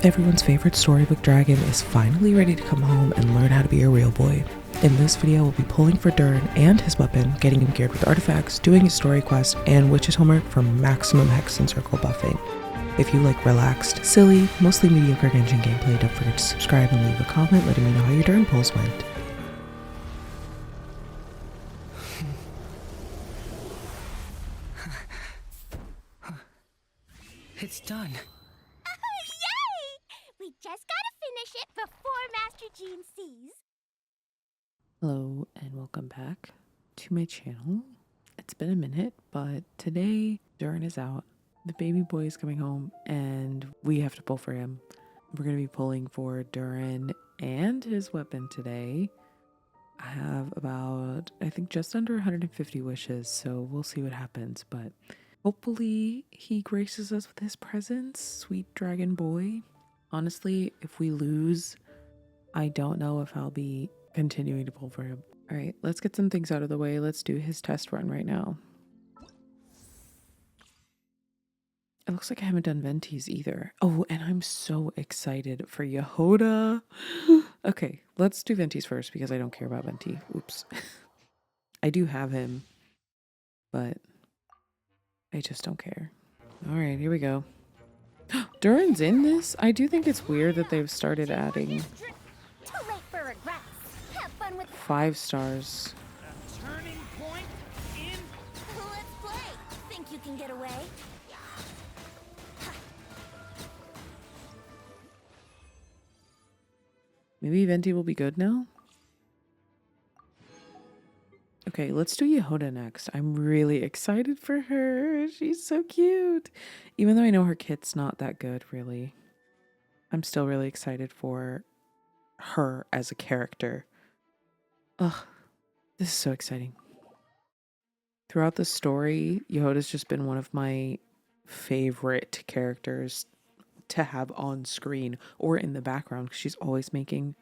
Everyone's favorite storybook dragon is finally ready to come home and learn how to be a real boy. In this video, we'll be pulling for Durin and his weapon, getting him geared with artifacts, doing his story quest, and witch's homework for maximum hex and circle buffing. If you like relaxed, silly, mostly mediocre genshin gameplay, don't forget to subscribe and leave a comment letting me know how your Durin pulls went. It's done. We just gotta finish it before Master Jean sees. Hello and welcome back to my channel. It's been a minute, but today Durin is out. The baby boy is coming home and we have to pull for him. We're going to be pulling for Durin and his weapon today. I have about, I think, just under 150 wishes, so we'll see what happens, but hopefully he graces us with his presence, sweet dragon boy. Honestly, if we lose, I don't know if I'll be continuing to pull for him. All right, let's get some things out of the way. Let's do his test run right now. It looks like I haven't done Venti's either. Oh, and I'm so excited for Yehoda. Okay, let's do Venti's first because I don't care about Venti. Oops. I do have him, but I just don't care. All right, here we go. Durin's in this? I do think it's weird that they've started adding 5 stars. Turning point in. Let's play. Think you can get away? Maybe Venti will be good now? Okay, let's do Yehoda next. I'm really excited for her. She's so cute. Even though I know her kit's not that good, really. I'm still really excited for her as a character. Ugh, this is so exciting. Throughout the story, Yehoda's just been one of my favorite characters to have on screen or in the background because she's always making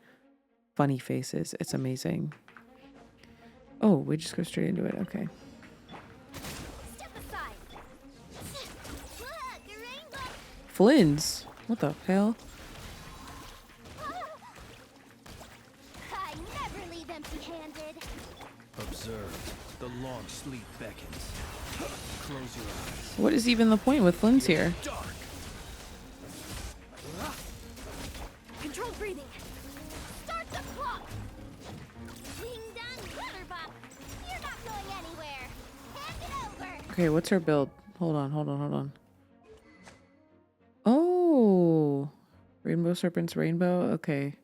funny faces. It's amazing. Oh, we just go straight into it. Okay. Step aside. Look, a rainbow. Flynn's? What the hell? I never leave empty-handed. Observe. The long sleep beckons. Close your eyes. What is even the point with Flynn's here? Dark. Control breathing. Start the clock. Ding dong, Butterbop. You're not going anywhere. Hand it over. Okay, what's her build? Hold on. Oh, Rainbow Serpent's Rainbow. Okay.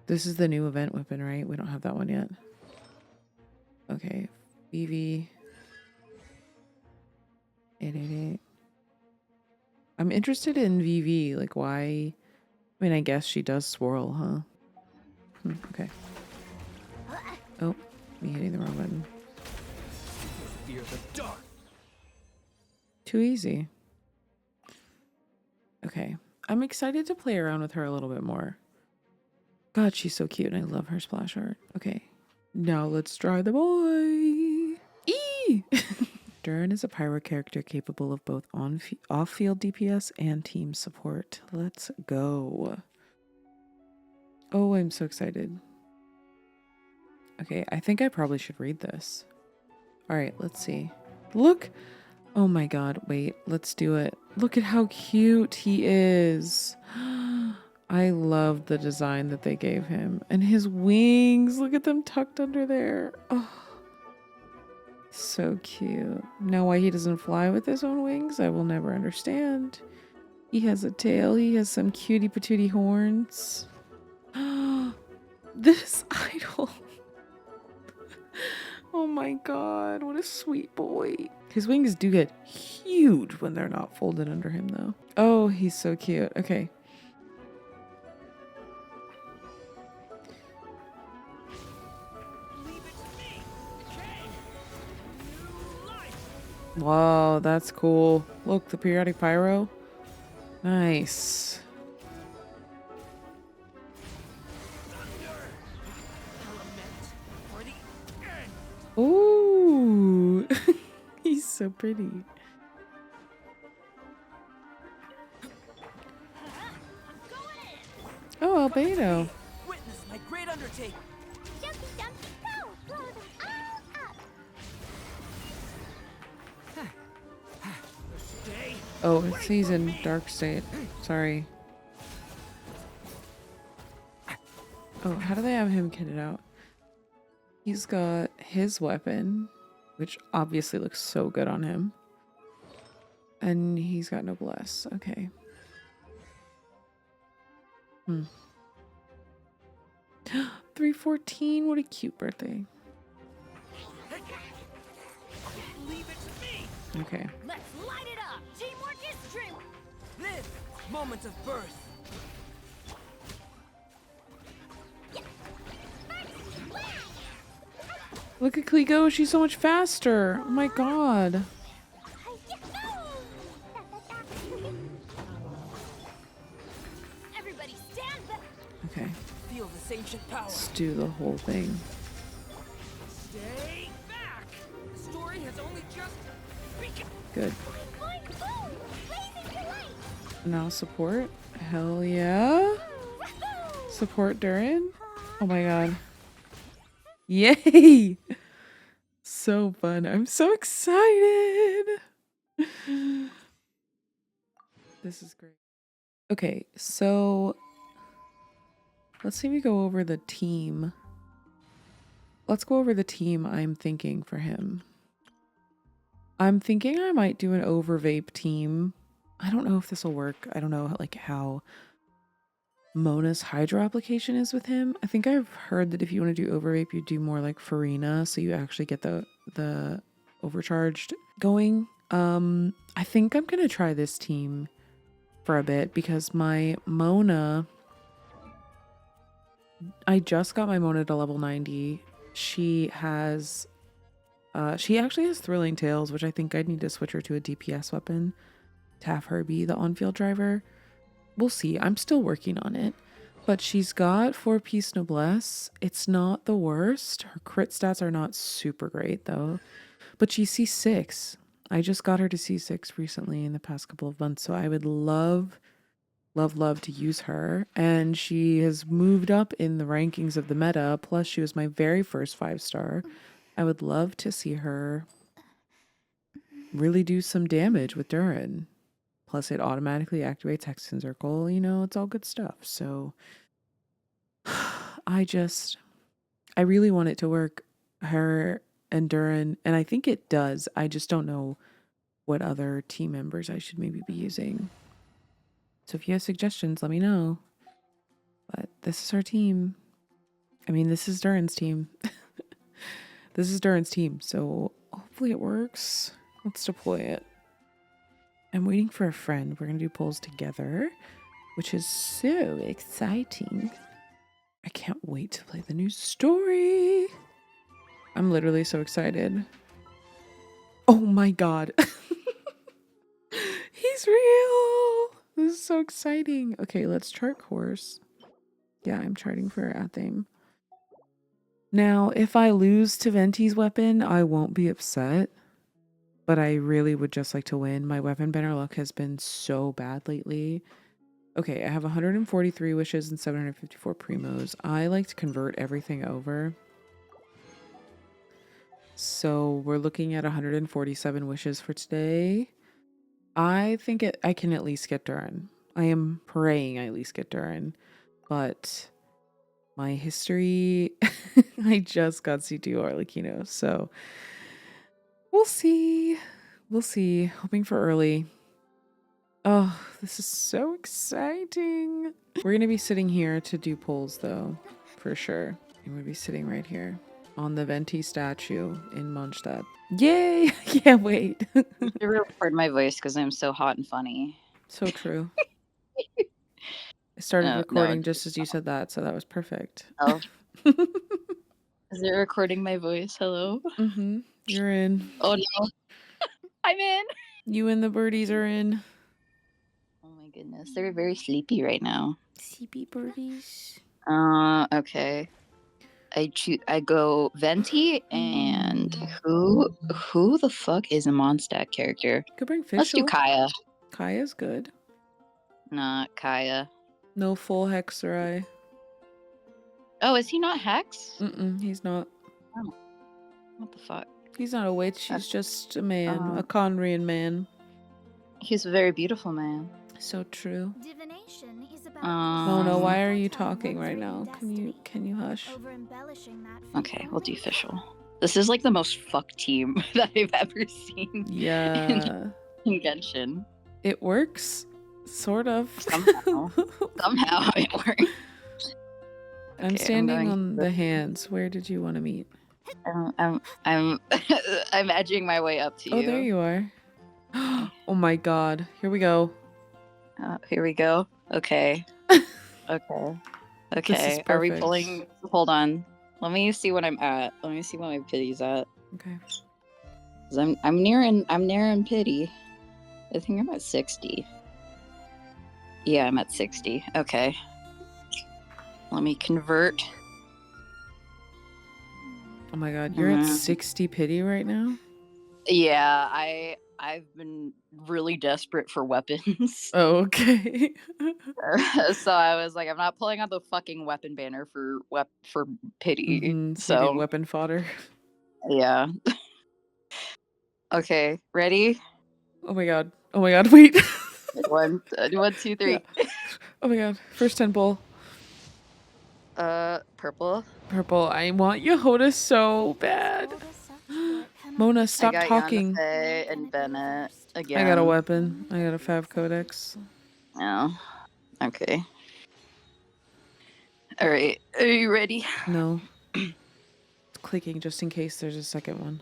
This is the new event weapon, right? We don't have that one yet. Okay, VV 888. I'm interested in VV. Like, why? I mean, I guess she does swirl, huh? Okay. Oh, me hitting the wrong button. Fear the dark. Too easy. Okay, I'm excited to play around with her a little bit more. God, she's so cute, and I love her splash art. Okay, now let's try the boy. Eee! Durin is a pyro character capable of both off-field DPS and team support. Let's go. Oh, I'm so excited. Okay, I think I probably should read this. All right, let's see. Look! Oh my god, wait, let's do it. Look at how cute he is. I love the design that they gave him. And his wings, look at them tucked under there. Oh, so cute. Now why he doesn't fly with his own wings, I will never understand. He has a tail, he has some cutie patootie horns. This idol. Oh my god, what a sweet boy. His wings do get huge when they're not folded under him though. Oh, he's so cute. Okay. Wow, that's cool. Look, the periodic pyro. Nice. Ooh. He's so pretty. Albedo. Witness my great undertaking. Jumpy, jumpy, go! Blow them all up! Stay. Oh, he's in Dark State. Sorry. Oh, how do they have him kitted out? He's got his weapon, which obviously looks so good on him. And he's got noblesse. Okay. 314. What a cute birthday. Leave it to me. Okay. Let's light it up! Teamwork is strength! Live moments of birth. Look at Cleo. She's so much faster. Oh my god. Everybody stand back! Okay. Feel this ancient power. Let's do the whole thing. Stay back. The story has only just begun. Good. Boing, boom! Blazing your light! Now support. Hell yeah. Support Durin. Oh my god. Yay! So fun. I'm so excited. This is great. Okay, so let's see if we go over the team. Let's go over the team I'm thinking for him. I'm thinking I might do an overvape team. I don't know if this will work. I don't know like how Mona's Hydro application is with him. I think I've heard that if you want to do overvape, you do more like Farina, so you actually get the overcharged going. I think I'm gonna try this team for a bit because my Mona, I just got my Mona to level 90. She has she actually has Thrilling Tales, which I think I'd need to switch her to a DPS weapon to have her be the on-field driver. We'll see. I'm still working on it. But she's got 4-piece noblesse. It's not the worst. Her crit stats are not super great, though. But she's C6. I just got her to C6 recently in the past couple of months. So I would love, love, love to use her. And she has moved up in the rankings of the meta. Plus, she was my very first 5-star. I would love to see her really do some damage with Durin. Plus, it automatically activates Hex and Circle. You know, it's all good stuff. So, I really want it to work. Her and Durin. And I think it does. I just don't know what other team members I should maybe be using. So, if you have suggestions, let me know. But this is our team. I mean, this is Durin's team. This is Durin's team. So, hopefully it works. Let's deploy it. I'm waiting for a friend. We're going to do polls together, which is so exciting. I can't wait to play the new story. I'm literally so excited. Oh my god. He's real. This is so exciting. Okay, let's chart course. Yeah, I'm charting for Athame. Now, if I lose to Venti's weapon, I won't be upset. But I really would just like to win. My weapon banner luck has been so bad lately. Okay, I have 143 wishes and 754 primos. I like to convert everything over. So we're looking at 147 wishes for today. I think I can at least get Durin. I am praying I at least get Durin. But my history, I just got C2 Arlecchino, so we'll see. We'll see. Hoping for early. Oh, this is so exciting. We're going to be sitting here to do polls, though, for sure. I'm going to be sitting right here on the Venti statue in Mondstadt. Yay! I can't wait. I record my voice because I'm so hot and funny. So true. I started recording just as you said that, so that was perfect. Oh. Is it recording my voice? Hello? Mm-hmm. You're in. Oh, no. I'm in. You and the birdies are in. Oh, my goodness. They're very sleepy right now. Sleepy birdies. Okay. I go Venti and who the fuck is a Mondstadt character? Could bring Fischl. Let's do Kaya. Kaya's good. Not Kaya. No full Hexerai. Oh, is he not Hex? He's not. Oh, what the fuck? He's not a witch. He's just a man, a Uh, Conrian man. He's a very beautiful man. So true. Divination is about Mona, Um, why are precisely you foretelling talking one's right written now? destiny, Can you hush? over-embellishing that okay, fate we'll do only. official. This is like the most fucked team that I've ever seen Yeah. in Genshin. It works. Sort of. Somehow. Somehow it works. I'm Okay, standing going on to the hands. Where did you want to meet? I'm I'm edging my way up to Oh, you. there you are. Okay. Oh my god. Here we go. Here we go. Okay. Okay. This is Okay. Are we perfect. pulling? Hold on. Let me see what I'm at. Let me see what my pity's at. Okay. 'Cause I'm nearing pity. I think I'm at 60. Yeah, I'm at 60. Okay. Let me convert. Oh my god. You're at 60 pity right now? Yeah, I've been really desperate for weapons. Oh, okay. So I was like, I'm not pulling out the fucking weapon banner for pity. So you need So weapon fodder. yeah. Okay, ready? Oh my god. Oh my god. Wait. One, 2, 3. Yeah. Oh my god. First 10 pull. Purple. Purple. I want Yehoda so bad. Mona, I stop got talking. Yanfei and Bennett again. I got a weapon. I got a Fav Codex. Oh, okay. All right, are you ready? No. It's clicking just in case there's a second one.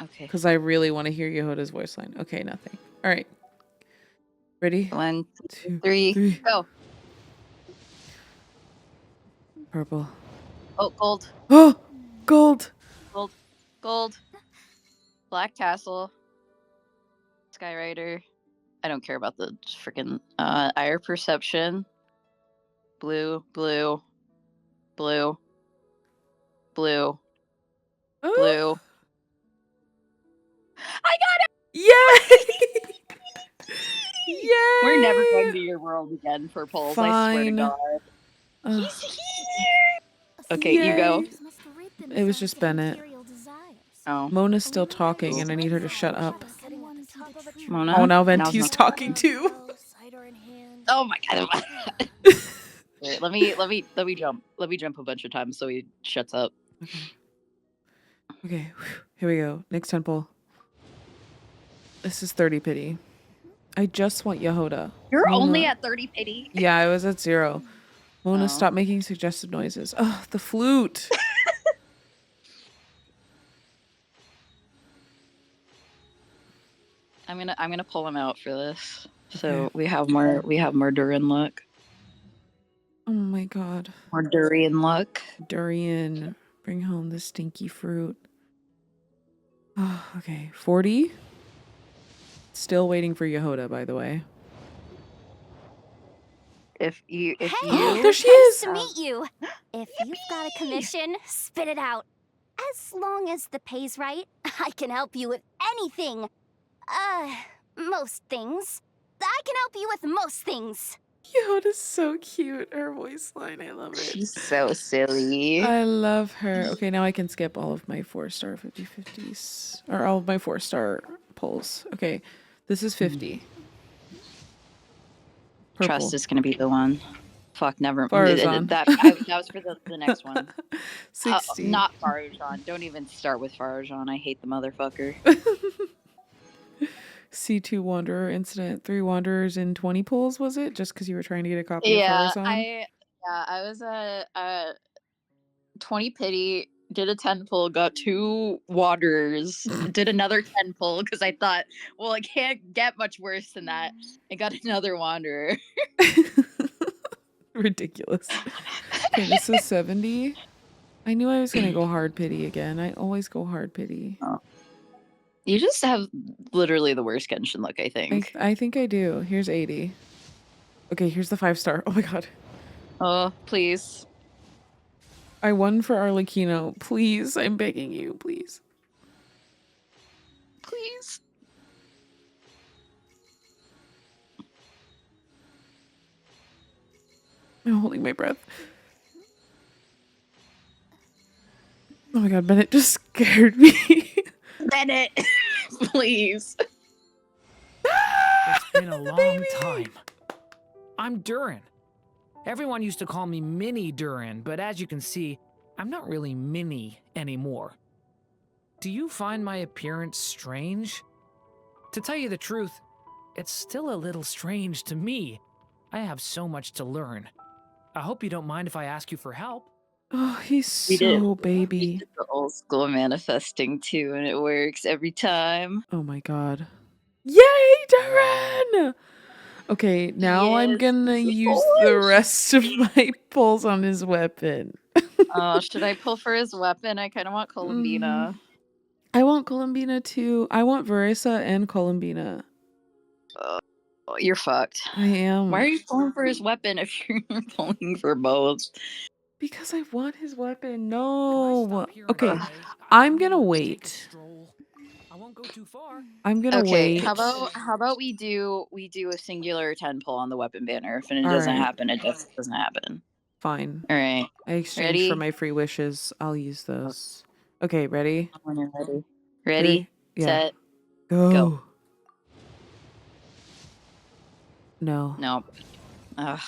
Okay. Because I really want to hear Yehoda's voice line. Okay, nothing. All right. Ready? 1, 2, 3, go. Purple. Oh, gold, Oh! Gold! gold, gold. Black Castle. Skyrider. I don't care about the freaking Ire Perception. Blue, blue, blue, blue, blue. I got it! Yay! Yay! We're never going to your world again for polls, I swear to Fine. God. Ugh. He's here! Okay, you go. It was just Bennett. Oh. Mona's still talking and I need her to shut up. Mona? Oh, now Now's Venti's not- talking too. Oh my God. Wait, let me jump. Let me jump a bunch of times so he shuts up. Okay, here we go. Next temple. This is 30 pity. I just want Yehoda. You're Mona. only at 30 pity. Yeah, I was at 0. Mona, Oh. stop making suggestive noises. Oh, the flute. I'm gonna pull him out for this. So Okay. we have more Durin luck. Oh my god. More Durian luck. Durian, bring home the stinky fruit. Oh, okay, 40. Still waiting for Yehoda, by the way. If you Oh, there she is. To meet you. If you've got a commission, spit it out. As long as the pay's right, I can help you with anything. Most things. I can help you with most things. Yehoda's so cute. Her voice line, I love it. She's so silly. I love her. Okay, now I can skip all of my 4-star 50/50s. Or all of my 4-star pulls. Okay, this is 50. Purple. Trust is gonna be the one. Fuck, never. Farazan. That was for the next one. 60. Not Farazan. Don't even start with Farazan. I hate the motherfucker. C2 Wanderer incident. 3 Wanderers in 20 pulls, was it? Just because you were trying to get a copy Yeah, of Farazan? I was a 20 pity. Did a 10 pull, got 2 waters, did another 10 pull because I thought, well, it can't get much worse than that. I got another wanderer. Ridiculous. Okay, this is 70. I knew I was going to go hard pity again. I always go hard pity. Oh. You just have literally the worst Genshin look, I think. I think I do. Here's 80. Okay, here's the 5-star. Oh my god. Oh, please. I won for Arlecchino. Please, I'm begging you, please. Please. I'm holding my breath. Oh my god, Bennett just scared me. Bennett, please. It's been a long Baby! time. I'm Durin. Everyone used to call me Mini Durin, but as you can see, I'm not really mini anymore. Do you find my appearance strange? To tell you the truth, it's still a little strange to me. I have so much to learn. I hope you don't mind if I ask you for help. Oh, he's We did. so We baby. did the old school manifesting too, and it works every time. Oh my god. Yay, Durin! Okay, now I'm Yes, gonna he's a use the boy. rest of my pulls on his weapon. Oh, should I pull for his weapon? I kind of want Columbina. I want Columbina too. I want Verissa and Columbina. Oh, you're fucked. I am. Why are you pulling for his weapon if you're pulling for both? Because I want his weapon. Can I No. stop here and Okay, pray? I'm I gonna wanna take a wait. stroll. I won't go too far. I'm gonna Okay, wait. how about we do a singular 10 pull on the weapon banner? If it All doesn't right. happen, it just doesn't happen. Fine. All right. I exchanged for Ready? my free wishes. I'll use those. Okay, ready? When you're ready. Ready, Yeah. set, Go. go. No. Nope. Ugh.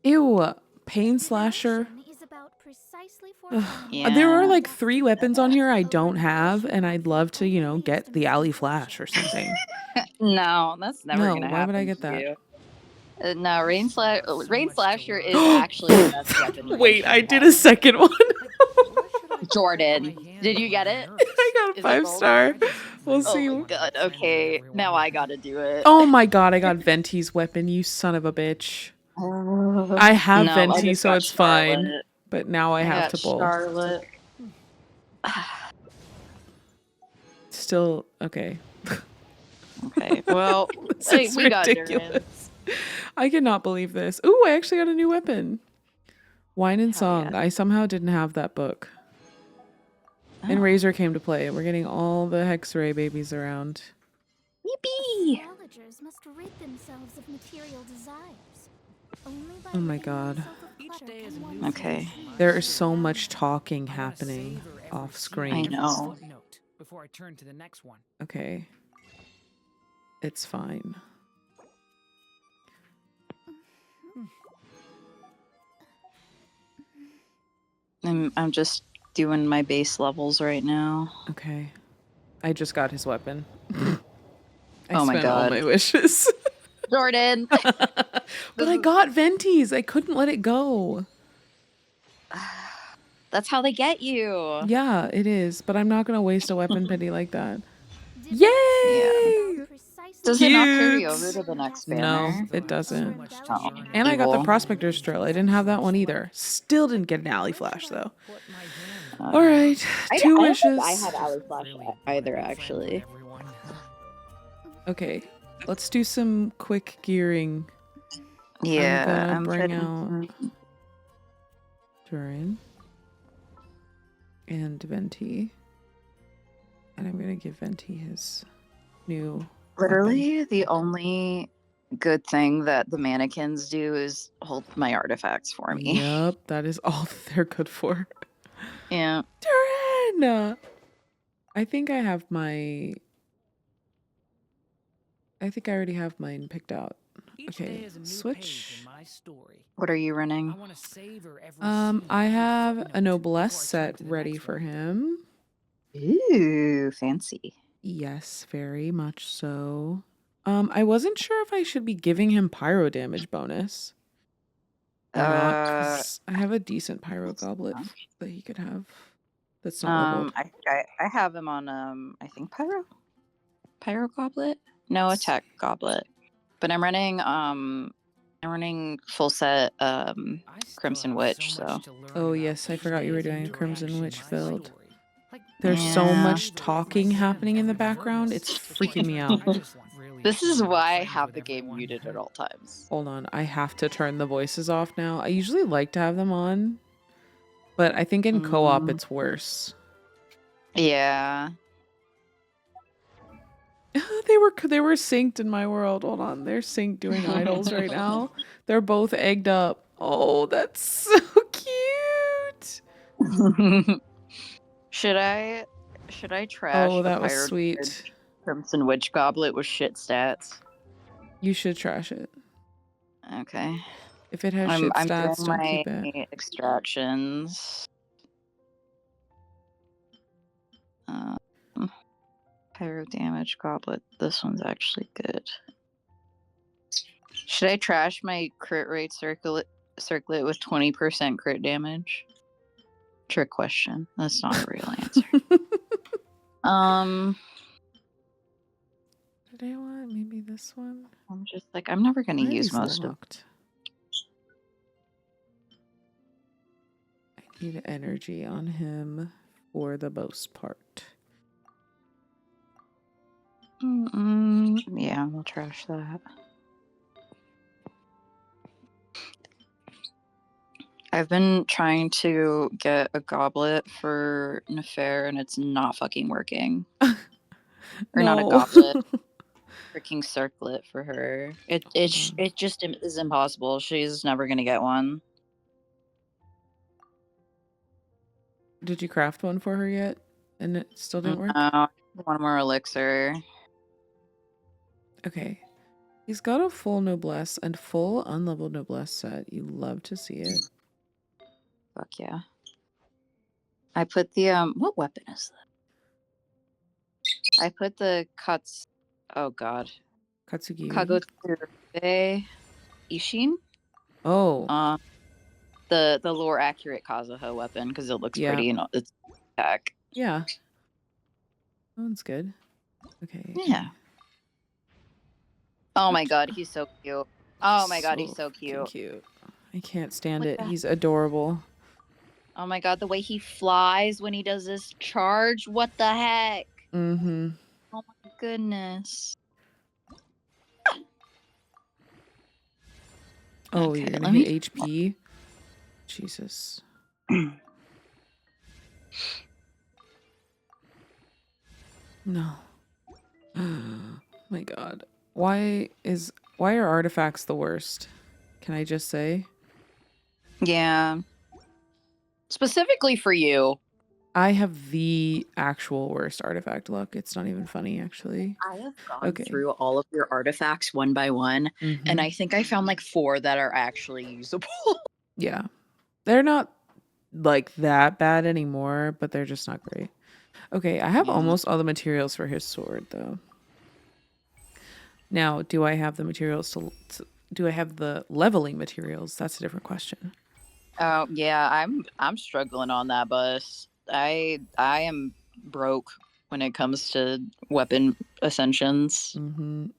Ew. Pain slasher. Is about precisely Ugh. 4 Yeah. There are like 3 weapons on here I don't have, and I'd love to, get the alley flash or something. No, that's never No, gonna why happen. would I get to that? you. No, Rain much to Slasher learn. is actually the best weapon. you Wait, can I did have. a second one. Jordan, did you get it? I got a Is it 5-star. gold? We'll Oh see. my god, okay. Now I gotta do it. Oh my god, I got Venti's weapon, you son of a bitch. I have No, I Venti, just so got it's fine. Charlotte. But now I have got to pull. Charlotte. Still, okay. Okay, well, This is we got Durin. ridiculous. I cannot believe this. Ooh, I actually got a new weapon. Wine and Hell Song. yeah. I somehow didn't have that book. And Oh. Razor came to play. We're getting all the Hexray babies around. Yippee! Astrologers must rid themselves of material desires. Only by Oh my ridding god. oneself of Each clutter day is can a one new Okay. phase in my There is story. so much talking I wanna happening savor every off scene screen. I and know. footnote before I turn to the next one. Okay. It's fine. I'm just doing my base levels right now. Okay. I just got his weapon. I Oh my spent all God. my wishes. Jordan! But I got Venti's. I couldn't let it go. That's how they get you. Yeah, it is. But I'm not going to waste a weapon pity like that. Divination Yay! about precisely Does it not carry Cute. over to the next No, banner? it doesn't. Oh, And I got the evil. Prospector's Drill. I didn't have that one either. Still didn't get an Alley Flash, though. Put my hand Uh, All right. I 2 don't wishes. think I have Alley Flash Really either, wanna be friends actually. with everyone. Okay. Let's do some quick gearing. Yeah, I'm I'm gonna bring putting- out Durin and Venti. And I'm going to give Venti his new Literally, the only good thing that the mannequins do is hold my artifacts for me. Yep, that is all that they're good for. Yeah. Durin! I think I have my... I think I already have mine picked out. Each day Okay, is a new switch. page in my story. What are you running? I wanna savor every I scene, have every a footnote Noblesse before I turn set to the ready next for one. him. Ooh, fancy. Yes, very much so. I wasn't sure if I should be giving him pyro damage bonus. Or not, 'cause I have a decent pyro goblet that he could have. That's not leveled. I have him on I think pyro goblet. No, attack goblet. But I'm running full set I still Crimson have Witch. so So much to learn Oh, about yes, I each forgot you day were as a doing new Crimson action in Witch my build. story. Like, There's I so wanna much savor every talking scene, happening in the every background. verse It's before I freaking me turn- out. I just really this is wanna be why I friends have with the game everyone. muted at all times. Hold on, I have to turn the voices off now. I usually like to have them on, but I think in co-op Mm. it's worse. Yeah. They were synced in my world. Hold on, they're synced doing idols right now. They're both egged up. Oh, that's so cute. Should I trash Oh, the that was Pyro sweet. Crimson Witch Goblet with shit stats? You should trash it. Okay. If it has shit I'm doing stats, don't my keep it. extractions. Pyro damage goblet. This one's actually good. Should I trash my crit rate circlet with 20% crit damage? Trick question. That's not a real answer. Did I want maybe this one? I'm just like, I'm never gonna Why are use these most of. locked? I need energy on him for the most part. Yeah, we'll trash that. I've been trying to get a goblet for Nefair and it's not fucking working. Or not a No. goblet, freaking circlet for her. It Hold on. just is impossible. She's never gonna get one. Did you craft one for her yet? And it still didn't work? No, one more elixir. Okay. He's got a full noblesse and full unleveled noblesse set. You love to see it. Fuck yeah. I put the what weapon is that? I put the cuts. Oh god. Katsugi. Kagotsurube Ishin. Oh. The lore accurate Kazuha weapon because it looks Yeah. pretty and it's attack. Yeah. That one's good. Okay. Yeah. Oh my god, he's so cute. Oh my god, he's so freaking cute. cute. I can't stand Look it. at that. He's adorable. Oh my god, the way he flies when he does this charge. What the heck? Mm-hmm. Oh my goodness. Oh, Okay, you're gonna let hit me- HP? Jesus. No. My god. Why are artifacts the worst? Can I just say? Yeah. Specifically for you. I have the actual worst artifact luck. It's not even funny, actually. I have gone Okay. through all of your artifacts one by one, Mhm. and I think I found like 4 that are actually usable. Yeah. They're not like that bad anymore, but they're just not great. Okay, I have Yeah. almost all the materials for his sword, though. Now, do I have the materials do I have the leveling materials? That's a different question. Oh yeah, I'm struggling on that bus. I am broke when it comes to weapon ascensions.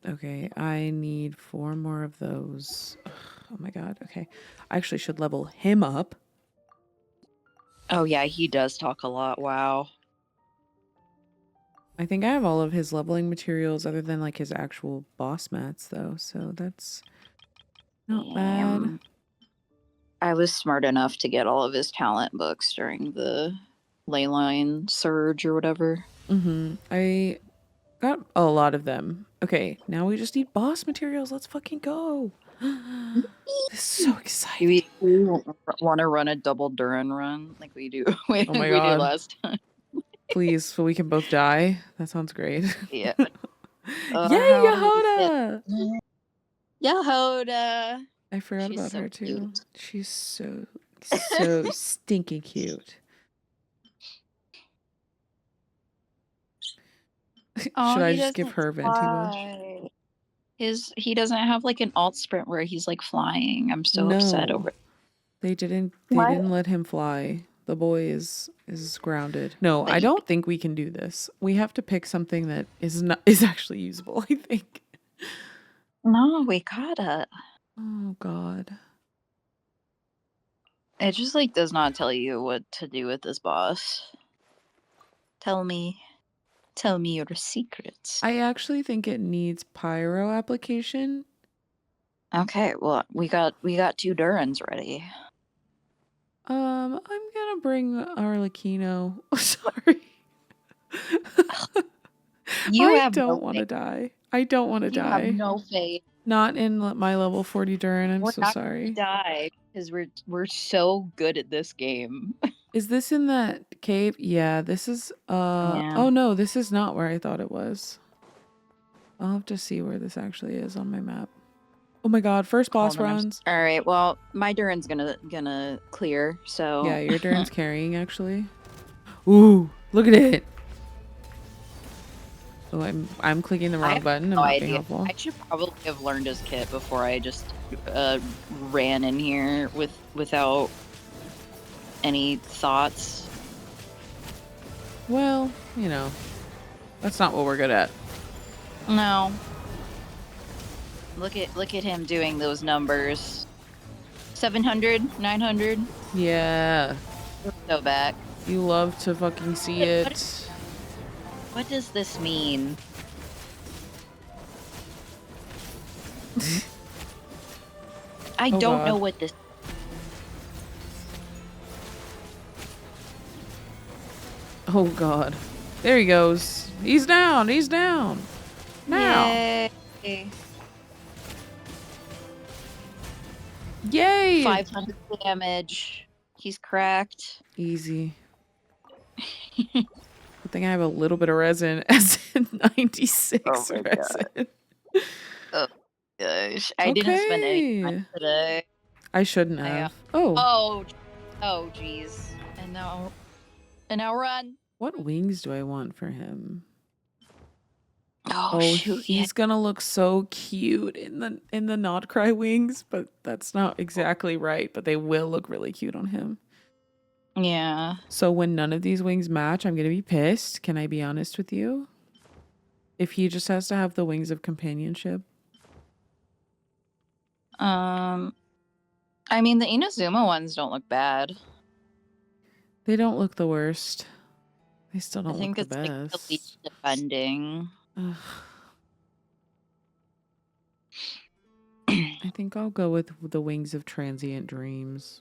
Okay, I need 4 more of those. Ugh, oh my god. Okay. I actually should level him up. Oh yeah, he does talk a lot. Wow. I think I have all of his leveling materials other than like his actual boss mats though, so that's not bad. I was smart enough to get all of his talent books during the Leyline surge or whatever. I got a lot of them. Okay, now we just need boss materials. Let's fucking go. This is so Do exciting. we want to run a double Durin run like we do? we Oh my did god. last time. Please, so we can both die. That sounds great. Yeah. Yay, Yahoda! Yahoda. I forgot She's about so her too. cute. She's so stinking cute. Oh, Should I he just give doesn't her Venti Wish? fly. He doesn't have like an alt sprint where he's like flying. I'm so upset over. They didn't What? let him fly. The boy is grounded. No, I don't think we can do this. We have to pick something that is actually usable, I think. No, we gotta. Oh god. It just like does not tell you what to do with this boss. Tell me your secrets. I actually think it needs pyro application. Okay, well we got 2 Durins ready. I'm gonna bring Arlecchino. Sorry. You I have don't no want to faith. die. I don't want to You die. have no faith. Not in my level 40 Durin. I'm We're so not gonna sorry. die because we're so good at this game. Is this in that cave? Yeah, this is Yeah. oh no, this is not where I thought it was. I'll have to see where this actually is on my map. Oh my god, first boss Hold on. runs. All right. Well, my Durin's gonna clear. Yeah, So your Durin's carrying actually. Ooh, look at it. Oh, I'm clicking the I wrong have button. I'm no not being idea. helpful. I should probably have learned his kit before I just ran in here without any thoughts. Well, you know, that's not what we're good at. No. Look at him doing those numbers. 700, 900. Yeah, Go back. you love to fucking see What- it. What does this mean? I Oh, don't know God. what this. Oh god. There he goes. He's down. He's down. Now. Yay. Yay. 500 damage. He's cracked. Easy. Good thing I have a little bit of resin as in 96 Oh my God. resin. Oh gosh. I didn't spend any Okay. time today. I shouldn't I, have. Oh. Oh jeez. And now run. What wings do I want for him? Oh, shoot. he's gonna look so cute in the not cry wings, but that's not exactly right, but they will look really cute on him. Yeah. So when none of these wings match, I'm gonna be pissed. Can I be honest with you? If he just has to have the wings of companionship. I mean the Inazuma ones don't look bad. They don't look the worst. They still I don't think look the it's like the best. least defending. Ugh. I think I'll go with the wings of transient dreams.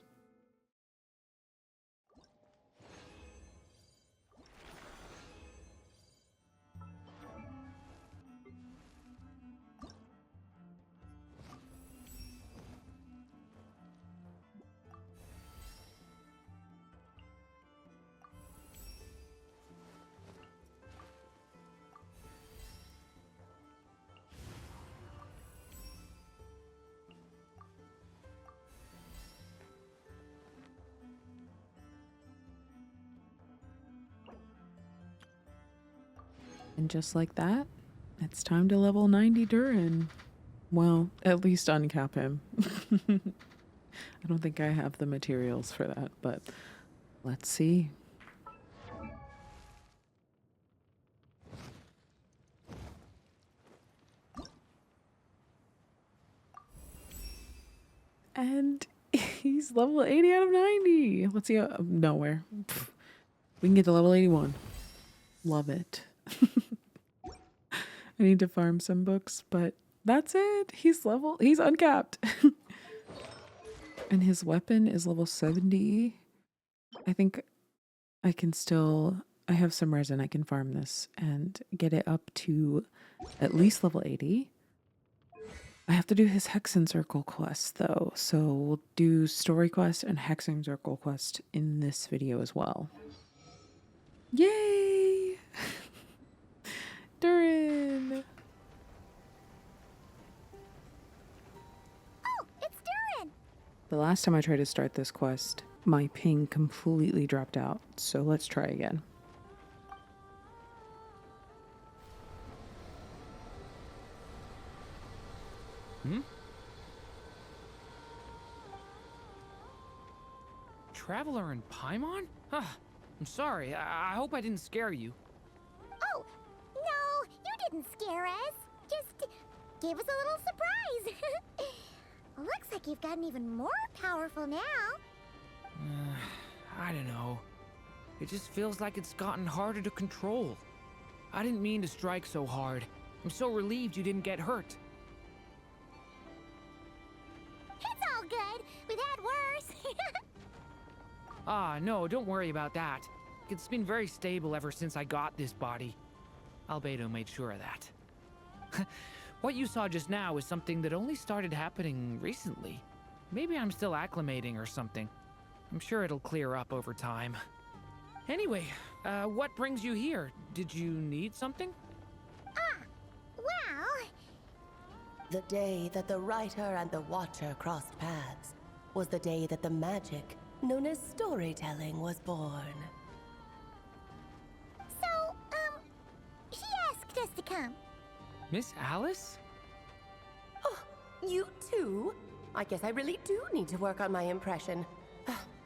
And just like that, it's time to level 90 Durin. Well, at least uncap him. I don't think I have the materials for that, but let's see. And he's level 80 out of 90. Let's see. Nowhere. Pfft. We can get to level 81. Love it. I need to farm some books, but that's it. He's uncapped. And his weapon is level 70. I think I have some resin. I can farm this and get it up to at least level 80. I have to do his Hexen Circle quest though. So we'll do story quest and Hexen Circle quest in this video as well. Yay! Durin! Oh, it's Durin! The last time I tried to start this quest, my ping completely dropped out. So let's try again. Traveler in Paimon? I'm sorry. I hope I didn't scare you. Oh, no, you didn't scare us. Just gave us a little surprise. Looks like you've gotten even more powerful now. I don't know. It just feels like it's gotten harder to control. I didn't mean to strike so hard. I'm so relieved you didn't get hurt. It's all good. We've had worse. No, don't worry about that. It's been very stable ever since I got this body. Albedo made sure of that. What you saw just now is something that only started happening recently. Maybe I'm still acclimating or something. I'm sure it'll clear up over time. Anyway, what brings you here? Did you need something? Well, The day that the writer and the watcher crossed paths was the day that the magic known as storytelling was born. so, she asked us to come. Miss Alice? Oh, you too? I guess I really do need to work on my impression.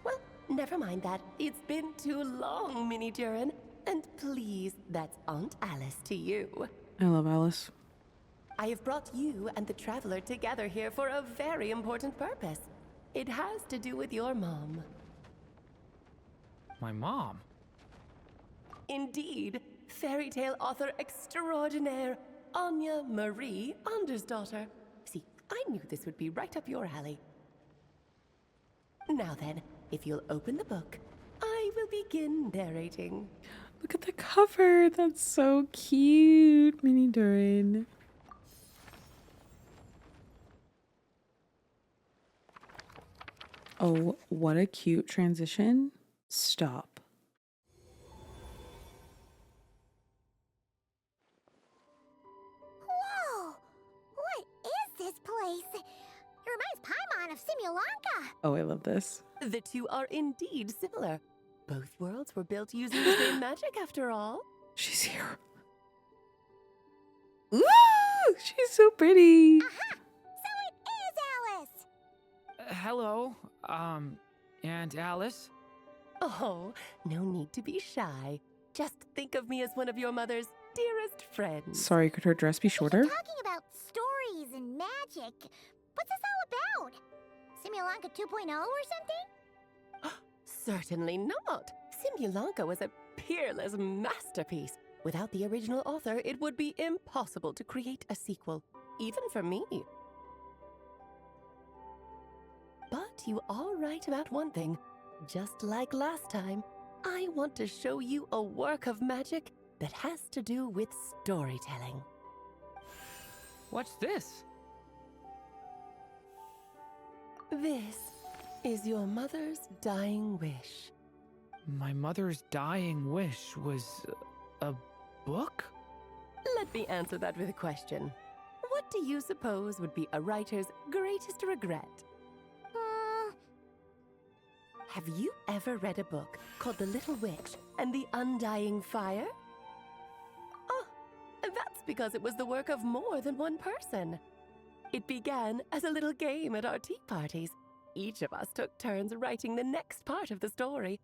Well, never mind that. It's been too long, Mini Durin. And please, that's Aunt Alice to you. I love Alice. I have brought you and the Traveler together here for a very important purpose. It has to do with your mom. My mom? Indeed, fairy tale author extraordinaire, Anya Marie Andersdottir. See, I knew this would be right up your alley. Now then, if you'll open the book, I will begin narrating. Look at the cover. That's so cute. Mini Durin. Oh, what a cute transition. Stop. Whoa! What is this place? It reminds Paimon of Simulanka. Oh, I love this. The two are indeed similar. Both worlds were built using the same magic after all. She's here. Ooh, she's so pretty. Aha! So it is Alice! Hello, Aunt Alice? Oh, no need to be shy. Just think of me as one of your mother's dearest friends. Sorry, could her dress be shorter? Talking about stories and magic. What's this all about? Simulanka 2.0 or something? Certainly not. Simulanka was a peerless masterpiece. Without the original author, it would be impossible to create a sequel, even for me. But you are right about one thing. Just like last time, I want to show you a work of magic that has to do with storytelling. What's this? This is your mother's dying wish. My mother's dying wish was a book? Let me answer that with a question. What do you suppose would be a writer's greatest regret? Have you ever read a book called The Little Witch and the Undying Fire? Oh, that's because it was the work of more than one person. It began as a little game at our tea parties. Each of us took turns writing the next part of the story.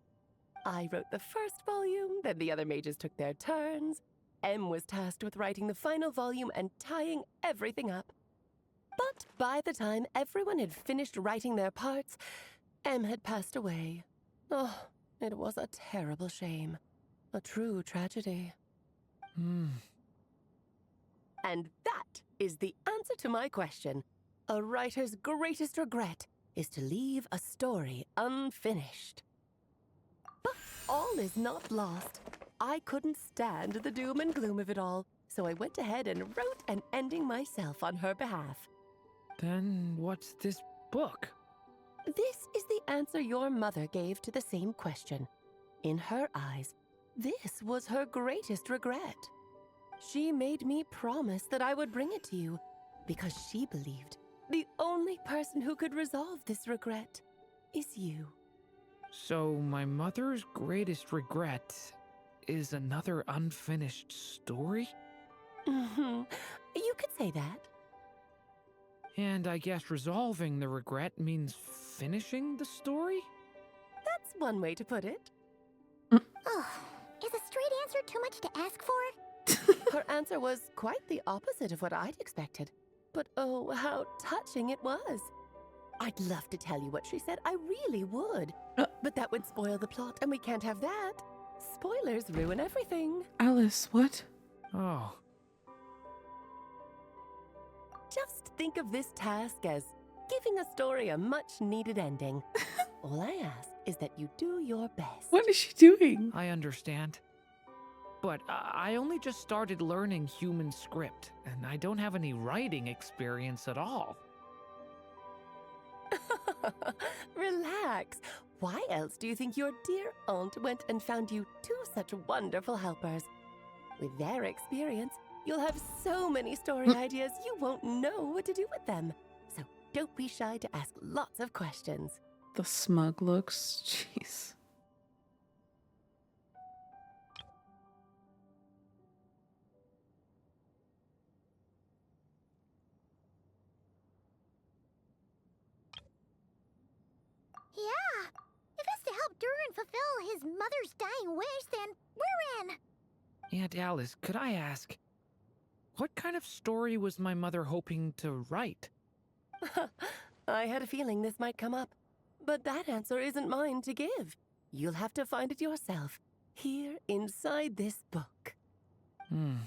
I wrote the first volume, then the other mages took their turns. Em was tasked with writing the final volume and tying everything up. But by the time everyone had finished writing their parts, Em had passed away. Oh, it was a terrible shame. A true tragedy. And that is the answer to my question. A writer's greatest regret is to leave a story unfinished. But all is not lost. I couldn't stand the doom and gloom of it all, so I went ahead and wrote an ending myself on her behalf. Then what's this book? This is the answer your mother gave to the same question. In her eyes, this was her greatest regret. She made me promise that I would bring it to you because she believed the only person who could resolve this regret is you. So my mother's greatest regret is another unfinished story? You could say that. And I guess resolving the regret means finishing the story? That's one way to put it. Oh, is a straight answer too much to ask for? Her answer was quite the opposite of what I'd expected. But oh, how touching it was. I'd love to tell you what she said, I really would. But that would spoil the plot, and we can't have that. Spoilers ruin everything. Alice, what? Oh, Just think of this task as giving a story a much-needed ending. All I ask is that you do your best. What is she doing? I understand. but I only just started learning human script, and I don't have any writing experience at all. Relax. Why else do you think your dear aunt went and found you two such wonderful helpers? With their experience, you'll have so many story ideas you won't know what to do with them. So don't be shy to ask lots of questions. The smug looks. Jeez. Yeah. If it's to help Durin fulfill his mother's dying wish, then we're in. Aunt Alice, could I ask, what kind of story was my mother hoping to write? I had a feeling this might come up, but that answer isn't mine to give. You'll have to find it yourself, here inside this book. Don't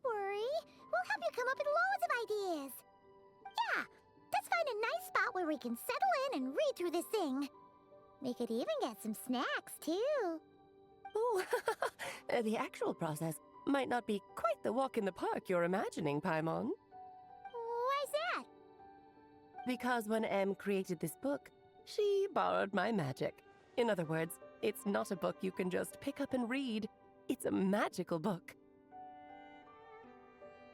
worry. We'll help you come up with loads of ideas. Yeah, let's find a nice spot where we can settle in and read through this thing. We could even get some snacks, too. Oh, the actual process might not be quite the walk in the park you're imagining, Paimon. Why's that? Because when Em created this book, she borrowed my magic. In other words, it's not a book you can just pick up and read. It's a magical book.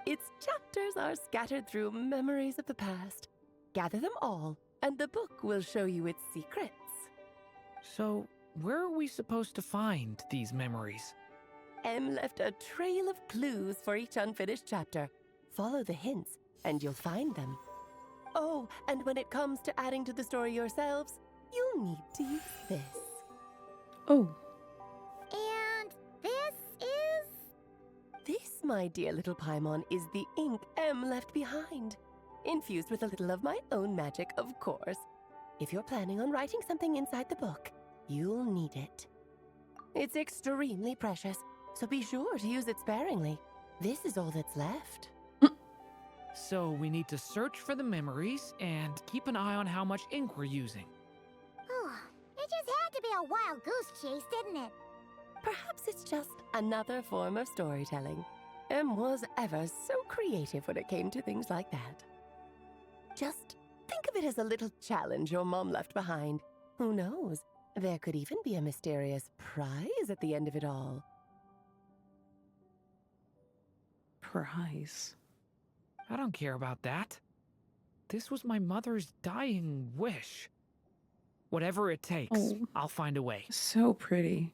Its chapters are scattered through memories of the past. Gather them all, and the book will show you its secrets. So, where are we supposed to find these memories? Em left a trail of clues for each unfinished chapter. Follow the hints, and you'll find them. Oh, and when it comes to adding to the story yourselves, you'll need to use this. Oh, And this is... This, my dear little Paimon, is the ink Em left behind. Infused with a little of my own magic, of course. If you're planning on writing something inside the book, you'll need it. It's extremely precious, so be sure to use it sparingly. This is all that's left. So we need to search for the memories and keep an eye on how much ink we're using. Oh, it just had to be a wild goose chase, didn't it? Perhaps it's just another form of storytelling. Em was ever so creative when it came to things like that. Just think of it as a little challenge your mom left behind. Who knows? There could even be a mysterious prize at the end of it all. prize. I don't care about that. This was my mother's dying wish. Whatever it takes, Oh. I'll find a way. So pretty.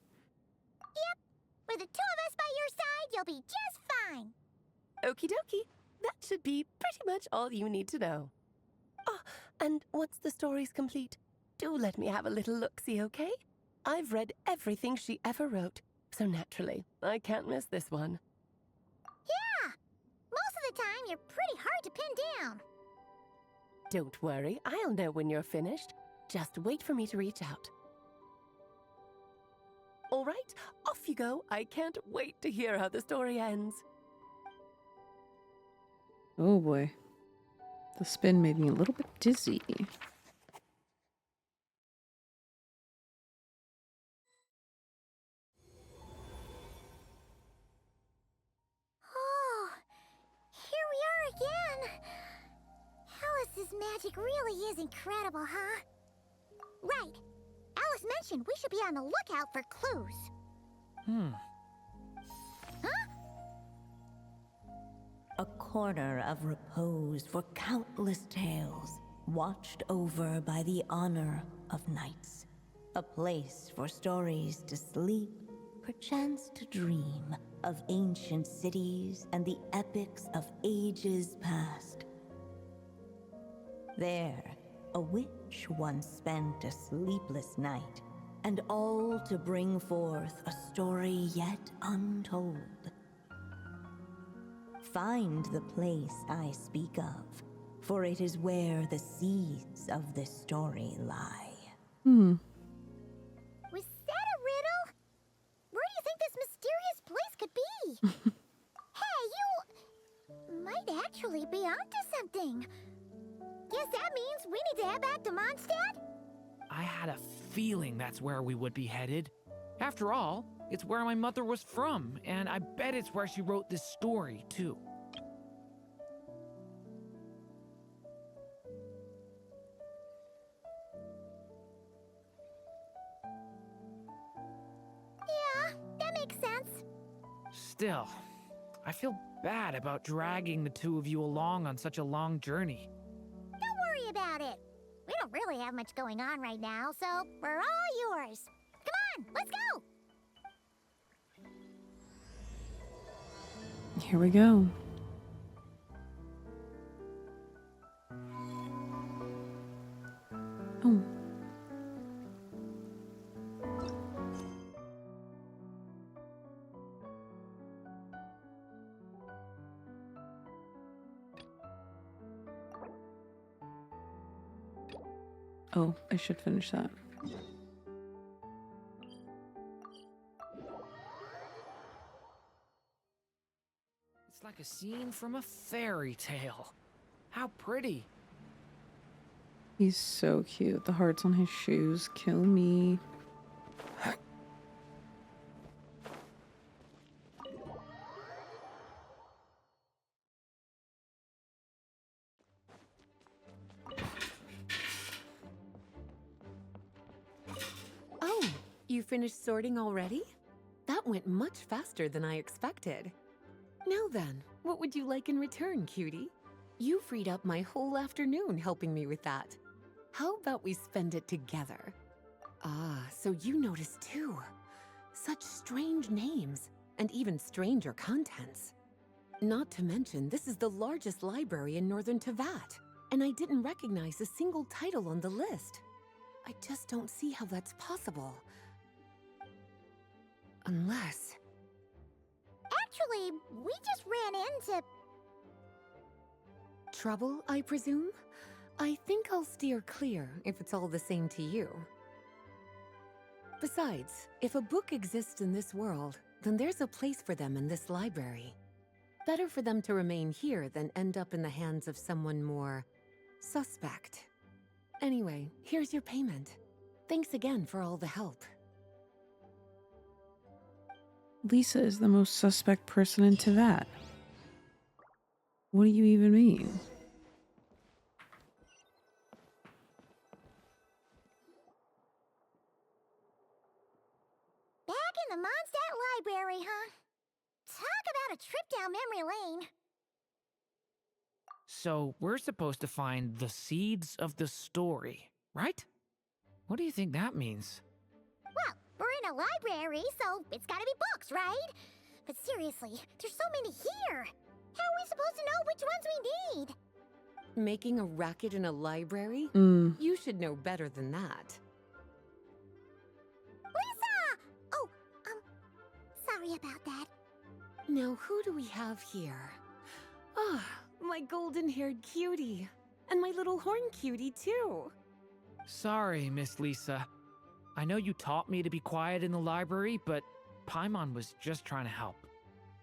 With the two of us by your side, you'll be just fine. Okie dokie. That should be pretty much all you need to know. Oh, and once the story's complete, do let me have a little look-see, okay? I've read everything she ever wrote, so naturally, I can't miss this one. Yeah, most of the time you're pretty hard to pin down. Don't worry, I'll know when you're finished. Just wait for me to reach out. All right, off you go. I can't wait to hear how the story ends. Oh boy. The spin made me a little bit dizzy. Oh, here we are again. Alice's magic really is incredible, huh? Right. Alice mentioned we should be on the lookout for clues. Huh? A corner of repose for countless tales, watched over by the honor of knights. A place for stories to sleep, perchance to dream of ancient cities and the epics of ages past. There, a witch once spent a sleepless night, and all to bring forth a story yet untold. Find the place I speak of, for it is where the seeds of this story lie. Hmm. Was that a riddle? Where do you think this mysterious place could be? Hey, you might actually be onto something. Guess that means we need to head back to Mondstadt? I had a feeling that's where we would be headed. After all, It's where my mother was from, and I bet it's where she wrote this story, too. Yeah, that makes sense. Still, I feel bad about dragging the two of you along on such a long journey. Don't worry about it. We don't really have much going on right now, so we're all yours. Come on, let's go! Here we go. Oh. Oh, I should finish that. It's like a scene from a fairy tale. How pretty. He's so cute. The hearts on his shoes kill me. Oh, you finished sorting already? That went much faster than I expected. Now then, what would you like in return, cutie? You freed up my whole afternoon helping me with that. How about we spend it together? Ah, so you noticed too. Such strange names, and even stranger contents. Not to mention, this is the largest library in Northern Tevat, and I didn't recognize a single title on the list. I just don't see how that's possible. Unless... Actually, we just ran into... Trouble, I presume? I think I'll steer clear if it's all the same to you. Besides, if a book exists in this world, then there's a place for them in this library. Better for them to remain here than end up in the hands of someone more... suspect. Anyway, here's your payment. Thanks again for all the help. Lisa is the most suspect person in Tevat. What do you even mean? Back in the Mondstadt Library, huh? Talk about a trip down memory lane. So, we're supposed to find the seeds of the story, right? What do you think that means? Well, we're in a library, so it's gotta be books, right? But seriously, there's so many here. How are we supposed to know which ones we need? Making a racket in a library? You should know better than that. Lisa! Oh, sorry about that. Now, who do we have here? Ah, my golden-haired cutie. And my little horn cutie, too. Sorry, Miss Lisa. I know you taught me to be quiet in the library, but Paimon was just trying to help.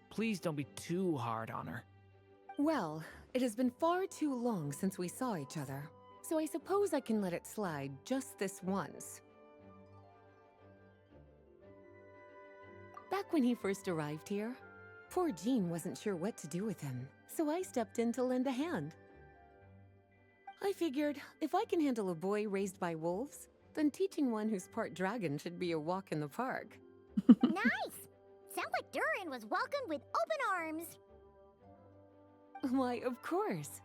Please don't be too hard on her. Well, it has been far too long since we saw each other, so I suppose I can let it slide just this once. Back when he first arrived here, poor Jean wasn't sure what to do with him, so I stepped in to lend a hand. I figured, if I can handle a boy raised by wolves, then teaching one who's part dragon should be a walk in the park. Nice! Sounds like Durin was welcomed with open arms. Why, of course.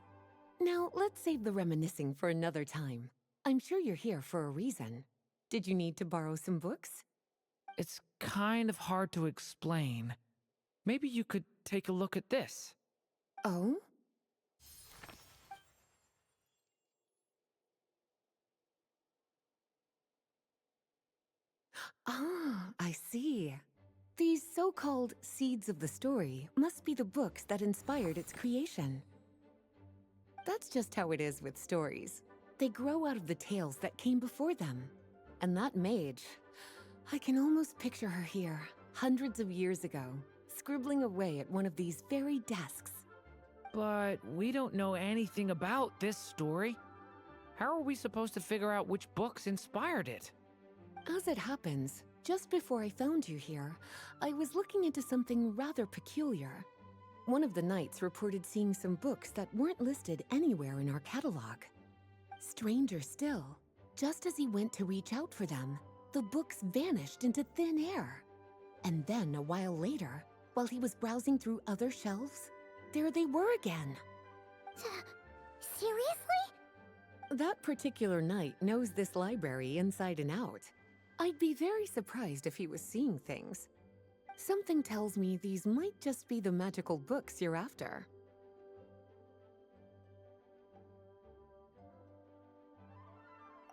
Now, let's save the reminiscing for another time. I'm sure you're here for a reason. Did you need to borrow some books? It's kind of hard to explain. Maybe you could take a look at this. Oh? Ah, I see. These so-called seeds of the story must be the books that inspired its creation. That's just how it is with stories. They grow out of the tales that came before them. And that mage, I can almost picture her here, hundreds of years ago, scribbling away at one of these very desks. But we don't know anything about this story. How are we supposed to figure out which books inspired it? As it happens, just before I found you here, I was looking into something rather peculiar. One of the knights reported seeing some books that weren't listed anywhere in our catalog. Stranger still, just as he went to reach out for them, the books vanished into thin air. And then, a while later, while he was browsing through other shelves, there they were again. Seriously? That particular knight knows this library inside and out. I'd be very surprised if he was seeing things. Something tells me these might just be the magical books you're after.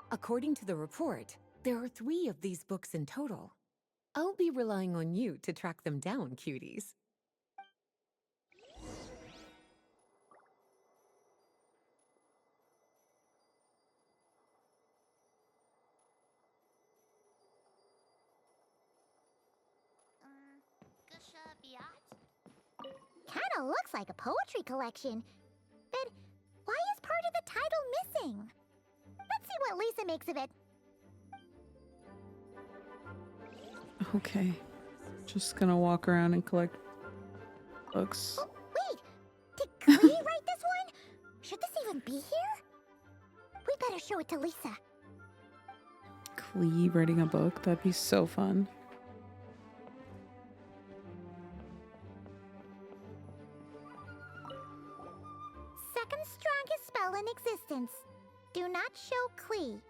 According to the report, there are 3 of these books in total. I'll be relying on you to track them down, cuties. Kinda looks like a poetry collection. But why is part of the title missing? Let's see what Lisa makes of it. Okay. Just gonna walk around and collect books. Oh, wait! Did Clee write this one? Should this even be here? We better show it to Lisa. Clee writing a book? That'd be so fun. Second strongest spell in existence. Do not show Clee.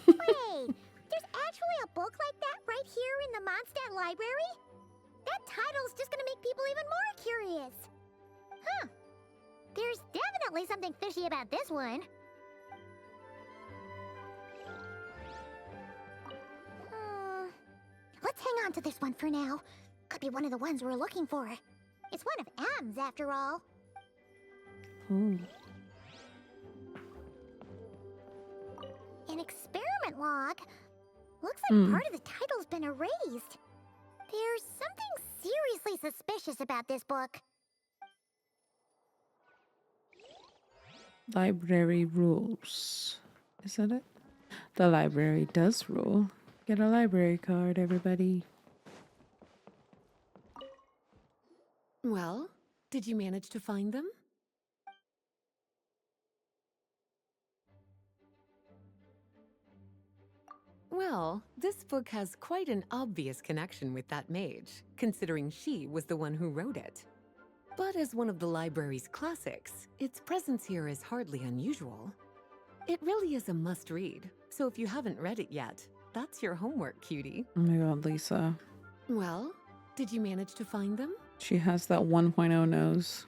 Wait, there's actually a book like that right here in the Mondstadt library? That title's just gonna make people even more curious. Huh. There's definitely something fishy about this one. Let's hang on to this one for now. Could be one of the ones we're looking for. It's one of M's after all. Ooh. An experiment log. Looks like part of the title's been erased. There's something seriously suspicious about this book. Library rules. Is that it? The library does rule. Get a library card, everybody. Well, did you manage to find them? Well, this book has quite an obvious connection with that mage, considering she was the one who wrote it. But as one of the library's classics, its presence here is hardly unusual. It really is a must-read, so if you haven't read it yet, that's your homework, cutie. Oh my god, Lisa. Well, did you manage to find them? She has that 1.0 nose.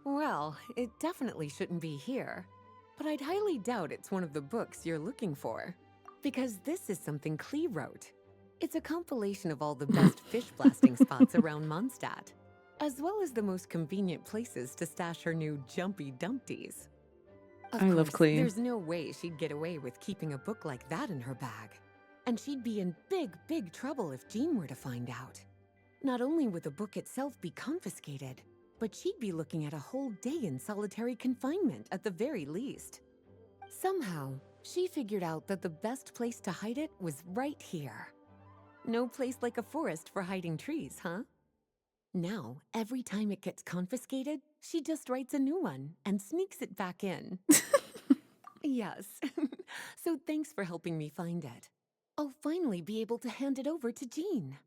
Well, it definitely shouldn't be here. But I'd highly doubt it's one of the books you're looking for. Because this is something Clee wrote. It's a compilation of all the best fish blasting spots around Mondstadt, as well as the most convenient places to stash her new jumpy dumpties. Of I love course, Clee. There's no way she'd get away with keeping a book like that in her bag. And she'd be in big trouble if Jean were to find out. Not only would the book itself be confiscated, but she'd be looking at a whole day in solitary confinement at the very least. Somehow, she figured out that the best place to hide it was right here. No place like a forest for hiding trees, huh? Now, every time it gets confiscated, she just writes a new one and sneaks it back in. Yes. So thanks for helping me find it. I'll finally be able to hand it over to Jean.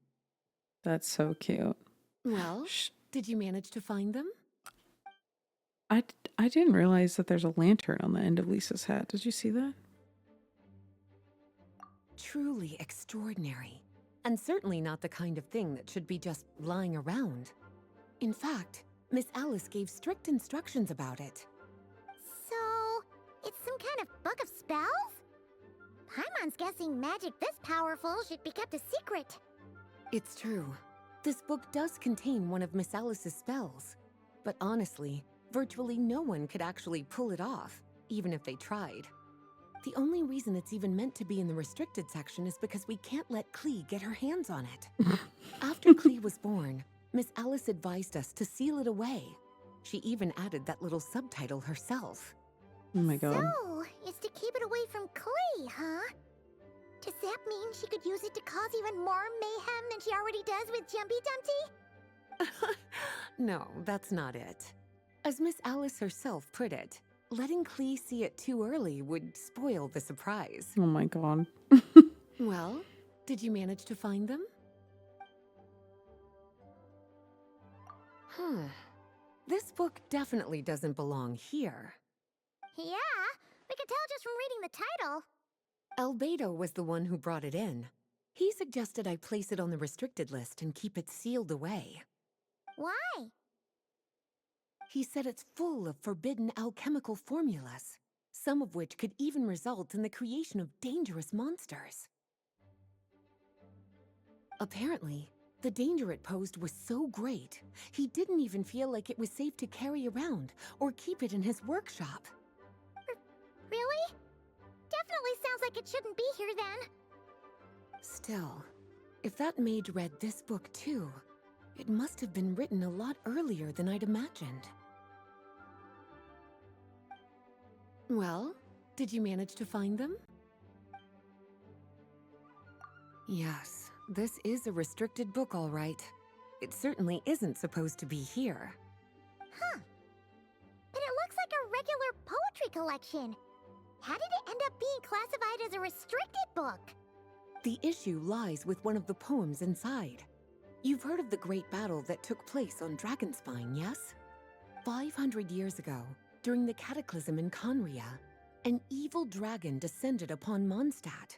That's so cute. Well, did you manage to find them? I didn't realize that there's a lantern on the end of Lisa's hat. Did you see that? Truly extraordinary. And certainly not the kind of thing that should be just lying around. In fact, Miss Alice gave strict instructions about it. So, it's some kind of book of spells? Paimon's guessing magic this powerful should be kept a secret. It's true. This book does contain one of Miss Alice's spells. But honestly, virtually no one could actually pull it off, even if they tried. The only reason it's even meant to be in the restricted section is because we can't let Clee get her hands on it. After Clee was born, Miss Alice advised us to seal it away. She even added that little subtitle herself. Oh my god. So, it's to keep it away from clay, huh? Does that mean she could use it to cause even more mayhem than she already does with Jumpy Dumpty? No, that's not it. As Miss Alice herself put it, letting Klee see it too early would spoil the surprise. Oh my god. Well, did you manage to find them? Huh. This book definitely doesn't belong here. Yeah, we can tell just from reading the title. Albedo was the one who brought it in. He suggested I place it on the restricted list and keep it sealed away. Why? He said it's full of forbidden alchemical formulas, some of which could even result in the creation of dangerous monsters. Apparently, the danger it posed was so great, he didn't even feel like it was safe to carry around or keep it in his workshop. Really? Definitely sounds like it shouldn't be here then. Still, if that maid read this book too, it must have been written a lot earlier than I'd imagined. Well, did you manage to find them? Yes, this is a restricted book, all right. It certainly isn't supposed to be here. Huh. But it looks like a regular poetry collection. How did it end up being classified as a restricted book? The issue lies with one of the poems inside. You've heard of the great battle that took place on Dragonspine, yes? 500 years ago, during the cataclysm in Conria, an evil dragon descended upon Mondstadt.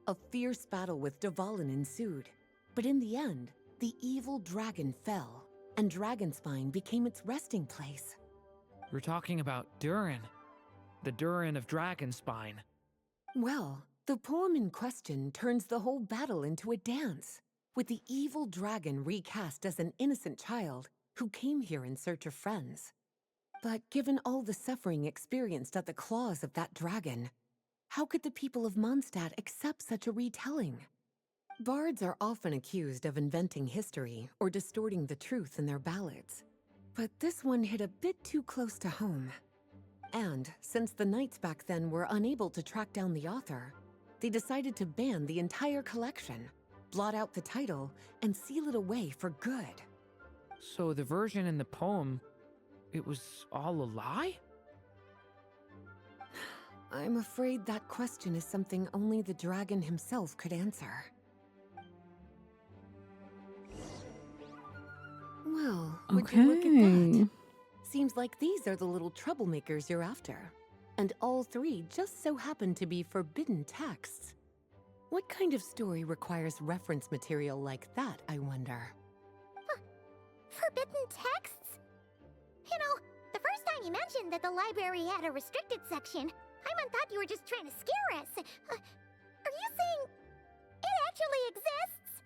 A fierce battle with Dvalin ensued, but in the end, the evil dragon fell, and Dragonspine became its resting place. We're talking about Durin. The Durin of Dragonspine. Well, the poem in question turns the whole battle into a dance, with the evil dragon recast as an innocent child who came here in search of friends. But given all the suffering experienced at the claws of that dragon, how could the people of Mondstadt accept such a retelling? Bards are often accused of inventing history or distorting the truth in their ballads, but this one hit a bit too close to home. And since the knights back then were unable to track down the author, they decided to ban the entire collection, blot out the title, and seal it away for good. So the version in the poem, it was all a lie? I'm afraid that question is something only the dragon himself could answer. Well, would you look at that? Okay. Seems like these are the little troublemakers you're after. And all three just so happen to be forbidden texts. What kind of story requires reference material like that, I wonder? Forbidden texts? You know, the first time you mentioned that the library had a restricted section, I thought you were just trying to scare us. Are you saying it actually exists?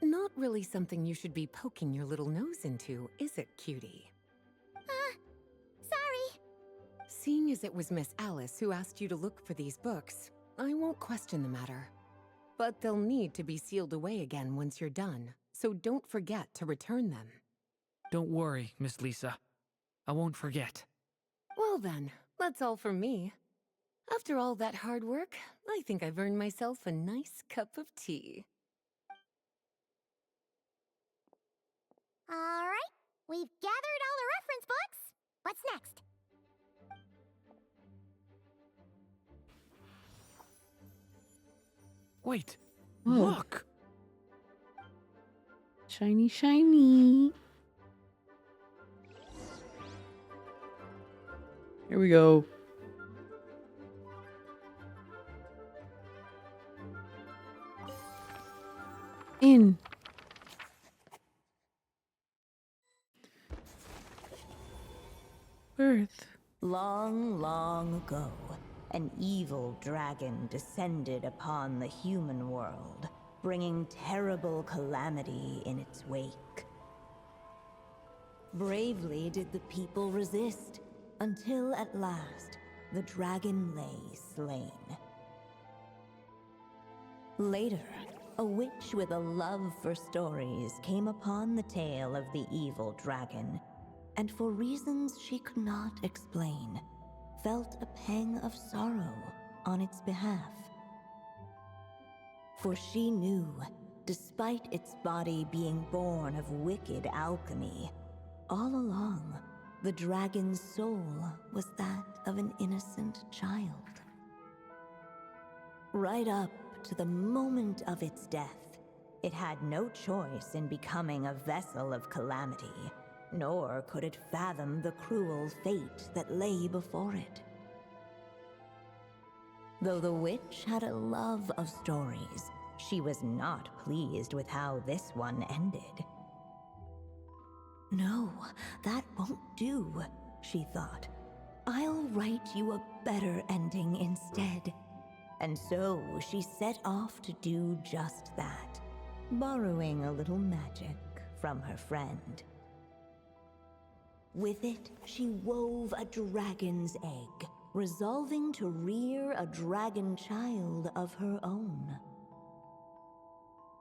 Not really something you should be poking your little nose into, is it, cutie? Sorry. Seeing as it was Miss Alice who asked you to look for these books, I won't question the matter. But they'll need to be sealed away again once you're done, so don't forget to return them. Don't worry, Miss Lisa. I won't forget. Well then, that's all from me. After all that hard work, I think I've earned myself a nice cup of tea. All right, we've gathered all the reference books. What's next? Wait, Whoa. look! Shiny, shiny. Here we go. In. Birth. Long, long ago, an evil dragon descended upon the human world, bringing terrible calamity in its wake. Bravely did the people resist, until at last, the dragon lay slain. Later, a witch with a love for stories came upon the tale of the evil dragon, and for reasons she could not explain, felt a pang of sorrow on its behalf. For she knew, despite its body being born of wicked alchemy, all along, the dragon's soul was that of an innocent child. Right up to the moment of its death, it had no choice in becoming a vessel of calamity, nor could it fathom the cruel fate that lay before it. Though the witch had a love of stories, she was not pleased with how this one ended. No, that won't do, she thought. I'll write you a better ending instead. And so she set off to do just that, borrowing a little magic from her friend. With it, she wove a dragon's egg, resolving to rear a dragon child of her own.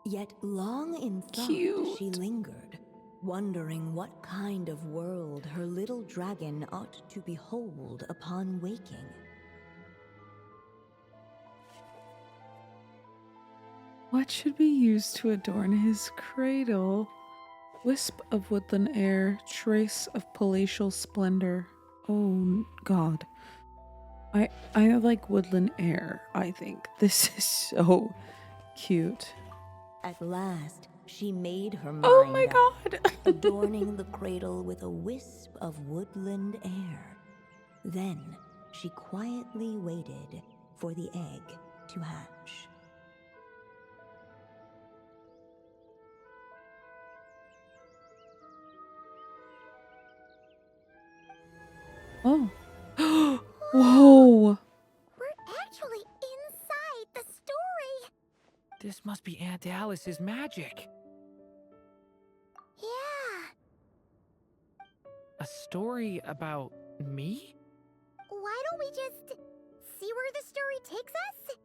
Yet long in thought she lingered, wondering what kind of world her little dragon ought to behold upon waking. What should be used to adorn his cradle? Wisp of woodland air, trace of palatial splendor. Oh God. I like woodland air, I think. This is so cute. At last, she made her mind Oh my up, God. adorning the cradle with a wisp of woodland air. Then she quietly waited for the egg to hatch. Oh. Whoa. We're actually inside the story. This must be Aunt Alice's magic. Yeah. A story about me? Why don't we just see where the story takes us?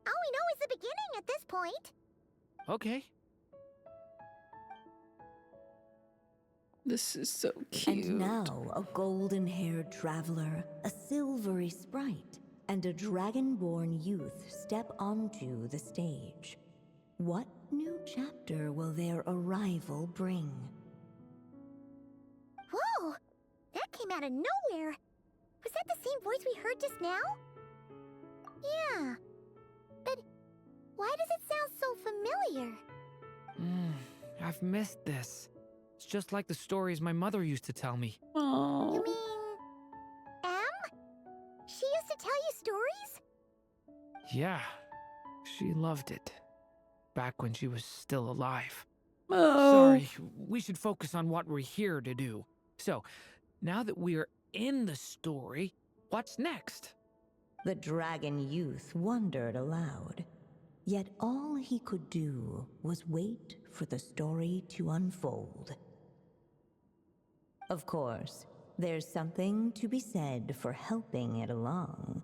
All we know is the beginning at this point. Okay. This is so cute. And now a golden-haired traveler, a silvery sprite, and a dragon-born youth step onto the stage. What new chapter will their arrival bring? Whoa! That came out of nowhere. Was that the same voice we heard just now? Yeah. But why does it sound so familiar? I've missed this. It's just like the stories my mother used to tell me. Oh. You mean... Em? She used to tell you stories? Yeah, she loved it. Back when she was still alive. Oh. Sorry, we should focus on what we're here to do. So, now that we're in the story, what's next? The dragon youth wondered aloud. Yet all he could do was wait for the story to unfold. Of course, there's something to be said for helping it along.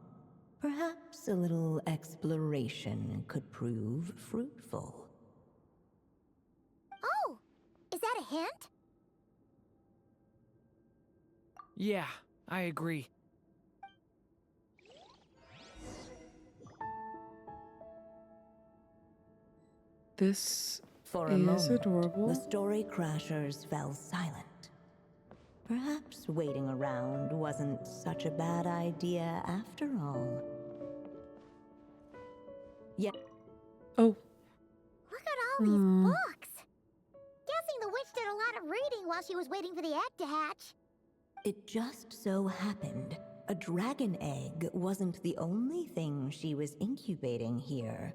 Perhaps a little exploration could prove fruitful. Oh! Is that a hint? Yeah, I agree. This For a is moment, adorable. the story crashers fell silent. Perhaps waiting around wasn't such a bad idea after all. Yet, Oh. Look at all these books. Guessing the witch did a lot of reading while she was waiting for the egg to hatch. it just so happened a dragon egg wasn't the only thing she was incubating here.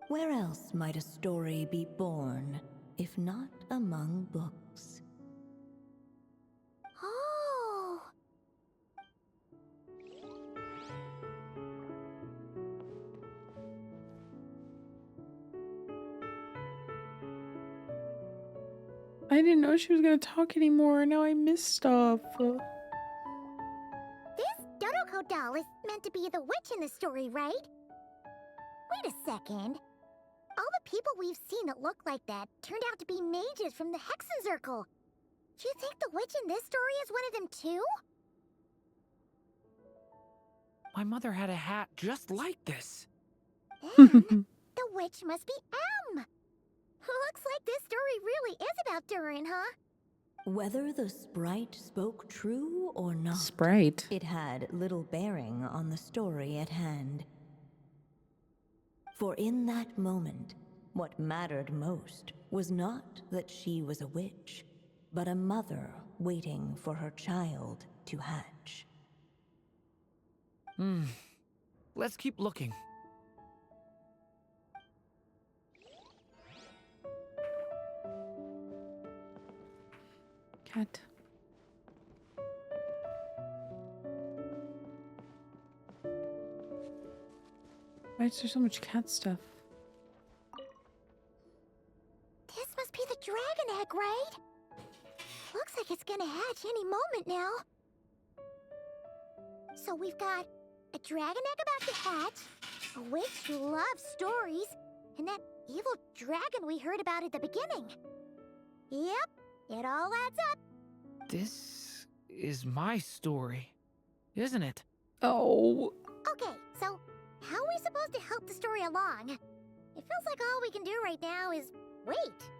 Where else might a story be born, if not among books? Oh! I didn't know she was gonna talk anymore. Now I miss stuff. This Dodoko doll is meant to be the witch in the story, right? Wait a second. All the people we've seen that look like that turned out to be mages from the Hexen Circle. Do you think the witch in this story is one of them too? My mother had a hat just like this. Then the witch must be M. Looks like this story really is about Durin, huh? Whether the sprite spoke true or not, Sprite. it had little bearing on the story at hand. For in that moment, what mattered most was not that she was a witch, but a mother waiting for her child to hatch. Let's keep looking. Cat. Why is there so much cat stuff? This must be the dragon egg, right? Looks like it's gonna hatch any moment now. So we've got a dragon egg about to hatch, a witch who loves stories, and that evil dragon we heard about at the beginning. Yep, it all adds up. This is my story, isn't it? Oh. Okay, so how are we supposed to help the story along? It feels like all we can do right now is wait.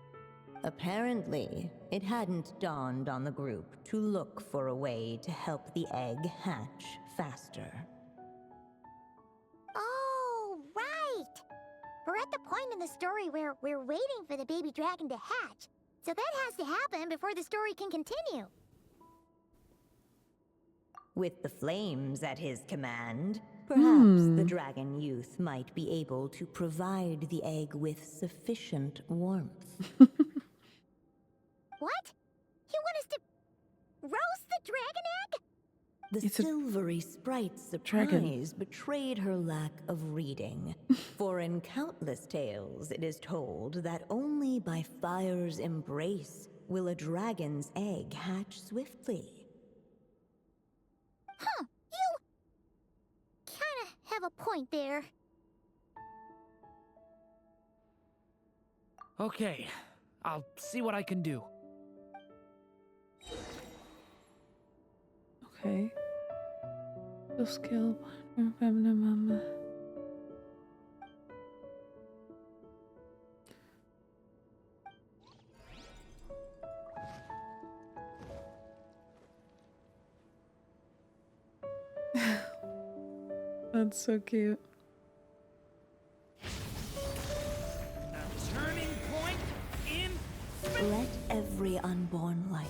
Apparently, it hadn't dawned on the group to look for a way to help the egg hatch faster. Oh, right! We're at the point in the story where we're waiting for the baby dragon to hatch. So that has to happen before the story can continue. With the flames at his command, perhaps the dragon youth might be able to provide the egg with sufficient warmth. What? You want us to roast the dragon egg? The It's a silvery sprite's dragon. surprise betrayed her lack of reading. For in countless tales, it is told that only by fire's embrace will a dragon's egg hatch swiftly. Huh, you kinda have a point there. Okay, I'll see what I can do. Okay. Skill skill. Feminine. That's so cute. A turning point in Let every unborn life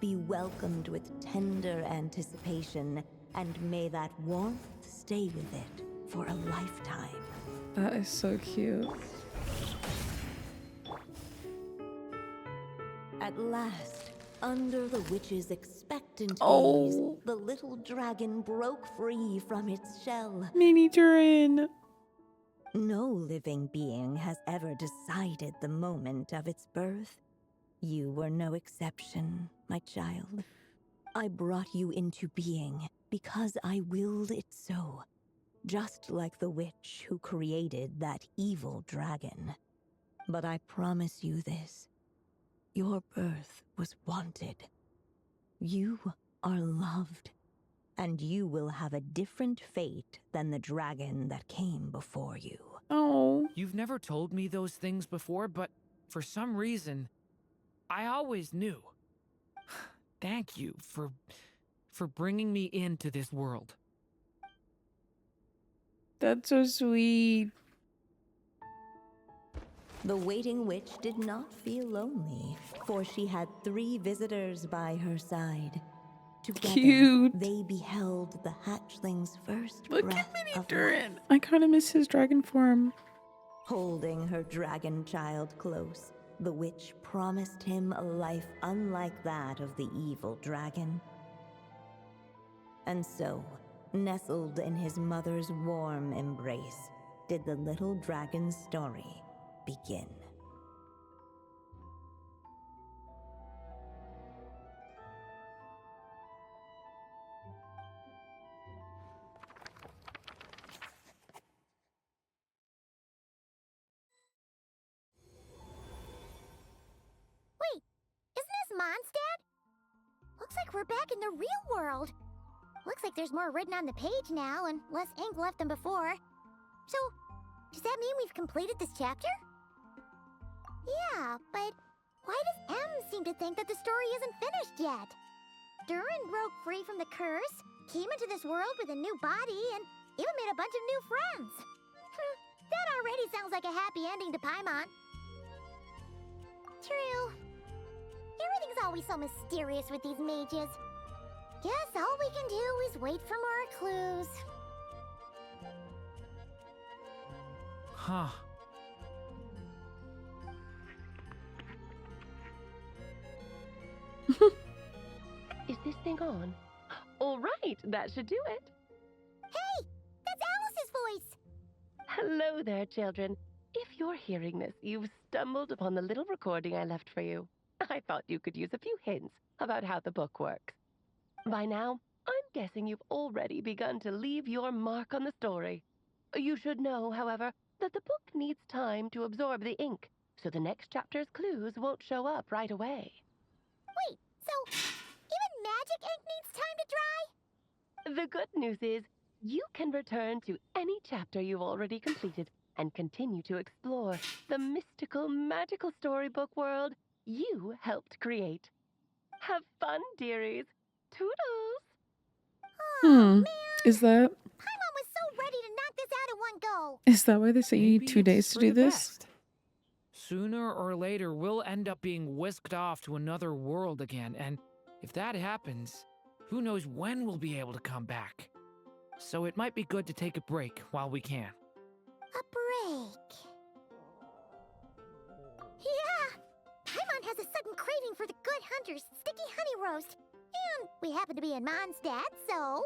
be welcomed with tender anticipation, and may that warmth stay with it for a lifetime. That is so cute. At last, under the witch's expectant gaze, Oh. the little dragon broke free from its shell. Mini Durin. No living being has ever decided the moment of its birth. You were no exception, my child. I brought you into being because I willed it so, just like the witch who created that evil dragon. But I promise you this. Your birth was wanted. You are loved, and you will have a different fate than the dragon that came before you. Oh. You've never told me those things before, but for some reason, I always knew. Thank you for bringing me into this world. That's so sweet. The waiting witch did not feel lonely, for she had 3 visitors by her side. Together, Cute. they beheld the hatchling's first Look breath at Mini of Durin. life. I kind of miss his dragon form. Holding her dragon child close, the witch promised him a life unlike that of the evil dragon. And so, nestled in his mother's warm embrace, did the little dragon's story begin. Wait, isn't this Mondstadt? Looks like we're back in the real world. Looks like there's more written on the page now and less ink left than before. So, does that mean we've completed this chapter? Yeah, but why does M seem to think that the story isn't finished yet? Durin broke free from the curse, came into this world with a new body, and even made a bunch of new friends. That already sounds like a happy ending to Paimon. True. Everything's always so mysterious with these mages. Guess all we can do is wait for more clues. Huh. Is this thing on? All right, that should do it. Hey, that's Alice's voice! Hello there, children. If you're hearing this, you've stumbled upon the little recording I left for you. I thought you could use a few hints about how the book works. By now, I'm guessing you've already begun to leave your mark on the story. You should know, however, that the book needs time to absorb the ink, so the next chapter's clues won't show up right away. Wait, so even magic ink needs time to dry? The good news is, you can return to any chapter you've already completed and continue to explore the mystical, magical storybook world you helped create. Have fun, dearies. Toodles! Hmm. Is that Paimon was so ready to knock this out in one go. why they say you need Maybe 2 it's days to for do the this? best. Sooner or later, we'll end up being whisked off to another world again, and if that happens, who knows when we'll be able to come back. So it might be good to take a break while we can. A break. Yeah! Paimon has a sudden craving for the Good Hunter's sticky honey roast. And we happen to be in Mondstadt, so...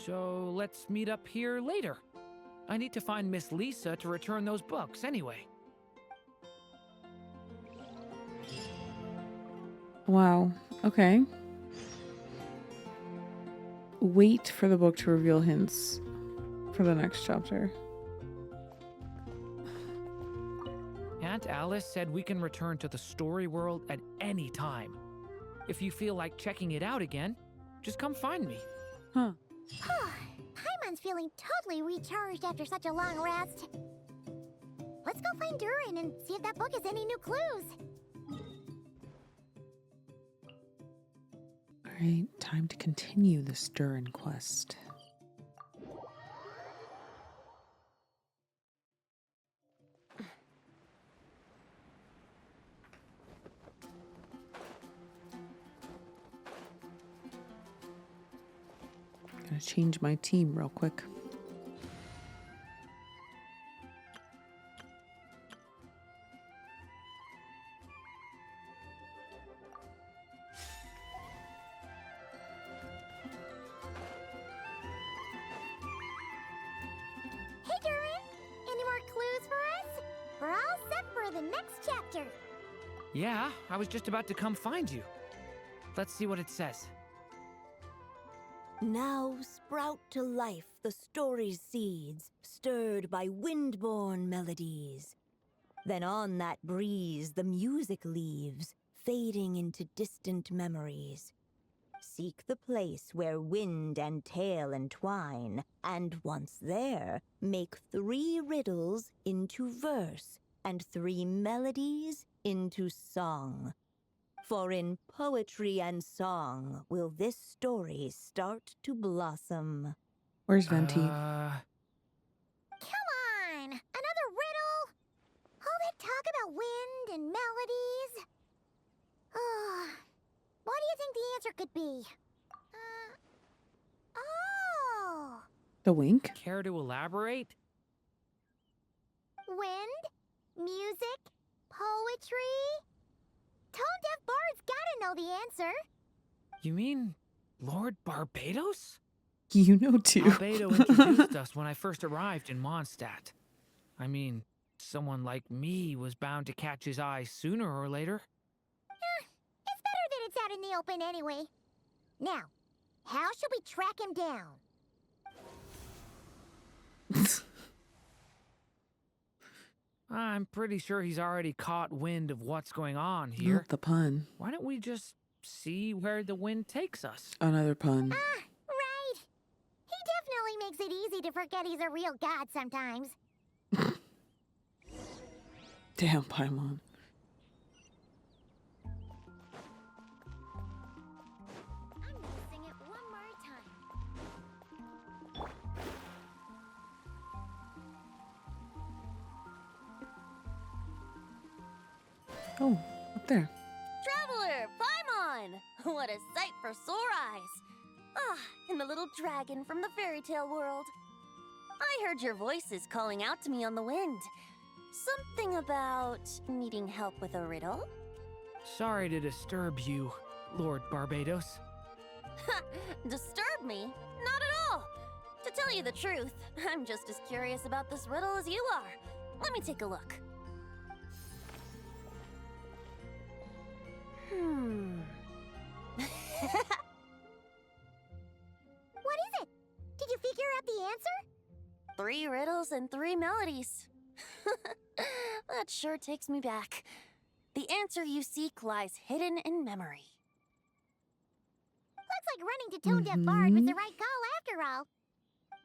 So let's meet up here later. I need to find Miss Lisa to return those books anyway. Wow. Okay. Wait for the book to reveal hints for the next chapter. Aunt Alice said we can return to the story world at any time. If you feel like checking it out again, just come find me. Huh. Paimon's feeling totally recharged after such a long rest. Let's go find Durin and see if that book has any new clues. Alright, time to continue this Durin quest. Gonna change my team real quick. Hey, Durin! Any more clues for us? We're all set for the next chapter. Yeah, I was just about to come find you. Let's see what it says. Now sprout to life the story's seeds, stirred by wind-born melodies. Then on that breeze the music leaves, fading into distant memories. Seek the place where wind and tale entwine, and once there, make 3 riddles into verse, and 3 melodies into song. For in poetry and song will this story start to blossom. Where's Venti? Come on! Another riddle? All that talk about wind and melodies? What do you think the answer could be? Oh! The wink? Care to elaborate? Wind, music, poetry. Tone-deaf bards gotta know the answer. You mean Lord Barbados? You know too. Albedo introduced us when I first arrived in Mondstadt. I mean, someone like me was bound to catch his eye sooner or later. It's better that it's out in the open anyway. Now, how should we track him down? I'm pretty sure he's already caught wind of what's going on here. Not the pun. Why don't we just see where the wind takes us? Another pun. Right. to forget he's a real god sometimes. Damn, Paimon. I'm gonna sing it one more time. Oh, up there. Traveler, Paimon! What a sight for sore eyes! Ah, and the little dragon from the fairy tale world. I heard your voices calling out to me on the wind. Something about needing help with a riddle? Sorry to disturb you, Lord Barbados. Disturb me? Not at all! To tell you the truth, I'm just as curious about this riddle as you are. Let me take a look. What is it? Did you figure out the answer? 3 riddles and 3 melodies. That sure takes me back. The answer you seek lies hidden in memory. Looks like running to Tone Deaf Bard was the right call after all.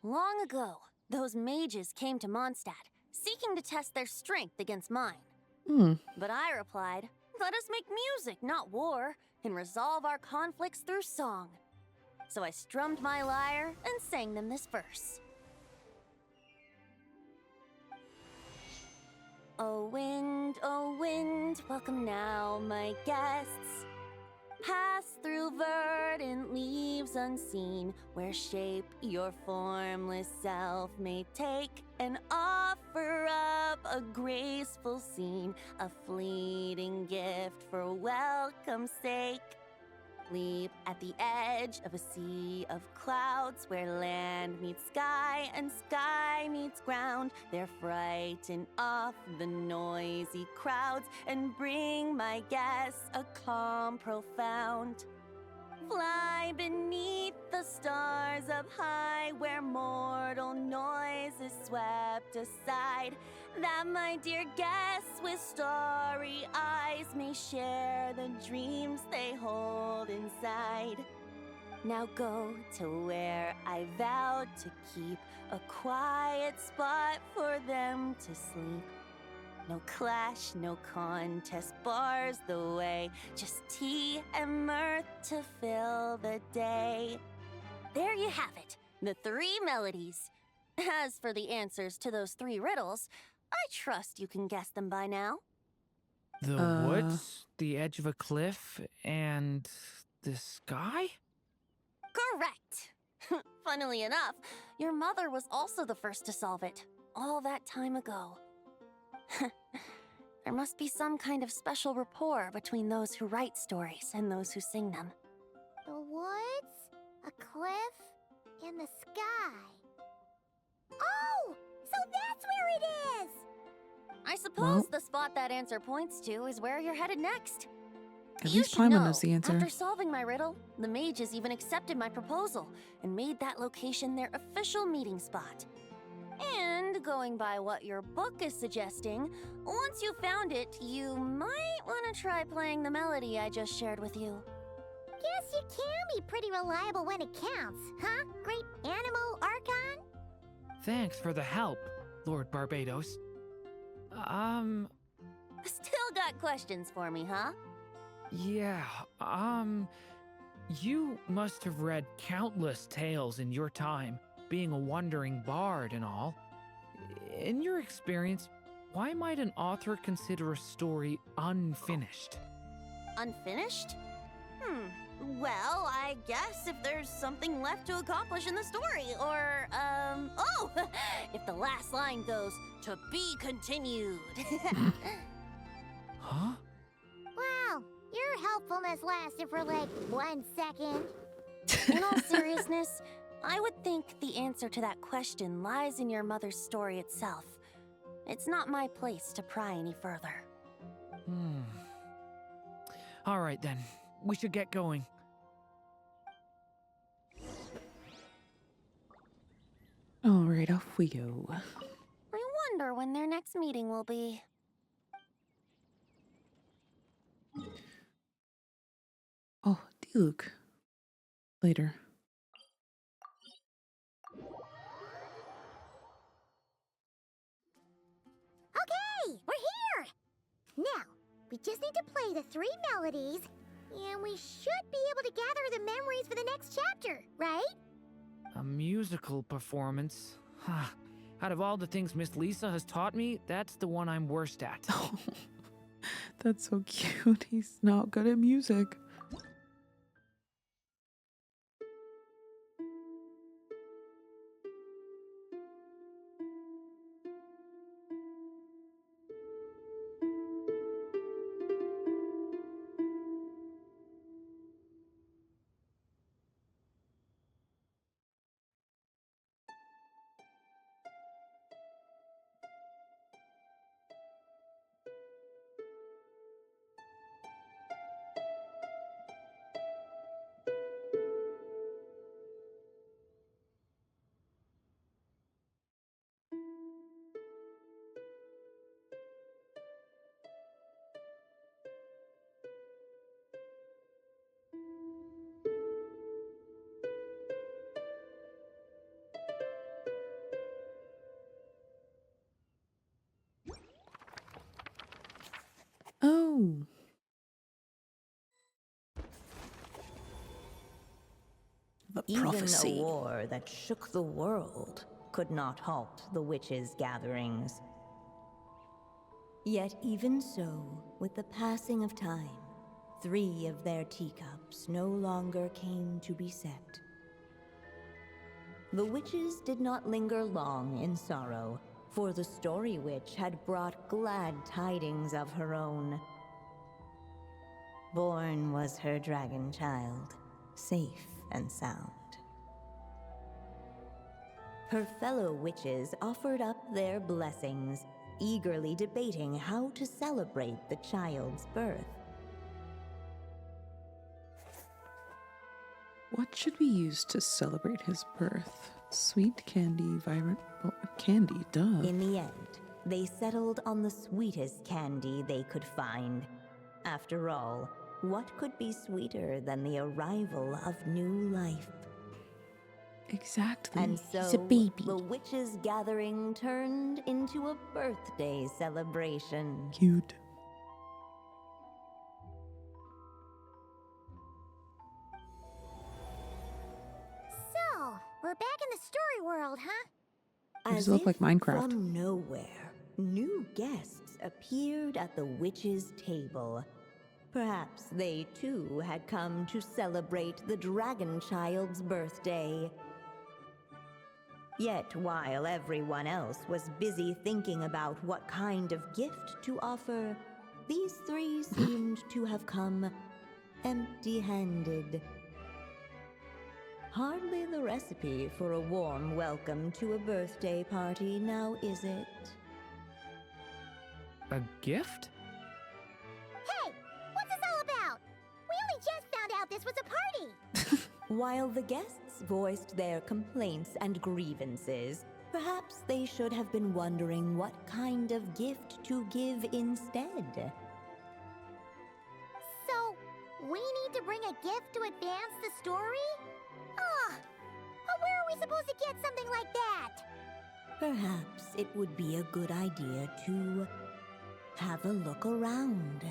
Long ago, those mages came to Mondstadt, seeking to test their strength against mine. But I replied, let us make music, not war, and resolve our conflicts through song. So I strummed my lyre and sang them this verse. O wind, welcome now, my guests. Pass through verdant leaves unseen, where shape your formless self may take, and offer up a graceful scene, a fleeting gift for welcome's sake. Leap at the edge of a sea of clouds, where land meets sky and sky meets ground. There frighten off the noisy crowds and bring my guests a calm profound. Fly beneath the stars up high, where mortal noise is swept aside, that my dear guests with starry eyes may share the dreams they hold inside. Now go to where I vowed to keep a quiet spot for them to sleep. No clash, no contest bars the way, just tea and mirth to fill the day. There you have it, the 3 melodies. As for the answers to those 3 riddles, I trust you can guess them by now. The woods, the edge of a cliff, and the sky? Correct! Funnily enough, your mother was also the first to solve it, all that time ago. There must be some kind of special rapport between those who write stories and those who sing them. The woods, a cliff, and the sky. Oh! So that's where it is! I suppose the spot that answer points to is where you're headed next. At You least should Paimon know, knows the answer. after solving my riddle, the mages even accepted my proposal and made that location their official meeting spot. And going by what your book is suggesting, once you found it, you might want to try playing the melody I just shared with you. Guess you can be pretty reliable when it counts, huh? Great Animal Archon? Thanks for the help, Lord Barbados. Still got questions for me, huh? Yeah, you must have read countless tales in your time, being a wandering bard and all. In your experience, why might an author consider a story unfinished? Unfinished? Well, I guess if there's something left to accomplish in the story, or, oh! If the last line goes, to be continued. Huh? Wow, your helpfulness lasted for like 1 second. In all seriousness, I would think the answer to that question lies in your mother's story itself. It's not my place to pry any further. All right then, we should get going. All right, off we go. I wonder when their next meeting will be. Oh, Diluc. Later. Now, we just need to play the 3 melodies, and we should be able to gather the memories for the next chapter, right? A musical performance? Huh. Out of all the things Miss Lisa has taught me, that's the one I'm worst at. Oh, that's so cute. He's not good at music. Oh. The prophecy. Even a war that shook the world could not halt the witches' gatherings. Yet even so, with the passing of time, 3 of their teacups no longer came to be set. The witches did not linger long in sorrow, for the Story Witch had brought glad tidings of her own. Born was her dragon child, safe and sound. Her fellow witches offered up their blessings, eagerly debating how to celebrate the child's birth. What should we use to celebrate his birth? Sweet candy, vibrant candy, duh. In the end, they settled on the sweetest candy they could find. After all, what could be sweeter than the arrival of new life? Exactly. And so, He's a baby. the witches' gathering turned into a birthday celebration. Cute. So, we're back in the story world, huh? Does it look like Minecraft? From nowhere, new guests appeared at the witches' table. Perhaps they too had come to celebrate the dragon child's birthday. Yet while everyone else was busy thinking about what kind of gift to offer, these 3 seemed to have come empty-handed. Hardly the recipe for a warm welcome to a birthday party, now is it? A gift? Hey, what's this all about? We only just found out this was a party. While the guests voiced their complaints and grievances, perhaps they should have been wondering what kind of gift to give instead. So, we need to bring a gift to advance the story? But where are we supposed to get something like that? Perhaps it would be a good idea to have a look around.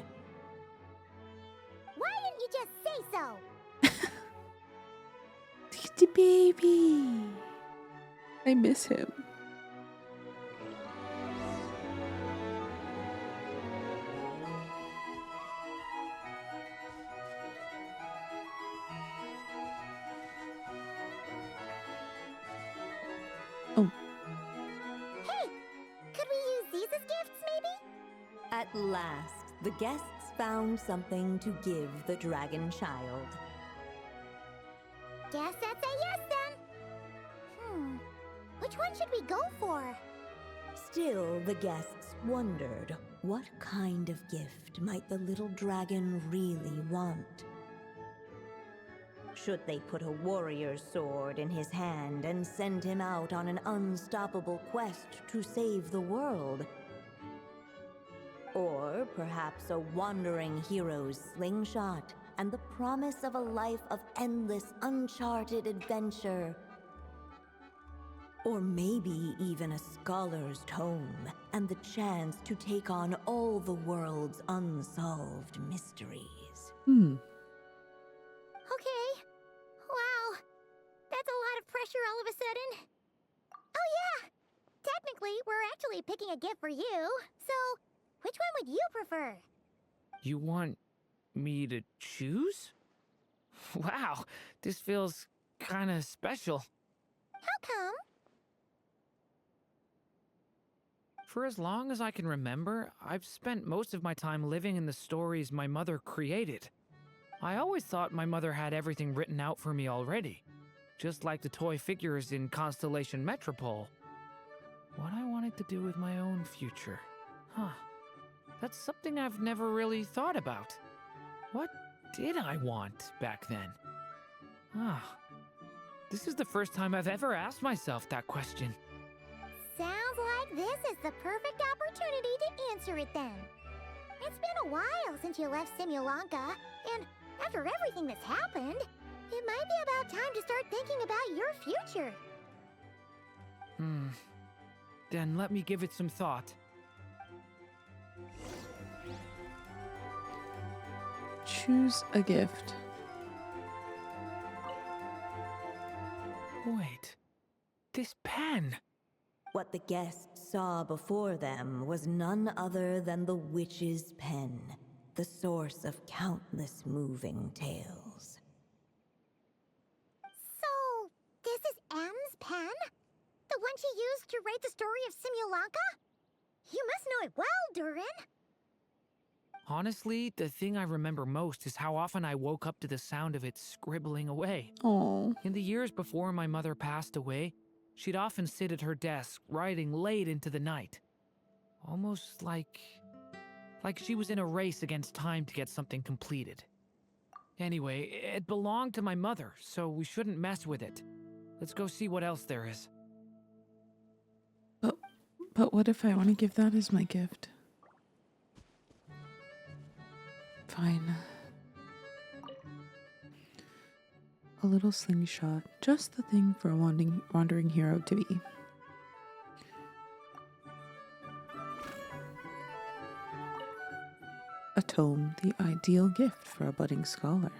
Why didn't you just say so? Look at the baby. I miss him. Oh. Hey, could we use these as gifts, maybe? At last, the guests found something to give the dragon child. Guess that's a yes then. Which one should we go for? Still, the guests wondered what kind of gift might the little dragon really want. Should they put a warrior's sword in his hand and send him out on an unstoppable quest to save the world? Or perhaps a wandering hero's slingshot and the promise of a life of endless, uncharted adventure? Or maybe even a scholar's tome and the chance to take on all the world's unsolved mysteries. Hmm. Okay. Wow. That's a lot of pressure all of a sudden. Oh yeah! Technically, we're actually picking a gift for you. So, which one would you prefer? You want me to choose? Wow, this feels kinda special. How come? For as long as I can remember, I've spent most of my time living in the stories my mother created. I always thought my mother had everything written out for me already, just like the toy figures in Constellation Metropole. What I wanted to do with my own future. Huh. That's something I've never really thought about. What did I want back then? Ah. This is the first time I've ever asked myself that question. Sounds like this is the perfect opportunity to answer it then. It's been a while since you left Simulanka, and after everything that's happened, it might be about time to start thinking about your future. Then let me give it some thought. Choose a gift. Wait. This pen! What the guests saw before them was none other than the witch's pen, the source of countless moving tales. So, this is M's pen? The one she used to write the story of Simulanka? You must know it well, Durin. Honestly, the thing I remember most is how often I woke up to the sound of it scribbling away. Oh. In the years before my mother passed away, she'd often sit at her desk, writing late into the night. Almost like she was in a race against time to get something completed. Anyway, it belonged to my mother, so we shouldn't mess with it. Let's go see what else there is. But what if I want to give that as my gift? Fine. A little slingshot, just the thing for a wandering hero to be. A tome, the ideal gift for a budding scholar.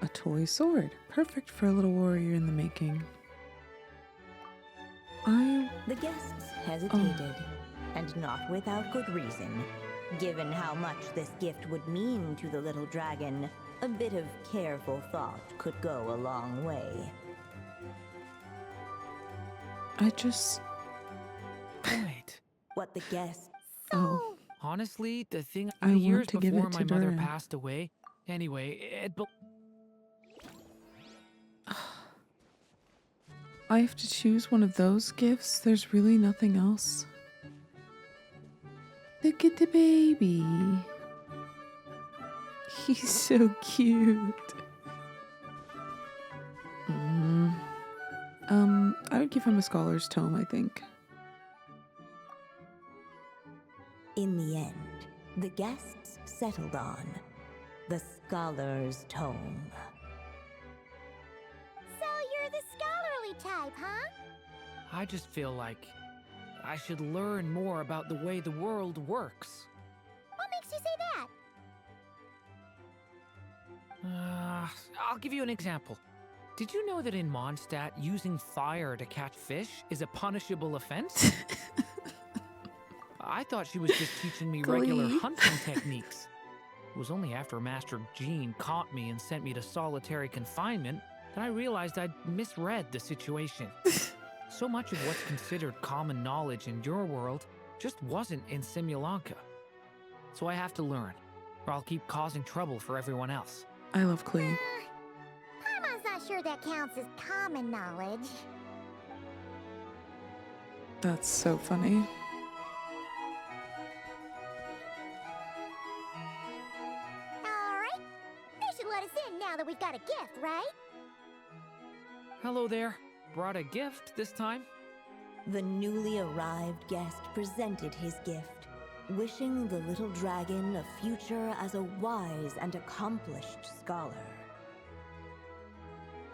A toy sword, perfect for a little warrior in the making. The guests hesitated, and not without good reason. Given how much this gift would mean to the little dragon, a bit of careful thought could go a long way. Wait. What the guests Oh. Honestly, the thing I the want years to give before it my to mother Durin. passed away. Anyway, I have to choose one of those gifts? There's really nothing else. Look at the baby. He's so cute. I would give him a scholar's tome, I think. In the end, the guests settled on the scholar's tome. So you're the scholarly type, huh? I just feel like I should learn more about the way the world works. What makes you say that? I'll give you an example. Did you know that in Mondstadt, using fire to catch fish is a punishable offense? I thought she was just teaching me regular Glee. hunting techniques. It was only after Master Jean caught me and sent me to solitary confinement that I realized I'd misread the situation. So much of what's considered common knowledge in your world just wasn't in Simulanka. So I have to learn, or I'll keep causing trouble for everyone else. I love Klee. Paimon's not sure that counts as common knowledge. That's so funny. Alright. They should let us in now that we've got a gift, right? Hello there. Brought a gift this time? The newly arrived guest presented his gift, wishing the little dragon a future as a wise and accomplished scholar.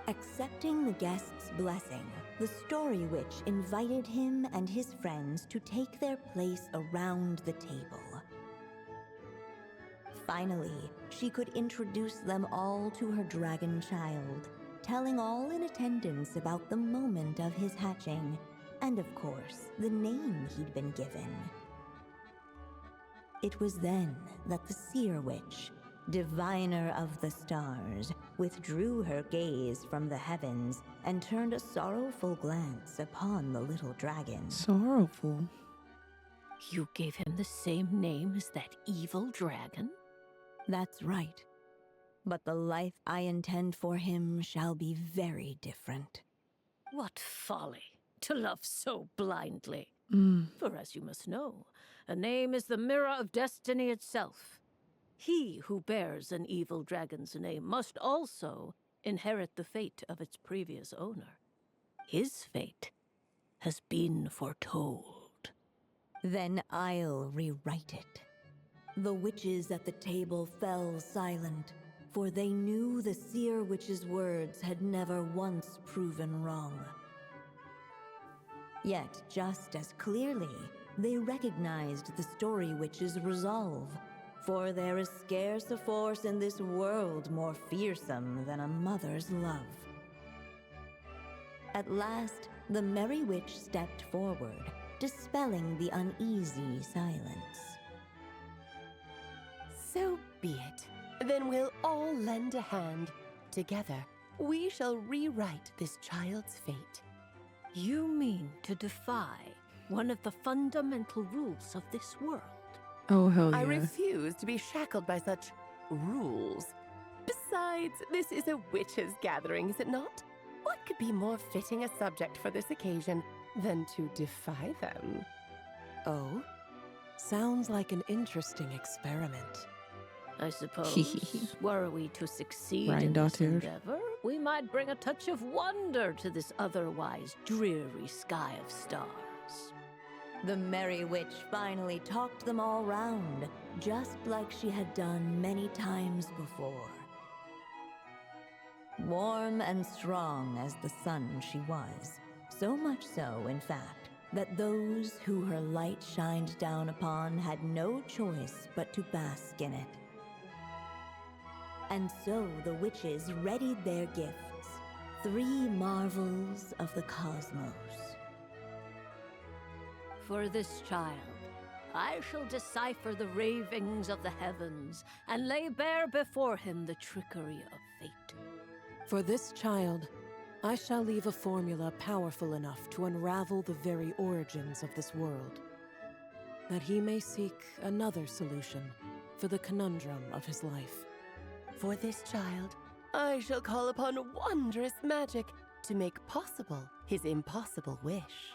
Accepting the guest's blessing, the Story Witch invited him and his friends to take their place around the table. Finally, she could introduce them all to her dragon child, telling all in attendance about the moment of his hatching, and of course, the name he'd been given. It was then that the Seer Witch, diviner of the stars, withdrew her gaze from the heavens and turned a sorrowful glance upon the little dragon. Sorrowful. You gave him the same name as that evil dragon? That's right. But the life I intend for him shall be very different. What folly to love so blindly. For as you must know, a name is the mirror of destiny itself. He who bears an evil dragon's name must also inherit the fate of its previous owner. His fate has been foretold. Then I'll rewrite it. The witches at the table fell silent, for they knew the Seer Witch's words had never once proven wrong. Yet, just as clearly, they recognized the Story Witch's resolve, for there is scarce a force in this world more fearsome than a mother's love. At last, the Merry Witch stepped forward, dispelling the uneasy silence. So be it. Then we'll all lend a hand. Together, we shall rewrite this child's fate. You mean to defy one of the fundamental rules of this world? Oh, hell yeah. I refuse to be shackled by such rules. Besides, this is a witches' gathering, is it not? What could be more fitting a subject for this occasion than to defy them? Oh? Sounds like an interesting experiment. I suppose, were we to succeed in Ryan this Dottir. endeavor, we might bring a touch of wonder to this otherwise dreary sky of stars. The Merry Witch finally talked them all round, just like she had done many times before. Warm and strong as the sun she was, so much so, in fact, that those who her light shined down upon had no choice but to bask in it. And so the witches readied their gifts, 3 marvels of the cosmos. For this child, I shall decipher the ravings of the heavens and lay bare before him the trickery of fate. For this child, I shall leave a formula powerful enough to unravel the very origins of this world, that he may seek another solution for the conundrum of his life. For this child, I shall call upon wondrous magic to make possible his impossible wish.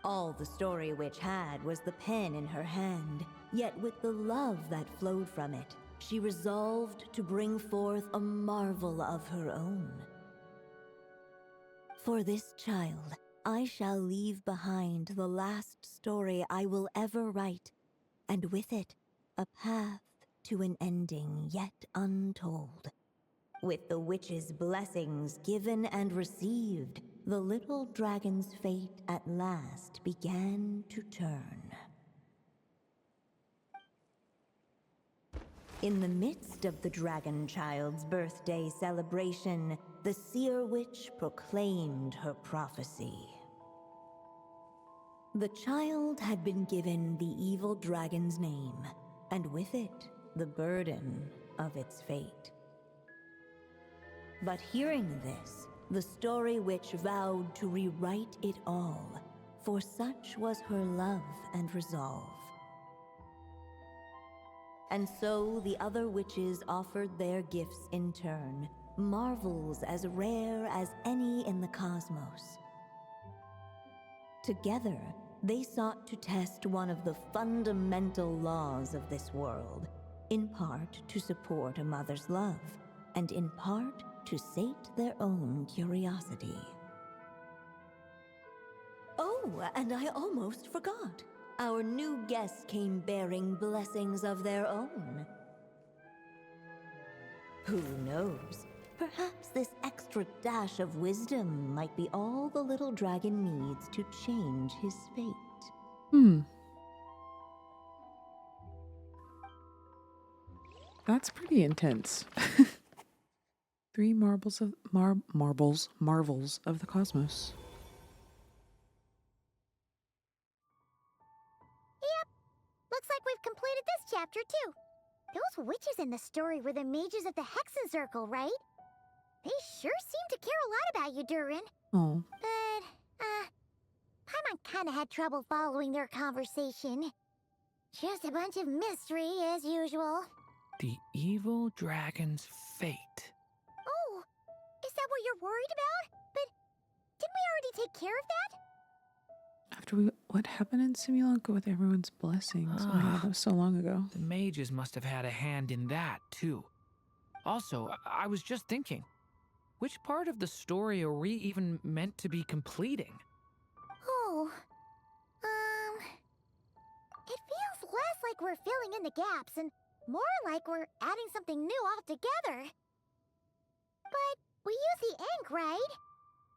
All the Story Witch had was the pen in her hand, yet with the love that flowed from it, she resolved to bring forth a marvel of her own. For this child, I shall leave behind the last story I will ever write, and with it, a path to an ending yet untold. With the witch's blessings given and received, the little dragon's fate at last began to turn. In the midst of the dragon child's birthday celebration, the Seer Witch proclaimed her prophecy. The child had been given the evil dragon's name, and with it, the burden of its fate. But hearing this, the Story Witch vowed to rewrite it all, for such was her love and resolve. And so the other witches offered their gifts in turn, marvels as rare as any in the cosmos. Together, they sought to test one of the fundamental laws of this world, in part to support a mother's love, and in part to sate their own curiosity. Oh, and I almost forgot. Our new guests came bearing blessings of their own. Who knows? Perhaps this extra dash of wisdom might be all the little dragon needs to change his fate. That's pretty intense. Three marvels of marvels of the cosmos. Yep. Looks like we've completed this chapter too. Those witches in the story were the mages of the Hexen Circle, right? They sure seem to care a lot about you, Durin. Oh. But, Paimon kinda had trouble following their conversation. Just a bunch of mystery, as usual. The evil dragon's fate. Oh, is that what you're worried about? But didn't we already take care of that? After what happened in Simulanka with everyone's blessings? Oh my god, that was so long ago. The mages must have had a hand in that, too. Also, I was just thinking, which part of the story are we even meant to be completing? Oh, it feels less like we're filling in the gaps and more like we're adding something new altogether. But we use the ink, right?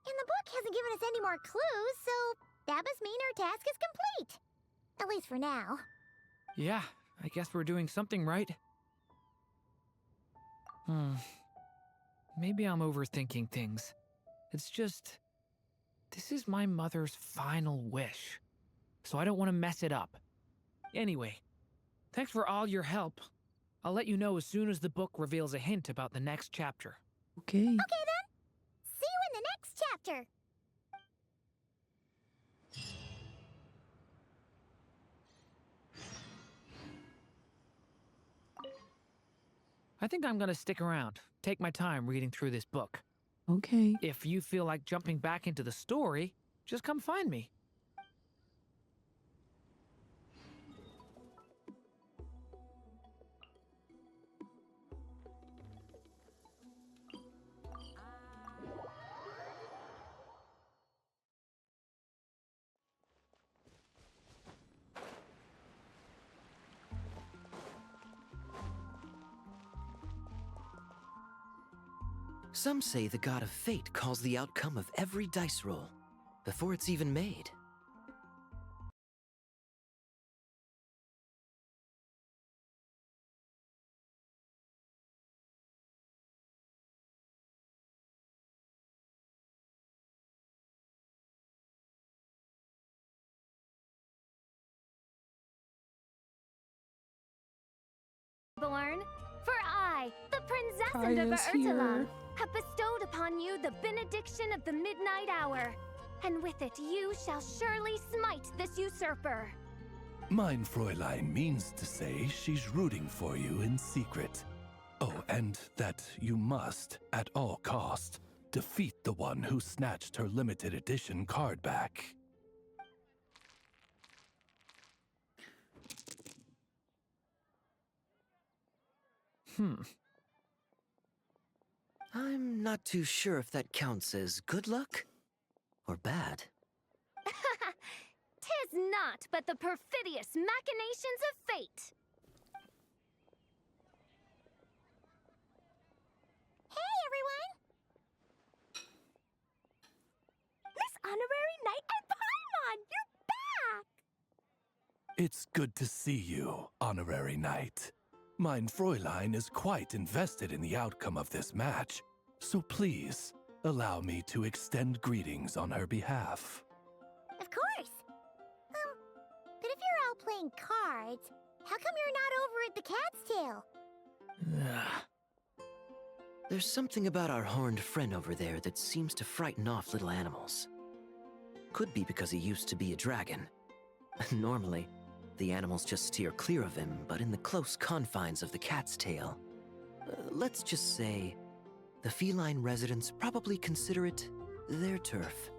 And the book hasn't given us any more clues, so that must mean our task is complete. At least for now. Yeah, I guess we're doing something right. Maybe I'm overthinking things. It's just, this is my mother's final wish, so I don't want to mess it up. Anyway, thanks for all your help. I'll let you know as soon as the book reveals a hint about the next chapter. Okay. Okay then. See you in the next chapter. I think I'm gonna stick around, take my time reading through this book. Okay. If you feel like jumping back into the story, just come find me. Some say the god of fate calls the outcome of every dice roll before it's even made. Born, for I, the Princess Kaya's here. have bestowed upon you the benediction of the midnight hour, and with it you shall surely smite this usurper. Mein Fräulein means to say she's rooting for you in secret. Oh, and that you must, at all cost, defeat the one who snatched her limited edition card back. I'm not too sure if that counts as good luck or bad. Tis not but the perfidious machinations of fate. Hey, everyone! Miss Honorary Knight and Paimon, you're back! It's good to see you, Honorary Knight. Mein Fräulein is quite invested in the outcome of this match, so please, allow me to extend greetings on her behalf. Of course. But if you're out playing cards, how come you're not over at the Cat's Tail? There's something about our horned friend over there that seems to frighten off little animals. Could be because he used to be a dragon. Normally, the animals just steer clear of him, but in the close confines of the Cat's Tail, let's just say, the feline residents probably consider it their turf.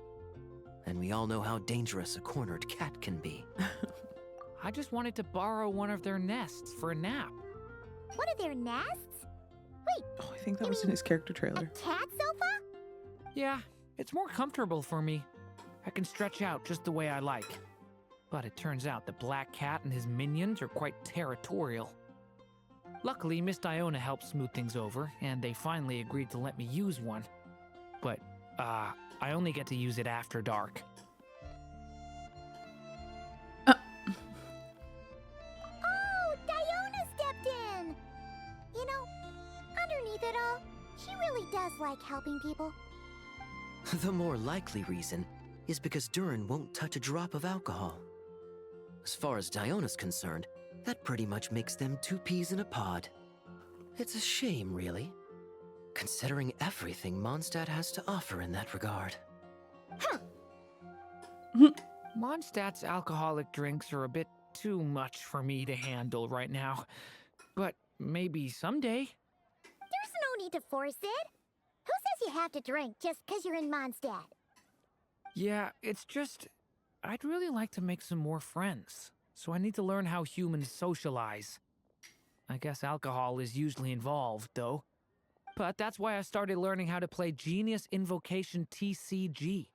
And we all know how dangerous a cornered cat can be. I just wanted to borrow one of their nests for a nap. One of their nests? Wait, Oh, I think that was in his character a trailer. cat sofa? Yeah, it's more comfortable for me. I can stretch out just the way I like. But it turns out the Black Cat and his minions are quite territorial. Luckily, Miss Diona helped smooth things over, and they finally agreed to let me use one. But, I only get to use it after dark. Oh, Diona stepped in! You know, underneath it all, she really does like helping people. The more likely reason is because Durin won't touch a drop of alcohol. As far as Diona's concerned, that pretty much makes them two peas in a pod. It's a shame, really, considering everything Mondstadt has to offer in that regard. Mondstadt's alcoholic drinks are a bit too much for me to handle right now. But maybe someday. There's no need to force it. Who says you have to drink just because you're in Mondstadt? Yeah, it's just... I'd really like to make some more friends. So I need to learn how humans socialize. I guess alcohol is usually involved, though. But that's why I started learning how to play Genius Invocation TCG.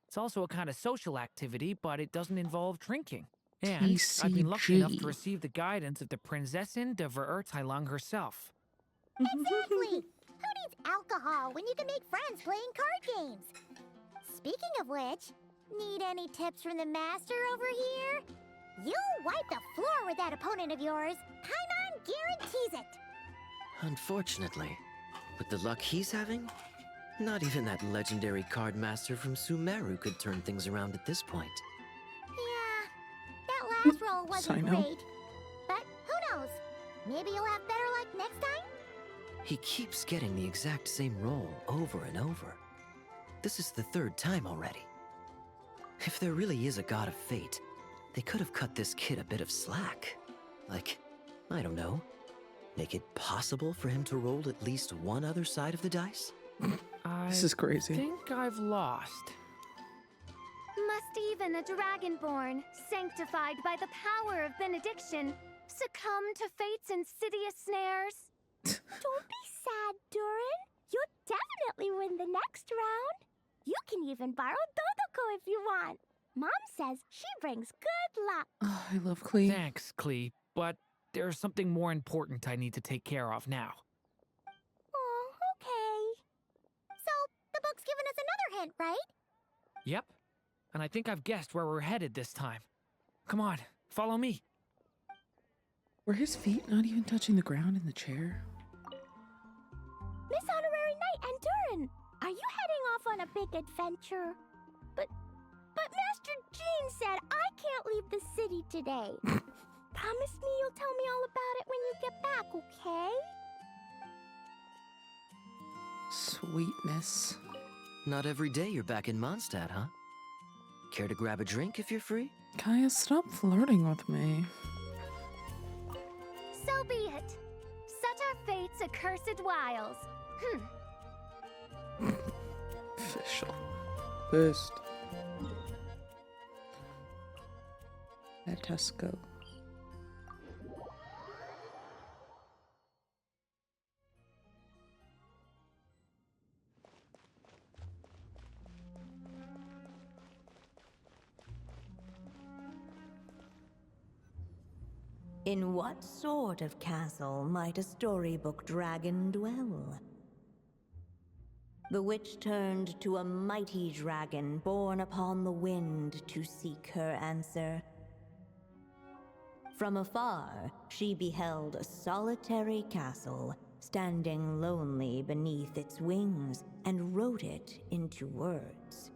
It's also a kind of social activity, but it doesn't involve drinking. And I've been lucky enough to receive the guidance of the Prinzessin de Verurteilung herself. Exactly! Who needs alcohol when you can make friends playing card games? Speaking of which, need any tips from the master over here? You'll wipe the floor with that opponent of yours. Paimon guarantees it. Unfortunately, with the luck he's having, not even that legendary card master from Sumeru could turn things around at this point. Yeah, that last roll wasn't great. But who knows? Maybe you'll have better luck next time? He keeps getting the exact same roll over and over. This is the third time already. If there really is a god of fate, they could have cut this kid a bit of slack. Like, I don't know, make it possible for him to roll at least one other side of the dice? This is crazy. I think I've lost. Must even a dragonborn, sanctified by the power of benediction, succumb to fate's insidious snares? Don't be sad, Durin. You'll definitely win the next round. You can even borrow Dodoko if you want. Mom says she brings good luck. Oh, I love Klee. Thanks, Klee, but there's something more important I need to take care of now. Oh, okay. So, the book's given us another hint, right? Yep, and I think I've guessed where we're headed this time. Come on, follow me. Were his feet not even touching the ground in the chair? Miss Honorary Knight and Durin, are you heading off on a big adventure? But Master Jean said I can't leave the city today. Promise me you'll tell me all about it when you get back, okay? Sweetness. Not every day you're back in Mondstadt, huh? Care to grab a drink if you're free? Kaya, stop flirting with me. So be it. Such are fate's accursed wiles. Official. First. Let us go. In what sort of castle might a storybook dragon dwell? The witch turned to a mighty dragon born upon the wind to seek her answer. From afar, she beheld a solitary castle, standing lonely beneath its wings, and wrote it into words.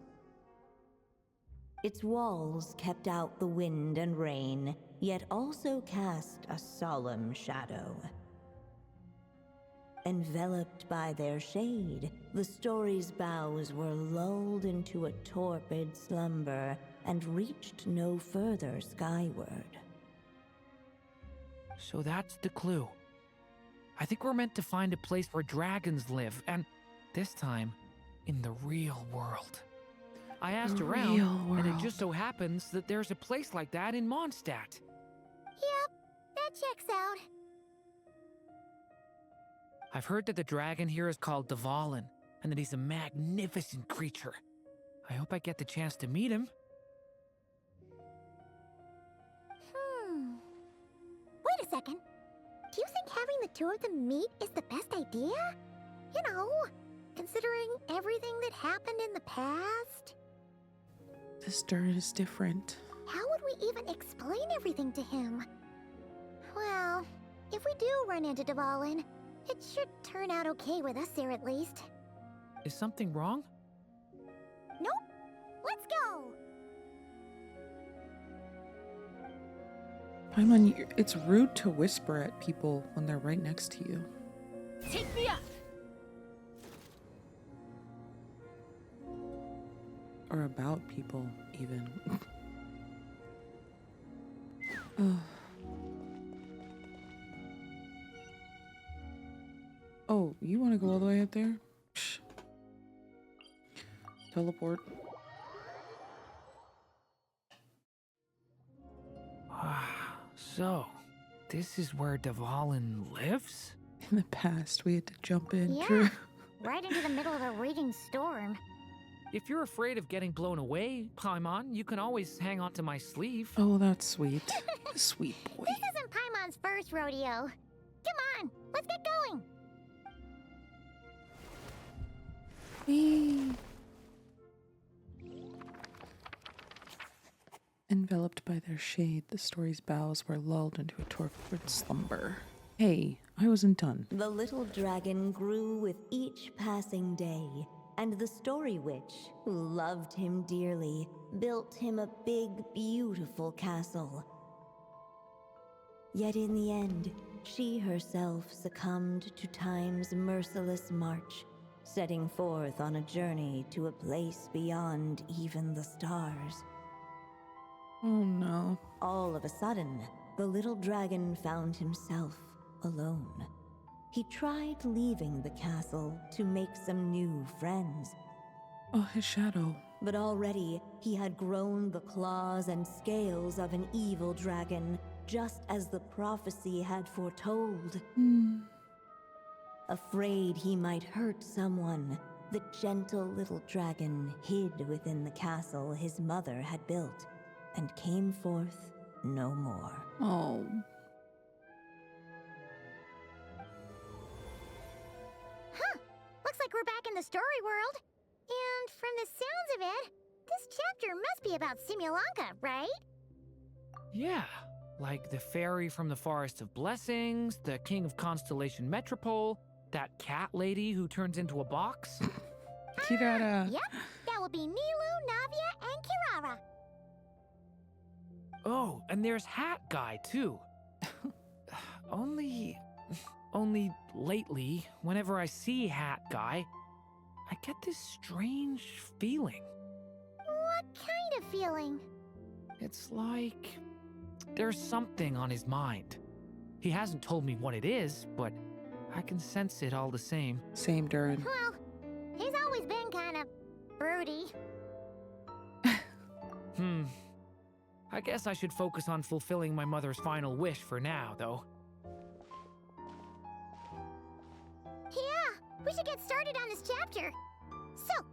Its walls kept out the wind and rain, yet also cast a solemn shadow. Enveloped by their shade, the story's boughs were lulled into a torpid slumber and reached no further skyward. So that's the clue. I think we're meant to find a place where dragons live, and this time, in the real world. I asked around, and it just so happens that there's a place like that in Mondstadt. Yep, that checks out. I've heard that the dragon here is called Dvalin, and that he's a magnificent creature. I hope I get the chance to meet him. Wait a second. Do you think having the two of them meet is the best idea? You know, considering everything that happened in the past? This Durin is different. How would we even explain everything to him? Well, if we do run into Durin, it should turn out okay with us there at least. Is something wrong? Nope. Let's go! Paimon, it's rude to whisper at people when they're right next to you. Take me up! Or about people, even. Ugh. Oh, you want to go all the way up there? Psh. Teleport. So, this is where Dvalin lives? In the past, we had to jump in. Yeah. True. Right into the middle of a raging storm. If you're afraid of getting blown away, Paimon, you can always hang onto my sleeve. Oh, that's sweet. Sweet boy. This isn't Paimon's first rodeo. Come on, let's get going. Whee! Enveloped by their shade, the story's boughs were lulled into a torpid slumber. Hey, I wasn't done. The little dragon grew with each passing day, and the story witch, who loved him dearly, built him a big, beautiful castle. Yet in the end, she herself succumbed to time's merciless march, setting forth on a journey to a place beyond even the stars. Oh no. All of a sudden, the little dragon found himself alone. He tried leaving the castle to make some new friends, Oh, his shadow. but already he had grown the claws and scales of an evil dragon, just as the prophecy had foretold. Afraid he might hurt someone, the gentle little dragon hid within the castle his mother had built, and came forth no more. Oh. Huh. Looks like we're back in the story world. And from the sounds of it, this chapter must be about Simulanka, right? Yeah, like the fairy from the Forest of Blessings, the king of Constellation Metropole, that cat lady who turns into a box. Kirara. Yep, that will be Nilu, Navia, and Kirara. Oh, and there's Hat Guy, too. Only lately, whenever I see Hat Guy, I get this strange feeling. What kind of feeling? It's like there's something on his mind. He hasn't told me what it is, but I can sense it all the same. Same, Durin. Well, he's always been kind of broody. I guess I should focus on fulfilling my mother's final wish for now, though. Yeah, we should get started on this chapter. So,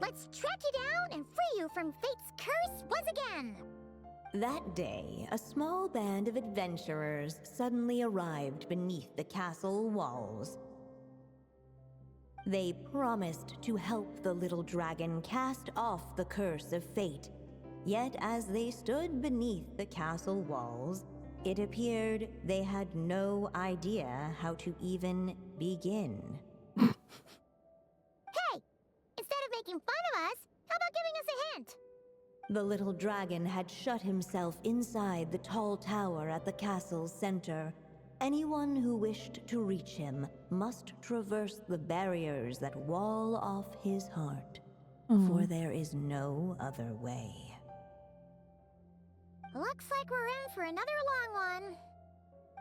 let's track you down and free you from fate's curse once again. That day, a small band of adventurers suddenly arrived beneath the castle walls. They promised to help the little dragon cast off the curse of fate. Yet as they stood beneath the castle walls, it appeared they had no idea how to even begin. Hey! Instead of making fun of us, how about giving us a hint? The little dragon had shut himself inside the tall tower at the castle's center. Anyone who wished to reach him must traverse the barriers that wall off his heart, for there is no other way. Looks like we're in for another long one.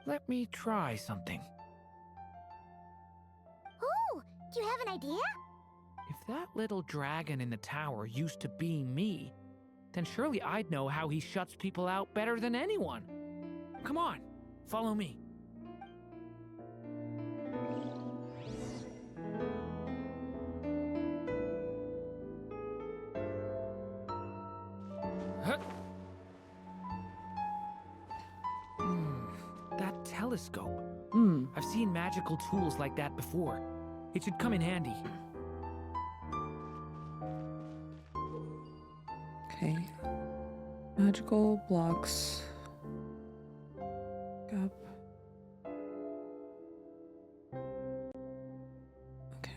Let me try something. Ooh, do you have an idea? If that little dragon in the tower used to be me, then surely I'd know how he shuts people out better than anyone. Come on, follow me. Huh. That telescope. I've seen magical tools like that before. It should come in handy. Okay. Magical blocks. Up. Okay.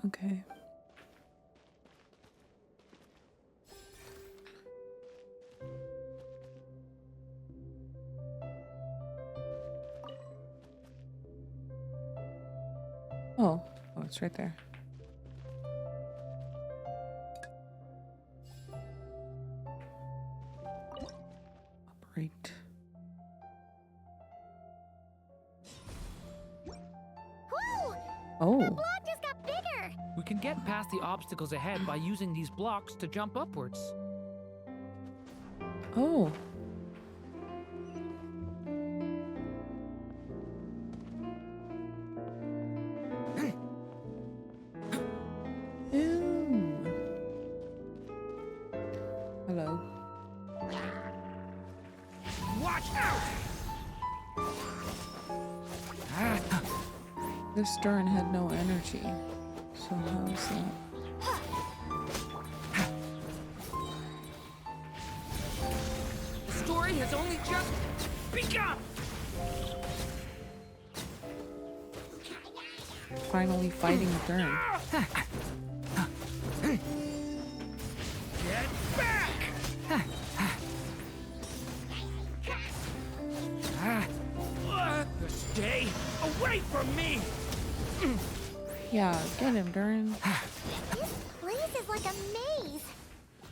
Okay. Oh, it's right there. Operate. Whoa! Oh. The block just got bigger! We can get past the obstacles ahead by using these blocks to jump upwards. Oh. Ew. Hello. Watch out! This Durin had no energy. So how is that? The story has only just begun! Finally fighting Durin. Get back! Stay away from me! Yeah, get him, Durin. This place is like a maze!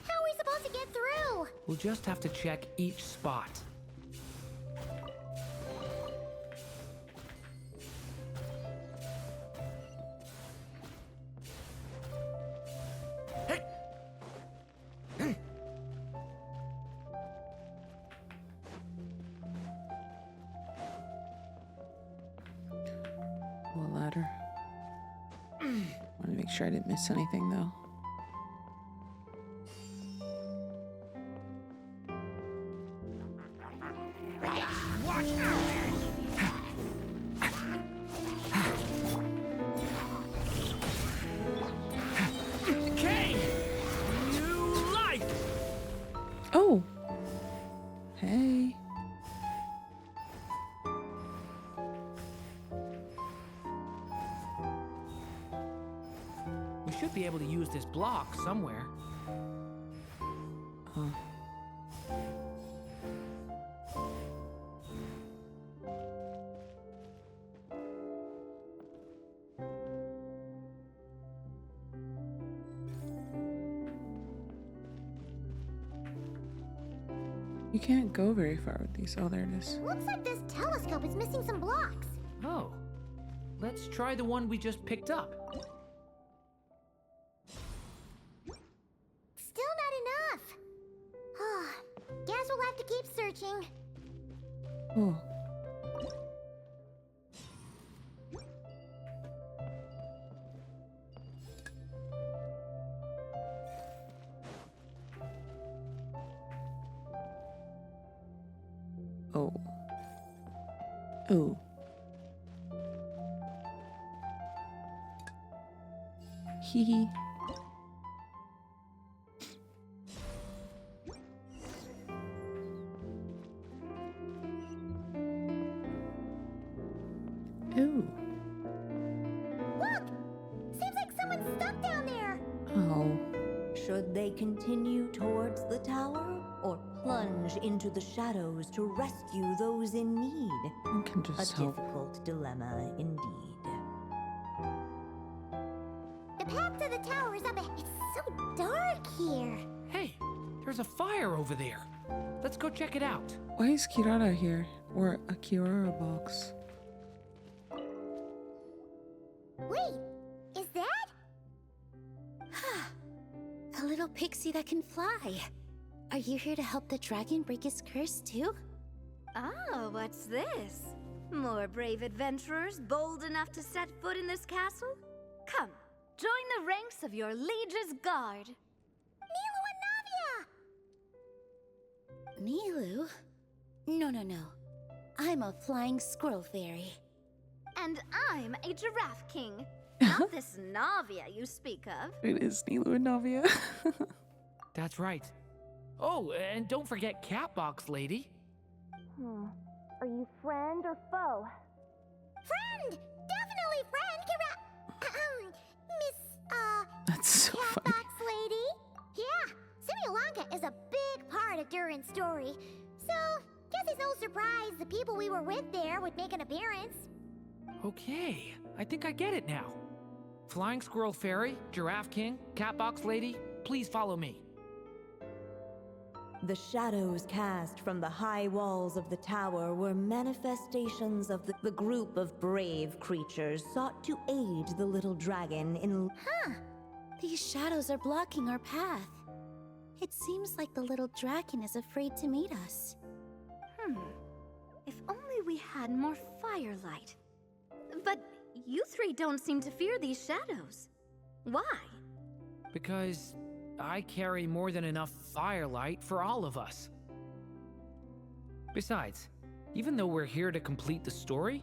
How are we supposed to get through? We'll just have to check each spot. Oh, a ladder. Want to make sure I didn't miss anything, though. Watch out! Okay! New life! Oh! Hey. We should be able to use this block somewhere. Huh. You can't go very far with these. Oh, there it is. Looks like this telescope is missing some blocks. Oh. Let's try the one we just picked up. Still not enough. Guess we'll have to keep searching. Oh. Oh. Oh. Hee hee. Ooh. Look! Seems like someone's stuck down there. Oh. Should they continue towards the tower or plunge into the shadows to rescue those in need? I can A just help. difficult dilemma indeed. The path to the tower is up ahead. It's so dark here. Hey, there's a fire over there. Let's go check it out. Why is Kirara here? Or a Kirara box? Wait, is that? A little pixie that can fly. Are you here to help the dragon break his curse too? Oh, what's this? More brave adventurers bold enough to set foot in this castle? Come, join the ranks of your liege's guard. Nilu? No. I'm a flying squirrel fairy. And I'm a giraffe king. Not this Navia you speak of. It is Nilu and Navia. That's right. Oh, and don't forget Catbox Lady. Are you friend or foe? Friend! Definitely friend, That's so funny. Catbox Lady? Yeah, Simulanka is a big part of Durin's story. So, guess it's no surprise the people we were with there would make an appearance. Okay, I think I get it now. Flying Squirrel Fairy, Giraffe King, Catbox Lady, please follow me. The shadows cast from the high walls of the tower were manifestations of the group of brave creatures sought to aid the little dragon in... These shadows are blocking our path. It seems like the little dragon is afraid to meet us. If only we had more firelight. But you three don't seem to fear these shadows. Why? Because I carry more than enough firelight for all of us. Besides, even though we're here to complete the story,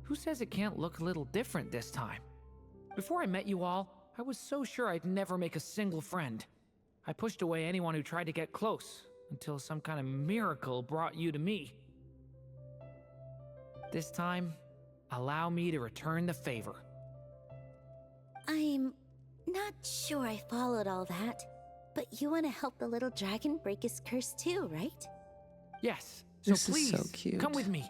who says it can't look a little different this time? Before I met you all, I was so sure I'd never make a single friend. I pushed away anyone who tried to get close, until some kind of miracle brought you to me. This time, allow me to return the favor. I'm not sure I followed all that, but you want to help the little dragon break his curse too, right? Yes, so This is please, so cute. come with me.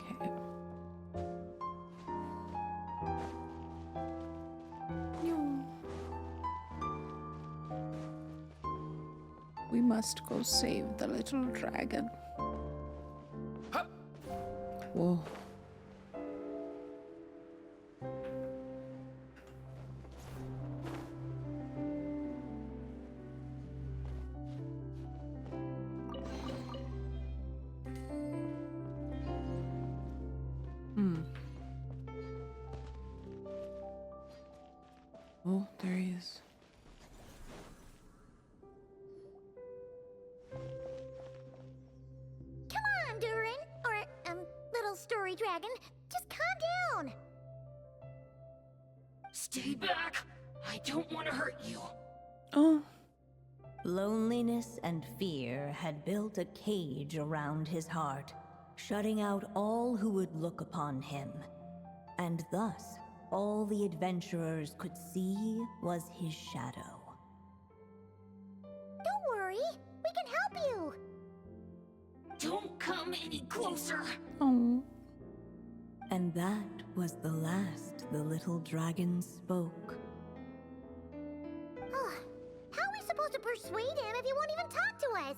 Okay. We must go save the little dragon. Whoa. Oh, there he is. Come on, Durin, or, little story dragon. Just calm down. Stay back! I don't want to hurt you. Oh. Loneliness and fear had built a cage around his heart, shutting out all who would look upon him. And thus, all the adventurers could see was his shadow. Don't worry, we can help you. Don't come any closer! Oh. And that was the last the little dragon spoke. How are we supposed to persuade him if he won't even talk to us?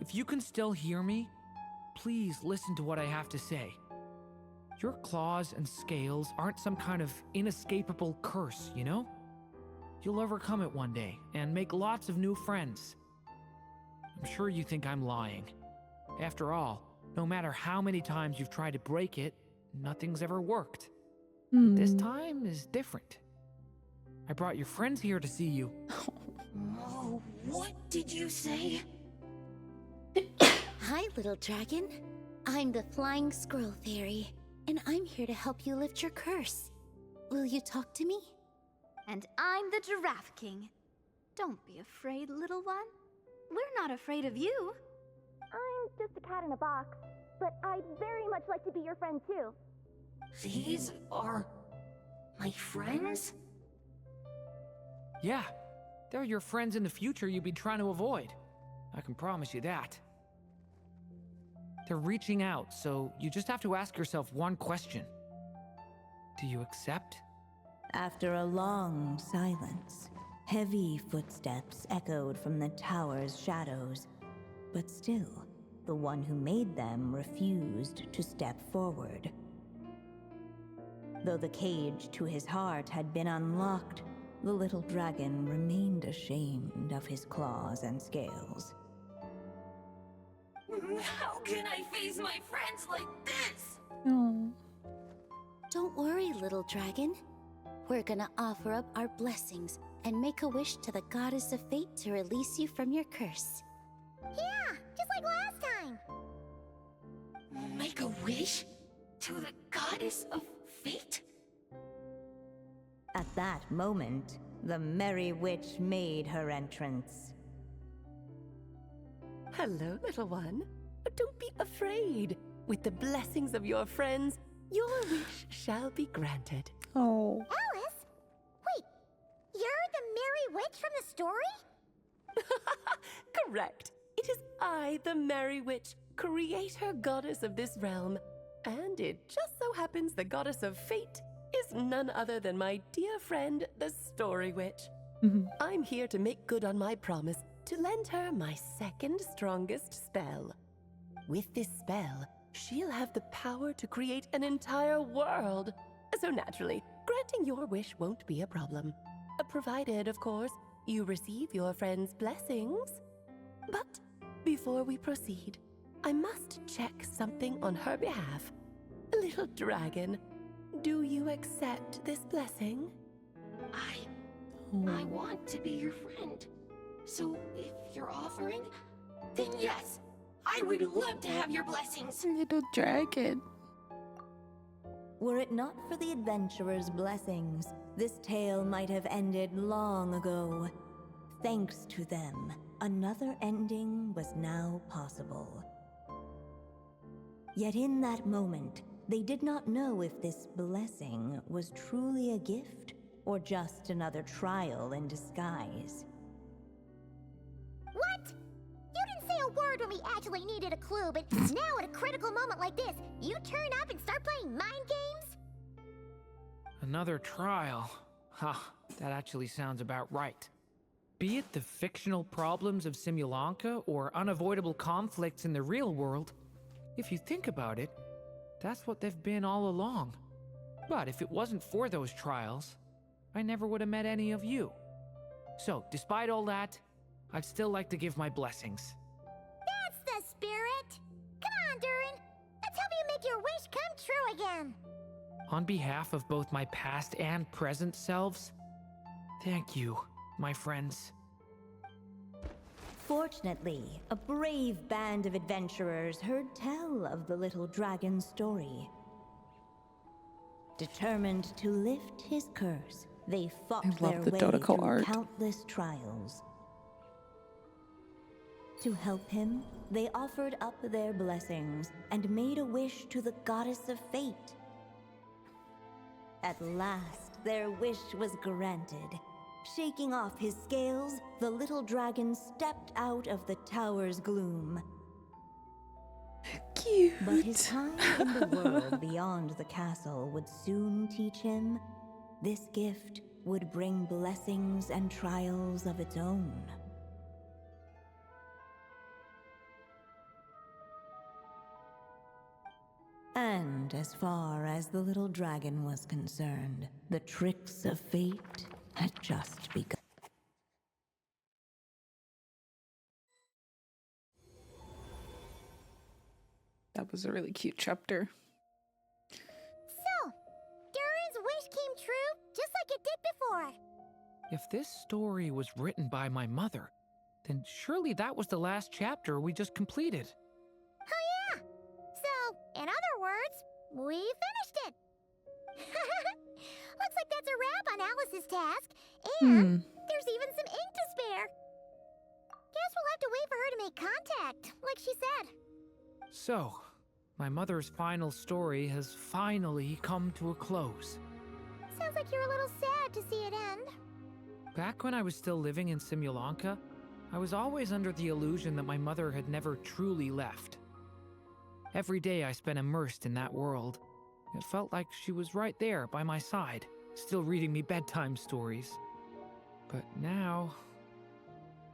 If you can still hear me, please listen to what I have to say. Your claws and scales aren't some kind of inescapable curse, you know? You'll overcome it one day and make lots of new friends. I'm sure you think I'm lying. After all, no matter how many times you've tried to break it, nothing's ever worked. This time is different. I brought your friends here to see you. Oh, what did you say? Hi, little dragon. I'm the Flying Squirrel Fairy, and I'm here to help you lift your curse. Will you talk to me? And I'm the Giraffe King. Don't be afraid, little one. We're not afraid of you. I'm just a cat in a box, but I'd very much like to be your friend too. These are my friends? Yeah, they're your friends in the future you'd be trying to avoid. I can promise you that. They're reaching out, so you just have to ask yourself one question. Do you accept? After a long silence, heavy footsteps echoed from the tower's shadows. But still, the one who made them refused to step forward. Though the cage to his heart had been unlocked, the little dragon remained ashamed of his claws and scales. How can I face my friends like this? No. Don't worry, little dragon. We're gonna offer up our blessings and make a wish to the goddess of fate to release you from your curse. Yeah, just like last time. Make a wish? To the goddess of fate? At that moment, the Merry Witch made her entrance. Hello, little one. Don't be afraid. With the blessings of your friends, your wish shall be granted. Oh. Alice? Wait, you're the Merry Witch from the story? Correct. It is I, the Merry Witch, creator goddess of this realm. And it just so happens the goddess of fate is none other than my dear friend, the Story Witch. I'm here to make good on my promise to lend her my second strongest spell. With this spell, she'll have the power to create an entire world. So naturally, granting your wish won't be a problem. Provided, of course, you receive your friend's blessings. But before we proceed, I must check something on her behalf. Little dragon, do you accept this blessing? I want to be your friend. So if you're offering, then yes, I would love to have your blessings. Little dragon. Were it not for the adventurer's blessings, this tale might have ended long ago. Thanks to them, another ending was now possible. Yet in that moment, they did not know if this blessing was truly a gift or just another trial in disguise. What? You didn't say a word when we actually needed a clue, but now at a critical moment like this, you turn up and start playing mind games? Another trial. Ha, that actually sounds about right. Be it the fictional problems of Simulanka or unavoidable conflicts in the real world, if you think about it, that's what they've been all along. But if it wasn't for those trials, I never would have met any of you. So, despite all that, I'd still like to give my blessings. That's the spirit! Come on, Durin! Let's help you make your wish come true again! On behalf of both my past and present selves, thank you, my friends. Fortunately, a brave band of adventurers heard tell of the little dragon's story. Determined to lift his curse, they fought their way through countless trials. To help him, they offered up their blessings and made a wish to the goddess of fate. At last, their wish was granted. Shaking off his scales, the little dragon stepped out of the tower's gloom. Cute. But his time in the world beyond the castle would soon teach him this gift would bring blessings and trials of its own. And as far as the little dragon was concerned, the tricks of fate had just begun. That was a really cute chapter. So, Durin's wish came true, just like it did before. If this story was written by my mother, then surely that was the last chapter we just completed. Oh yeah! So, in other words, we finished it! Looks like that's a wrap on Alice's task, and there's even some ink to spare. Guess we'll have to wait for her to make contact, like she said. So, my mother's final story has finally come to a close. Sounds like you're a little sad to see it end. Back when I was still living in Simulanka, I was always under the illusion that my mother had never truly left. Every day I spent immersed in that world. It felt like she was right there by my side, still reading me bedtime stories. But now...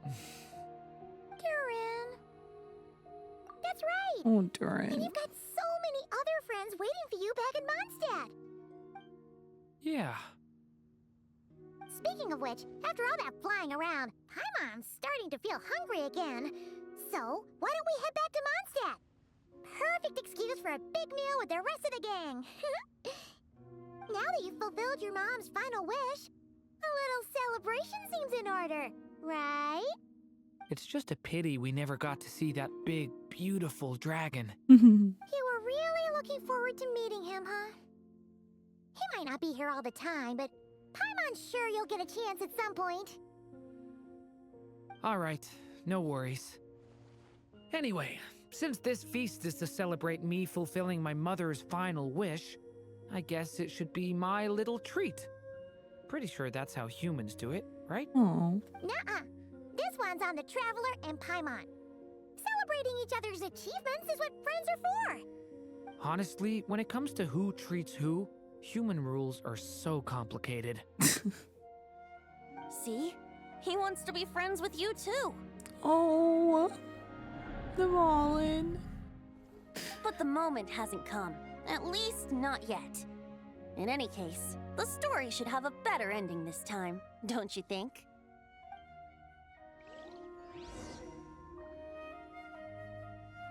Durin! That's right! Oh, And Durin. you've got so many other friends waiting for you back in Mondstadt! Yeah. Speaking of which, after all that flying around, Paimon's starting to feel hungry again. So, why don't we head back to Mondstadt? Perfect excuse for a big meal with the rest of the gang. Now that you've fulfilled your mom's final wish, a little celebration seems in order, right? It's just a pity we never got to see that big, beautiful dragon. You were really looking forward to meeting him, huh? He might not be here all the time, but Paimon's sure you'll get a chance at some point. All right, no worries. Anyway, since this feast is to celebrate me fulfilling my mother's final wish, I guess it should be my little treat. Pretty sure that's how humans do it, right? Oh. Nuh-uh. This one's on the Traveler and Paimon. Celebrating each other's achievements is what friends are for. Honestly, when it comes to who treats who, human rules are so complicated. See? He wants to be friends with you too. Oh, the Rollin. But the moment hasn't come. At least not yet. In any case, the story should have a better ending this time, don't you think?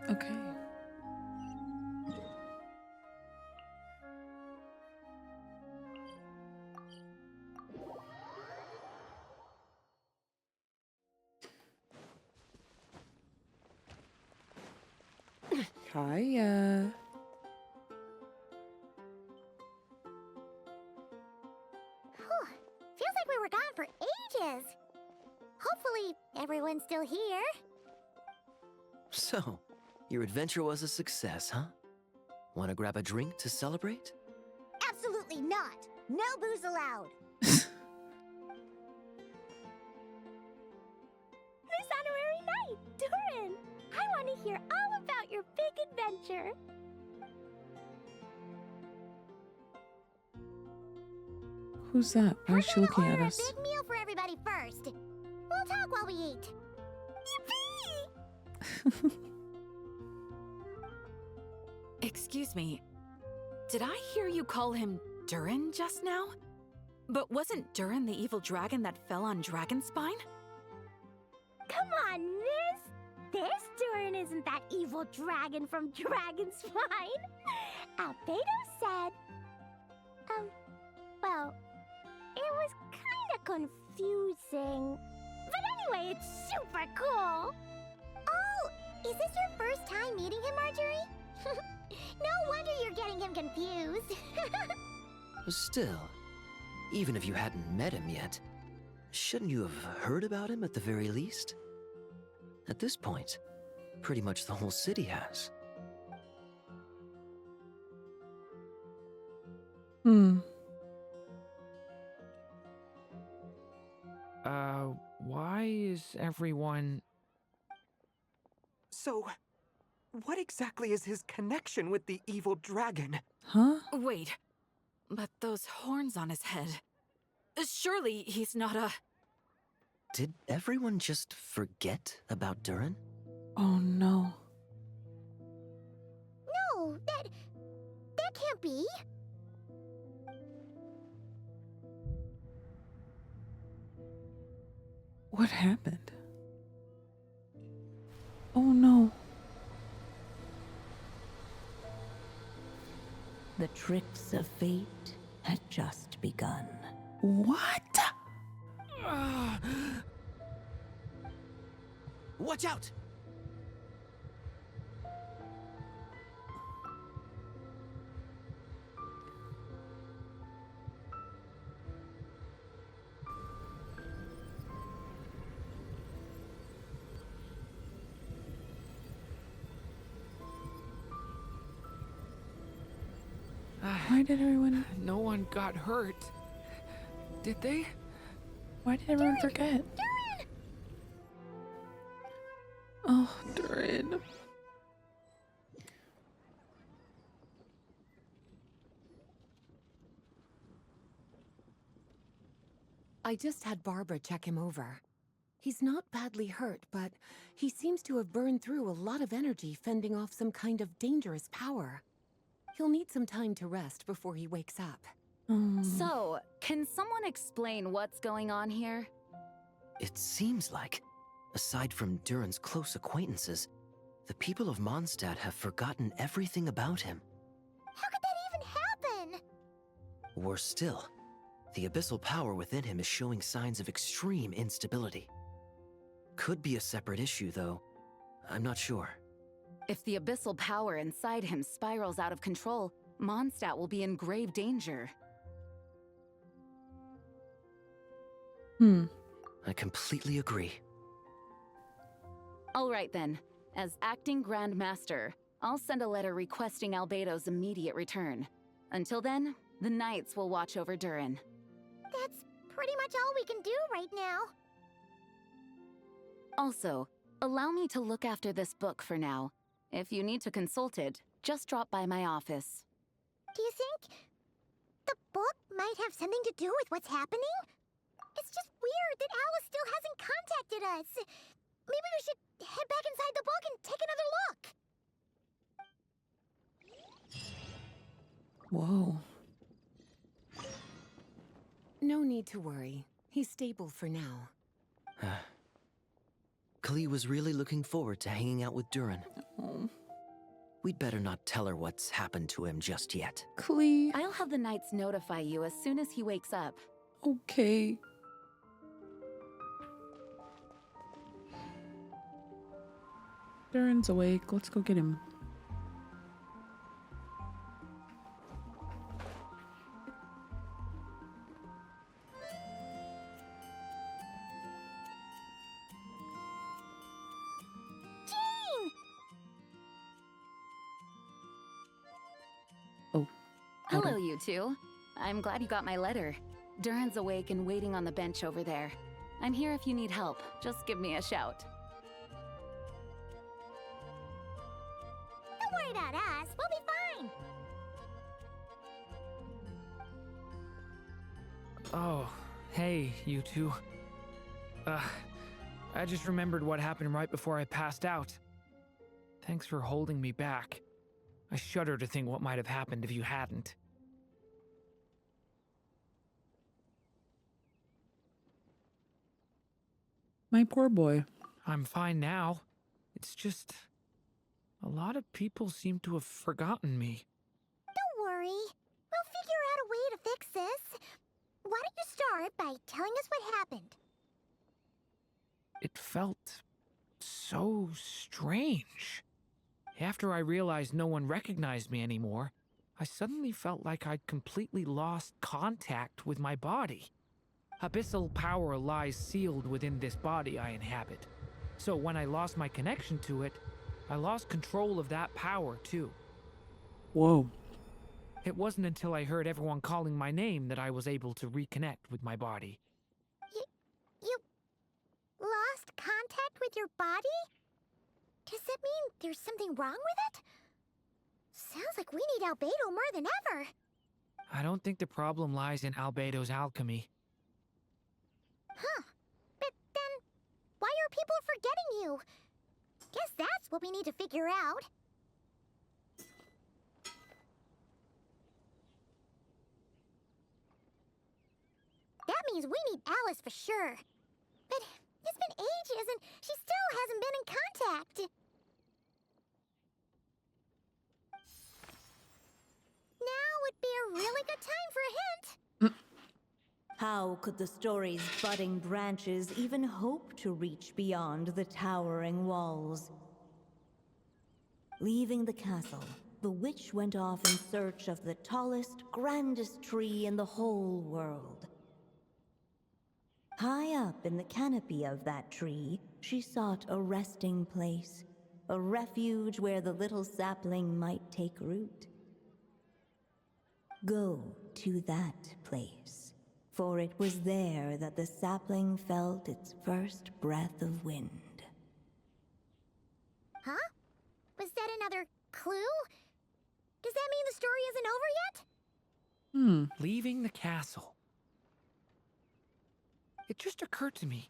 Okay. Kaya. Feels like we were gone for ages. Hopefully, everyone's still here. So, your adventure was a success, huh? Want to grab a drink to celebrate? Absolutely not. No booze allowed. This honorary night, Durin. I want to hear all about your big adventure. Who's that? Why is she looking at us? A big meal for everybody first. We'll talk while we eat. Yippee! Excuse me. Did I hear you call him Durin just now? But wasn't Durin the evil dragon that fell on Dragonspine? Come on, miss. This Durin isn't that evil dragon from Dragonspine. Albedo said... well, it was kinda confusing. But anyway, it's super cool. Oh, is this your first time meeting him, Marjorie? No wonder you're getting him confused. Still, even if you hadn't met him yet, shouldn't you have heard about him at the very least? At this point, pretty much the whole city has. Why is everyone... So, what exactly is his connection with the evil dragon? Huh? Wait, but those horns on his head. Surely he's not a... Did everyone just forget about Durin? Oh no. No, that can't be. What happened? Oh no. The tricks of fate had just begun. What? Watch out! Why did everyone... No one got hurt. Did they? Why did everyone forget? Durin! Oh, Durin. I just had Barbara check him over. He's not badly hurt, but he seems to have burned through a lot of energy fending off some kind of dangerous power. He'll need some time to rest before he wakes up. So, can someone explain what's going on here? It seems like, aside from Durin's close acquaintances, the people of Mondstadt have forgotten everything about him. How could that even happen? Worse still, the abyssal power within him is showing signs of extreme instability. Could be a separate issue, though. I'm not sure. If the abyssal power inside him spirals out of control, Mondstadt will be in grave danger. I completely agree. All right then. As acting Grand Master, I'll send a letter requesting Albedo's immediate return. Until then, the Knights will watch over Durin. That's pretty much all we can do right now. Also, allow me to look after this book for now. If you need to consult it, just drop by my office. Do you think the book might have something to do with what's happening? It's just weird that Alice still hasn't contacted us. Maybe we should head back inside the book and take another look. Whoa. No need to worry. He's stable for now. Klee was really looking forward to hanging out with Durin. Oh. We'd better not tell her what's happened to him just yet. Klee. I'll have the Knights notify you as soon as he wakes up. Okay. Durin's awake. Let's go get him. Jean! Oh. Hello, you two. I'm glad you got my letter. Durin's awake and waiting on the bench over there. I'm here if you need help. Just give me a shout. Don't worry about us. We'll be fine. Oh, hey, you two. I just remembered what happened right before I passed out. Thanks for holding me back. I shudder to think what might have happened if you hadn't. My poor boy. I'm fine now. It's just... a lot of people seem to have forgotten me. Don't worry. We'll figure out a way to fix this. Why don't you start by telling us what happened? It felt so strange. After I realized no one recognized me anymore, I suddenly felt like I'd completely lost contact with my body. Abyssal power lies sealed within this body I inhabit. So when I lost my connection to it, I lost control of that power too. Whoa. It wasn't until I heard everyone calling my name that I was able to reconnect with my body. You lost contact with your body? Does that mean there's something wrong with it? Sounds like we need Albedo more than ever. I don't think the problem lies in Albedo's alchemy. Huh. But then, why are people forgetting you? Guess that's what we need to figure out. That means we need Alice for sure. But it's been ages and she still hasn't been in contact. Now would be a really good time for a hint. How could the story's budding branches even hope to reach beyond the towering walls? Leaving the castle, the witch went off in search of the tallest, grandest tree in the whole world. High up in the canopy of that tree, she sought a resting place, a refuge where the little sapling might take root. Go to that place, for it was there that the sapling felt its first breath of wind. Huh? Was that another clue? Does that mean the story isn't over yet? Leaving the castle. It just occurred to me.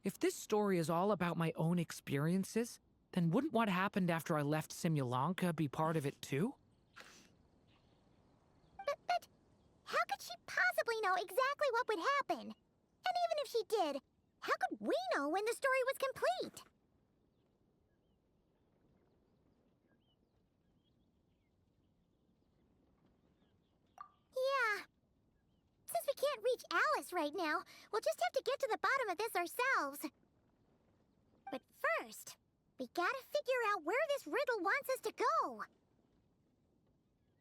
If this story is all about my own experiences, then wouldn't what happened after I left Simulanka be part of it too? But how could she possibly know exactly what would happen? And even if she did, how could we know when the story was complete? Yeah. Since we can't reach Alice right now, we'll just have to get to the bottom of this ourselves. But first, we gotta figure out where this riddle wants us to go.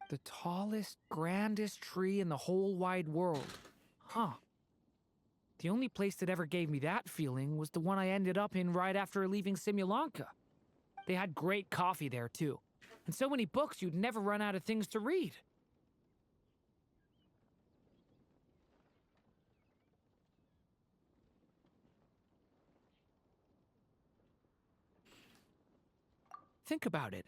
The tallest, grandest tree in the whole wide world. Huh. The only place that ever gave me that feeling was the one I ended up in right after leaving Simulanka. They had great coffee there, too. And so many books you'd never run out of things to read. Think about it.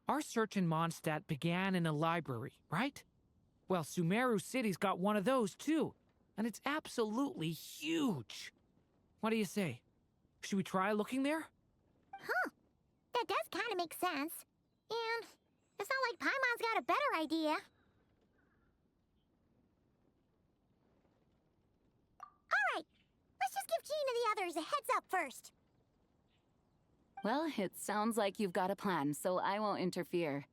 Our search in Mondstadt began in a library, right? Well, Sumeru City's got one of those, too. And it's absolutely huge. What do you say? Should we try looking there? Huh. That does kind of make sense. And it's not like Paimon's got a better idea. Alright, let's just give Jean and the others a heads up first. Well, it sounds like you've got a plan, so I won't interfere.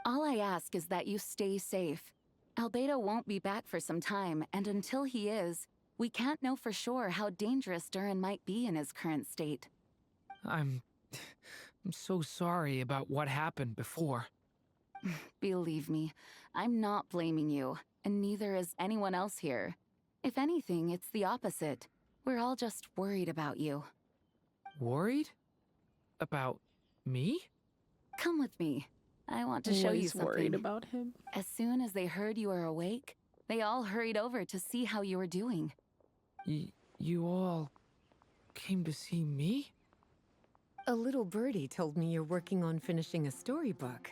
All I ask is that you stay safe. Albedo won't be back for some time, and until he is, we can't know for sure how dangerous Durin might be in his current state. I'm so sorry about what happened before. Believe me, I'm not blaming you, and neither is anyone else here. If anything, it's the opposite. We're all just worried about you. Worried? About me? Come with me. I want to show you something. Worried about him. As soon as they heard you were awake, they all hurried over to see how you were doing. You all came to see me? A little birdie told me you're working on finishing a storybook.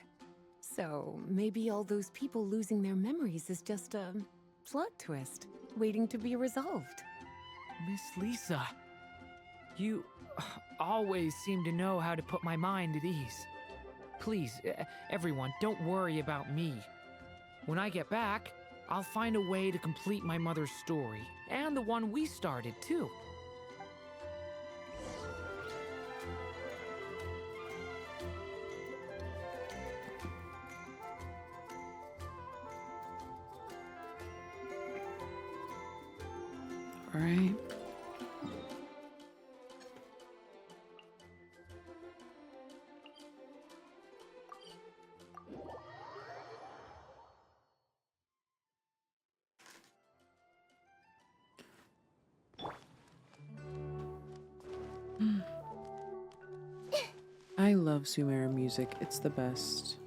So maybe all those people losing their memories is just a plot twist, waiting to be resolved. Miss Lisa, you always seem to know how to put my mind at ease. Please, everyone, don't worry about me. When I get back, I'll find a way to complete my mother's story, and the one we started, too. All right. I love Sumeru music. It's the best.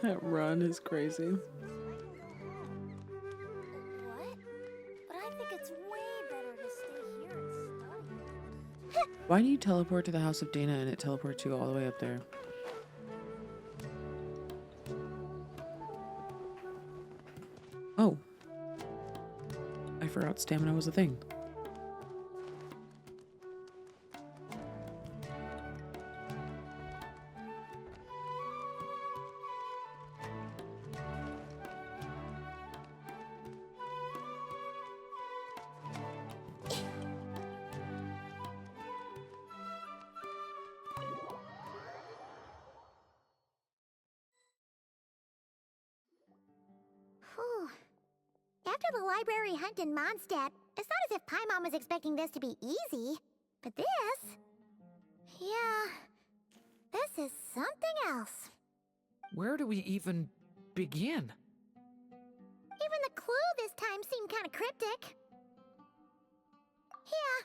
That run is crazy. What? But I think it's way better to stay here and study. Why do you teleport to the house of Dana and it teleports you all the way up there? Oh. I forgot stamina was a thing. Whew. After the library hunt in Mondstadt, it's not as if Paimon was expecting this to be easy. But this... yeah... this is something else. Where do we even begin? Even the clue this time seemed kind of cryptic. Yeah.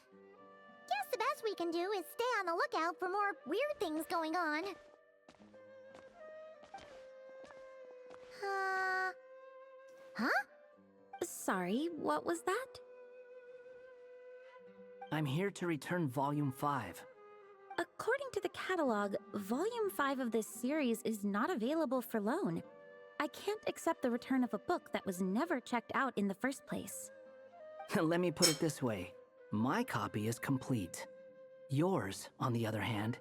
Guess the best we can do is stay on the lookout for more weird things going on. Huh? Sorry, what was that? I'm here to return Volume 5. According to the catalog, Volume 5 of this series is not available for loan. I can't accept the return of a book that was never checked out in the first place. Let me put it this way. My copy is complete. Yours, on the other hand,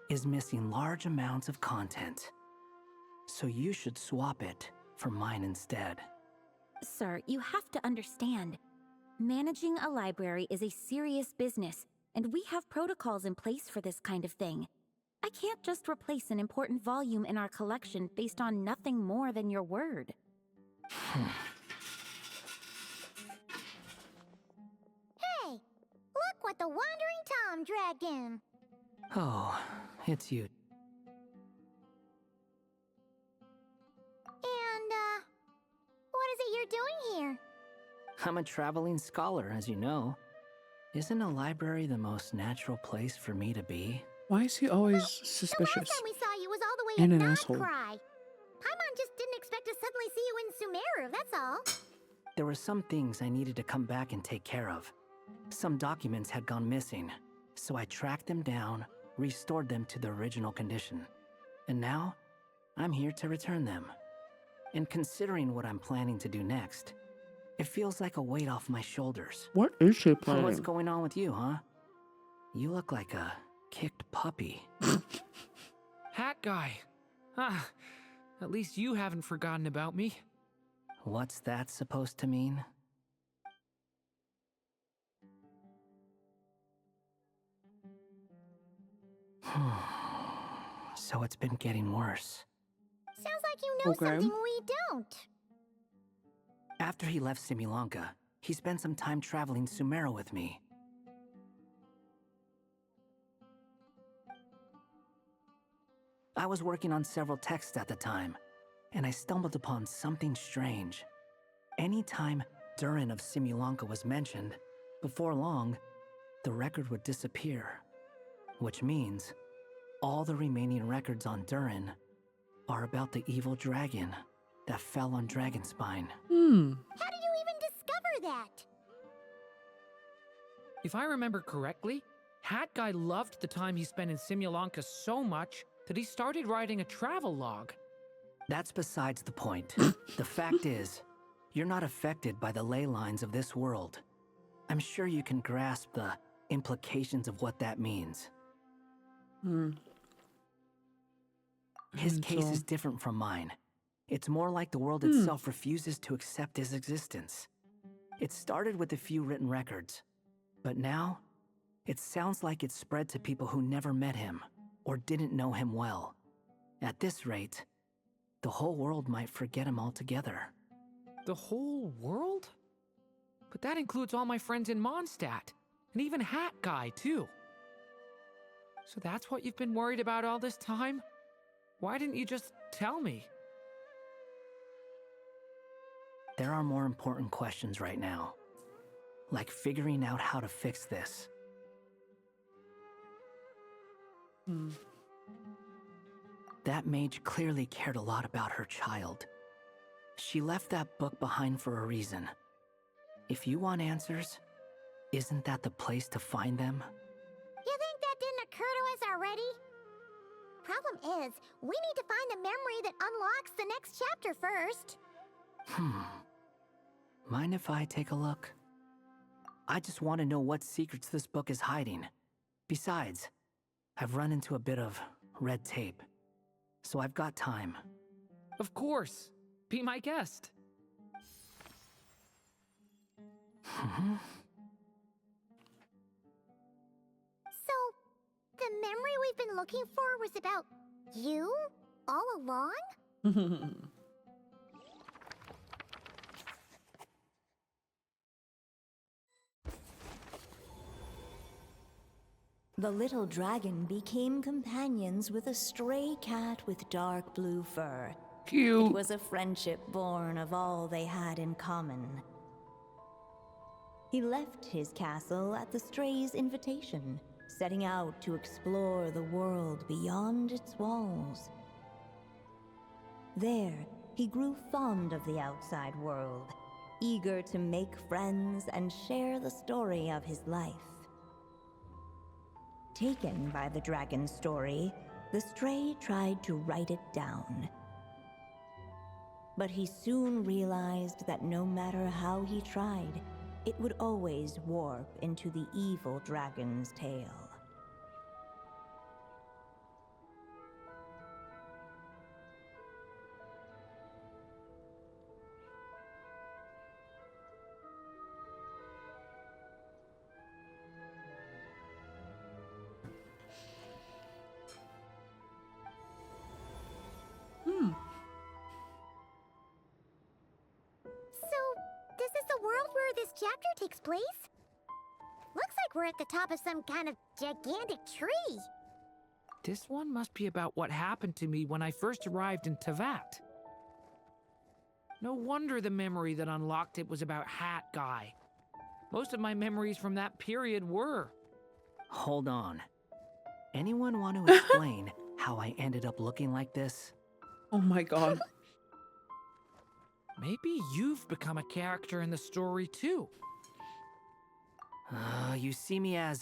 is missing large amounts of content. So you should swap it for mine instead. Sir, you have to understand. Managing a library is a serious business, and we have protocols in place for this kind of thing. I can't just replace an important volume in our collection based on nothing more than your word. Hey, look what the Wandering Tom dragged in. Oh, it's you. And, what is it you're doing here? I'm a traveling scholar, as you know. Isn't a library the most natural place for me to be? Why is he always suspicious? The last time we saw you was all the way And in an asshole. Cry. Paimon just didn't expect to suddenly see you in Sumeru, that's all. There were some things I needed to come back and take care of. Some documents had gone missing, so I tracked them down, restored them to their original condition. And now, I'm here to return them. And considering what I'm planning to do next, it feels like a weight off my shoulders. What is she playing? What's going on with you, huh? You look like a kicked puppy. Hat guy. Ah, at least you haven't forgotten about me. What's that supposed to mean? So it's been getting worse. Sounds like you know something we don't. After he left Similanka, he spent some time traveling Sumeru with me. I was working on several texts at the time, and I stumbled upon something strange. Anytime Durin of Similanka was mentioned, before long, the record would disappear. Which means, all the remaining records on Durin are about the evil dragon that fell on Dragonspine. How did you even discover that? If I remember correctly, Hat Guy loved the time he spent in Similanka so much that he started writing a travel log. That's besides the point. The fact is, you're not affected by the ley lines of this world. I'm sure you can grasp the implications of what that means. His case is different from mine. It's more like the world itself refuses to accept his existence. It started with a few written records, but now, it sounds like it's spread to people who never met him or didn't know him well. At this rate, the whole world might forget him altogether. The whole world? But that includes all my friends in Mondstadt, and even Hat Guy, too. So that's what you've been worried about all this time? Why didn't you just tell me? There are more important questions right now, like figuring out how to fix this. That mage clearly cared a lot about her child. She left that book behind for a reason. If you want answers, isn't that the place to find them? You think that didn't occur to us already? Problem is, we need to find the memory that unlocks the next chapter first. Mind if I take a look? I just want to know what secrets this book is hiding. Besides, I've run into a bit of red tape, so I've got time. Of course. Be my guest. So, the memory we've been looking for was about you all along? The little dragon became companions with a stray cat with dark blue fur. Cute. It was a friendship born of all they had in common. He left his castle at the stray's invitation, setting out to explore the world beyond its walls. There, he grew fond of the outside world, eager to make friends and share the story of his life. Taken by the dragon story, the stray tried to write it down. But he soon realized that no matter how he tried, it would always warp into the evil dragon's tale. So, is this the world where this chapter takes place? Looks like we're at the top of some kind of gigantic tree. This one must be about what happened to me when I first arrived in Tevat. No wonder the memory that unlocked it was about Hat Guy. Most of my memories from that period were. Hold on. Anyone want to explain how I ended up looking like this? Oh my god. Maybe you've become a character in the story too. You see me as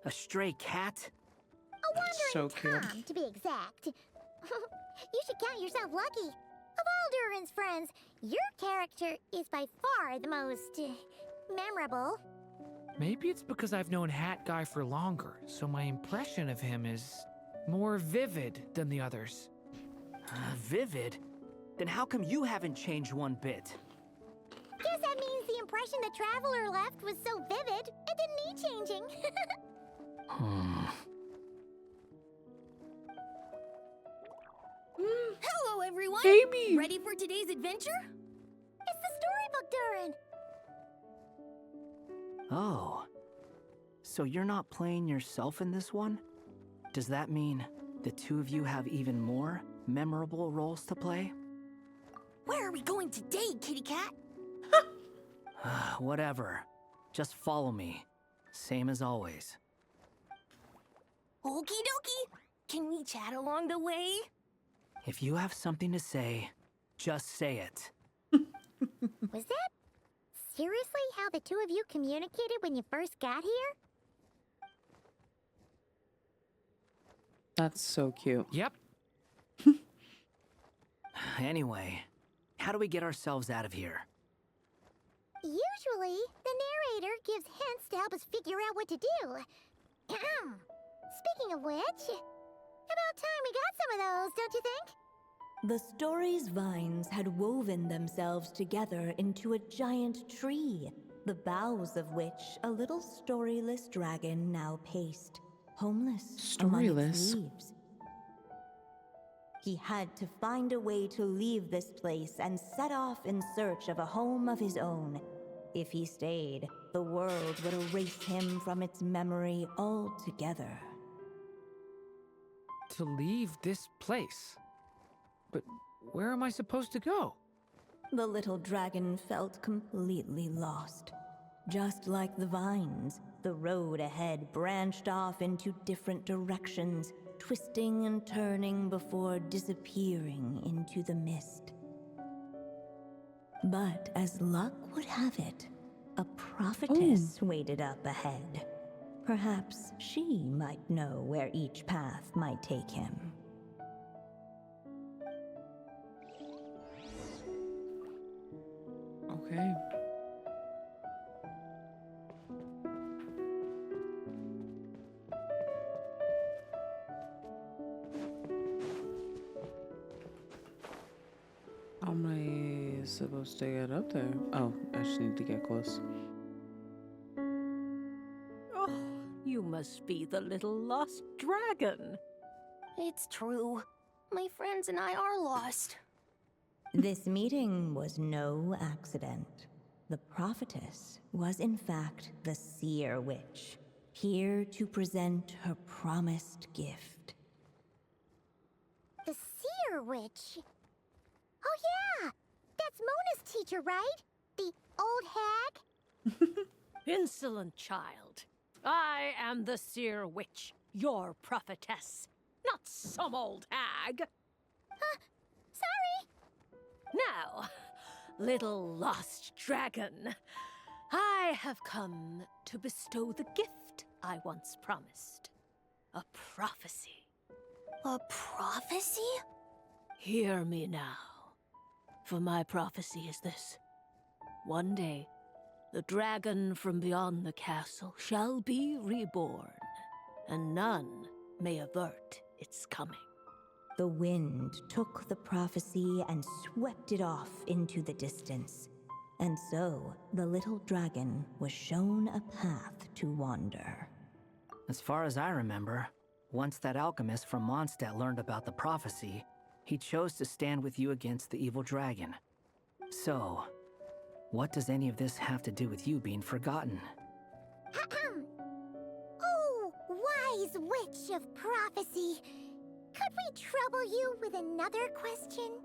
a stray cat? A wandering So cute. Tom, to be exact. You should count yourself lucky. Of all Durin's friends, your character is by far the most memorable. Maybe it's because I've known Hat Guy for longer, so my impression of him is more vivid than the others. Vivid? Then how come you haven't changed one bit? Guess that means the impression the traveler left was so vivid, it didn't need changing. Hello, everyone! Baby! Ready for today's adventure? It's the storybook, Durin! Oh. So you're not playing yourself in this one? Does that mean the two of you have even more memorable roles to play? Where are we going today, kitty cat? Whatever. Just follow me. Same as always. Okie dokie! Can we chat along the way? If you have something to say, just say it. Was that seriously how the two of you communicated when you first got here? That's so cute. Yep. Anyway, how do we get ourselves out of here? Usually, the narrator gives hints to help us figure out what to do. Speaking of which, about time we got some of those, don't you think? The story's vines had woven themselves together into a giant tree, the boughs of which a little storyless dragon now paced, homeless among its Storyless? leaves. He had to find a way to leave this place and set off in search of a home of his own. If he stayed, the world would erase him from its memory altogether. To leave this place. But where am I supposed to go? The little dragon felt completely lost. Just like the vines, the road ahead branched off into different directions, twisting and turning before disappearing into the mist. But as luck would have it, a prophetess waited up ahead. Perhaps she might know where each path might take him. Okay. How am I supposed to get up there? Oh, I just need to get close. Oh, you must be the little lost dragon. It's true. My friends and I are lost. This meeting was no accident. The prophetess was in fact the seer witch, here to present her promised gift. The seer witch. Oh yeah! That's Mona's teacher, right? The old hag? Insolent child. I am the seer witch, your prophetess, not some old hag. Sorry! Now, little lost dragon, I have come to bestow the gift I once promised. a prophecy. A prophecy? Hear me now, for my prophecy is this. One day, the dragon from beyond the castle shall be reborn, and none may avert its coming. The wind took the prophecy and swept it off into the distance. And so, the little dragon was shown a path to wander. As far as I remember, once that alchemist from Mondstadt learned about the prophecy, he chose to stand with you against the evil dragon. So, what does any of this have to do with you being forgotten? Oh, wise witch of prophecy. Could we trouble you with another question?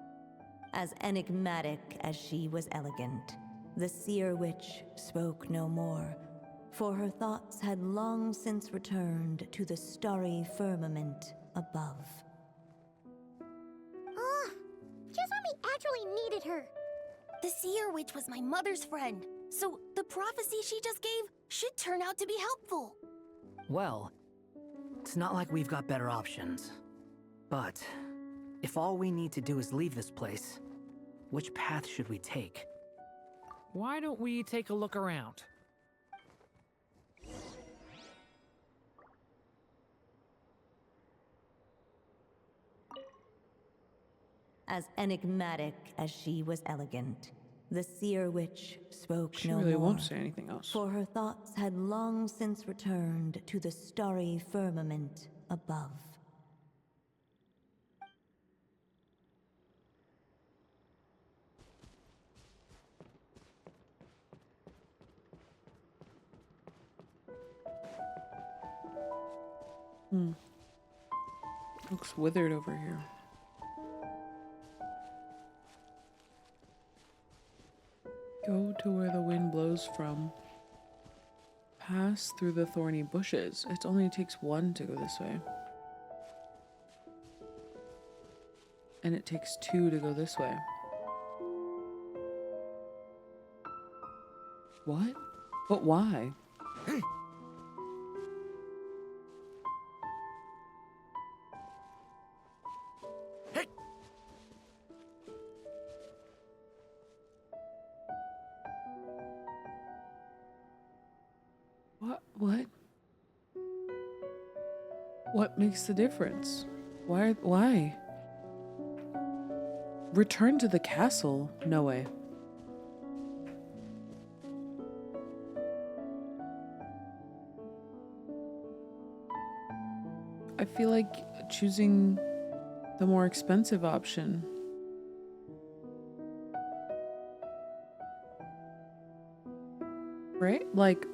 As enigmatic as she was elegant, the seer witch spoke no more, for her thoughts had long since returned to the starry firmament above. Just when we actually needed her. The seer witch was my mother's friend, so the prophecy she just gave should turn out to be helpful. Well, it's not like we've got better options. But if all we need to do is leave this place, which path should we take? Why don't we take a look around? As enigmatic as she was elegant, the seer witch spoke She no really more, won't say anything else. for her thoughts had long since returned to the starry firmament above. Looks withered over here. Go to where the wind blows from. Pass through the thorny bushes. It only takes one to go this way. And it takes two to go this way. What? But why? What? What makes the difference? Why? Return to the castle? No way. I feel like choosing the more expensive option. Right? Like,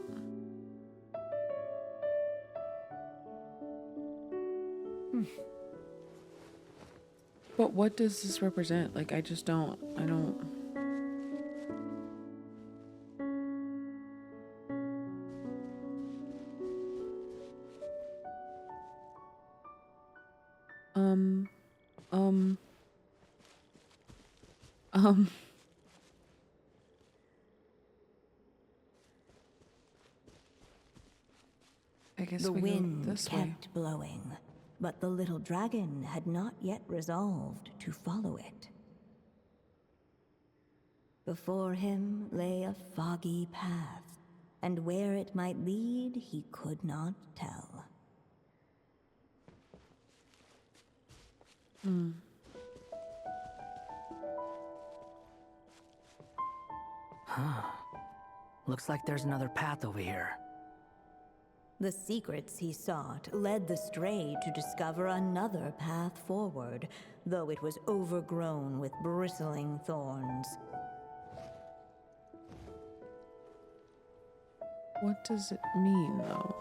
but what does this represent? Like, I don't. I guess The we go wind this way. kept blowing, but the little dragon had not yet resolved to follow it. Before him lay a foggy path, and where it might lead he could not tell. Huh. Looks like there's another path over here. The secrets he sought led the stray to discover another path forward, though it was overgrown with bristling thorns. What does it mean, though?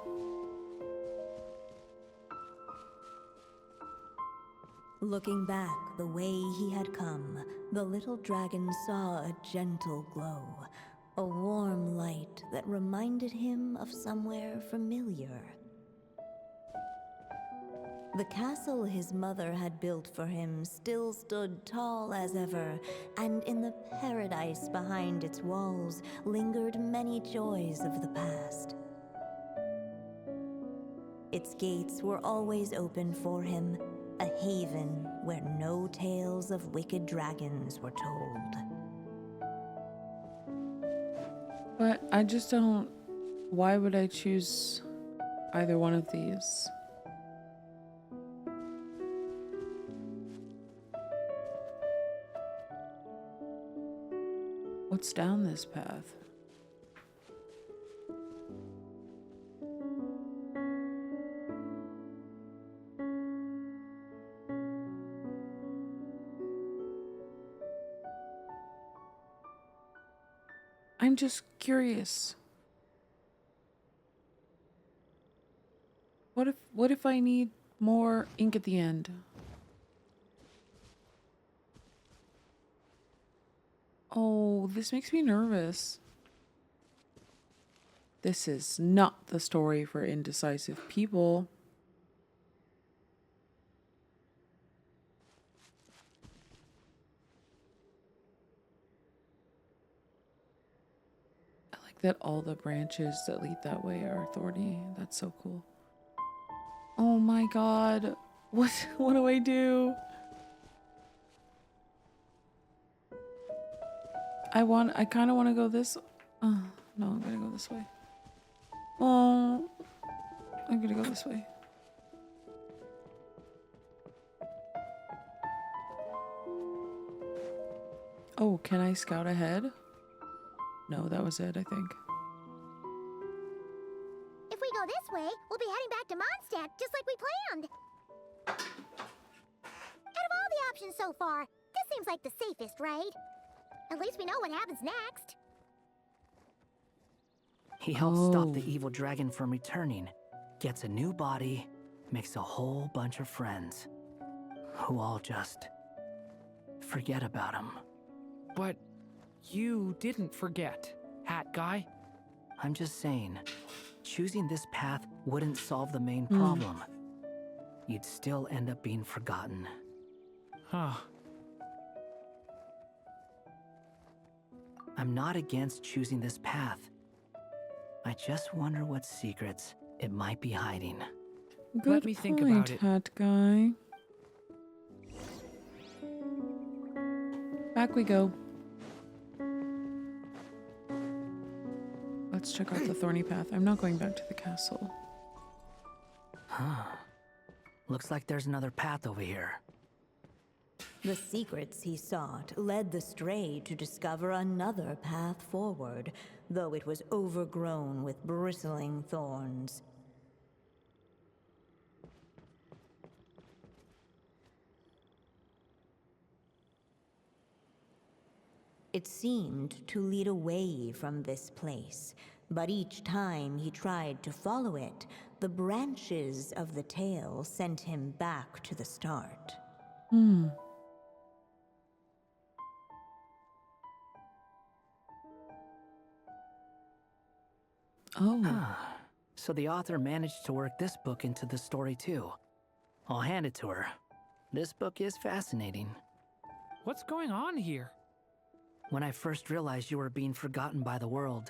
Looking back the way he had come, the little dragon saw a gentle glow, a warm light that reminded him of somewhere familiar. The castle his mother had built for him still stood tall as ever, and in the paradise behind its walls lingered many joys of the past. Its gates were always open for him, a haven where no tales of wicked dragons were told. But I just don't... Why would I choose either one of these? What's down this path? I'm just curious. What if I need more ink at the end? Oh, this makes me nervous. This is not the story for indecisive people. I like that all the branches that lead that way are thorny. That's so cool. Oh my god. What do I do? I kind of want to go this... no, I'm gonna go this way. Oh, I'm gonna go this way. Oh, can I scout ahead? No, that was it, I think. If we go this way, we'll be heading back to Mondstadt, just like we planned. Out of all the options so far, this seems like the safest, right? At least we know what happens next. He helps stop the evil dragon from returning, gets a new body, makes a whole bunch of friends, who all just forget about him. But you didn't forget, Hat Guy. I'm just saying, choosing this path wouldn't solve the main problem. You'd still end up being forgotten. Huh. I'm not against choosing this path. I just wonder what secrets it might be hiding. Good Let me think about it. Hat Guy. Back we go. Let's check out the thorny path. I'm not going back to the castle. Huh. Looks like there's another path over here. The secrets he sought led the stray to discover another path forward, though it was overgrown with bristling thorns. It seemed to lead away from this place, but each time he tried to follow it, the branches of the tail sent him back to the start. Oh. So the author managed to work this book into the story too. I'll hand it to her. This book is fascinating. What's going on here? When I first realized you were being forgotten by the world,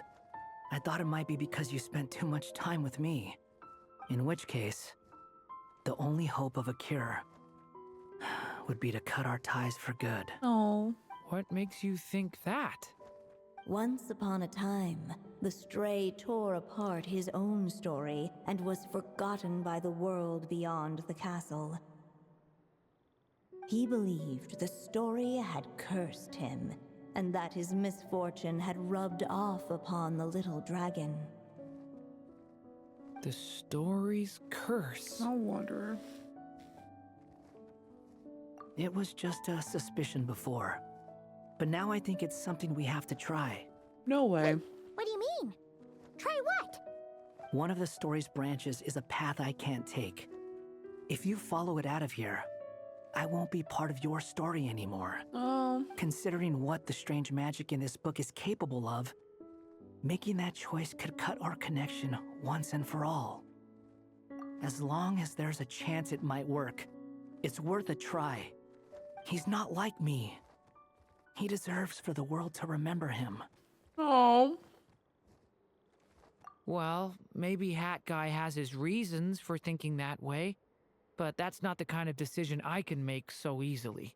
I thought it might be because you spent too much time with me. In which case, the only hope of a cure would be to cut our ties for good. Oh. What makes you think that? Once upon a time, the stray tore apart his own story and was forgotten by the world beyond the castle. He believed the story had cursed him, and that his misfortune had rubbed off upon the little dragon. The story's curse. No wonder. It was just a suspicion before, but now I think it's something we have to try. No way. What do you mean? Try what? One of the story's branches is a path I can't take. If you follow it out of here, I won't be part of your story anymore. Considering what the strange magic in this book is capable of, making that choice could cut our connection once and for all. As long as there's a chance it might work, it's worth a try. He's not like me. He deserves for the world to remember him. Oh. Well, maybe Hat Guy has his reasons for thinking that way, but that's not the kind of decision I can make so easily.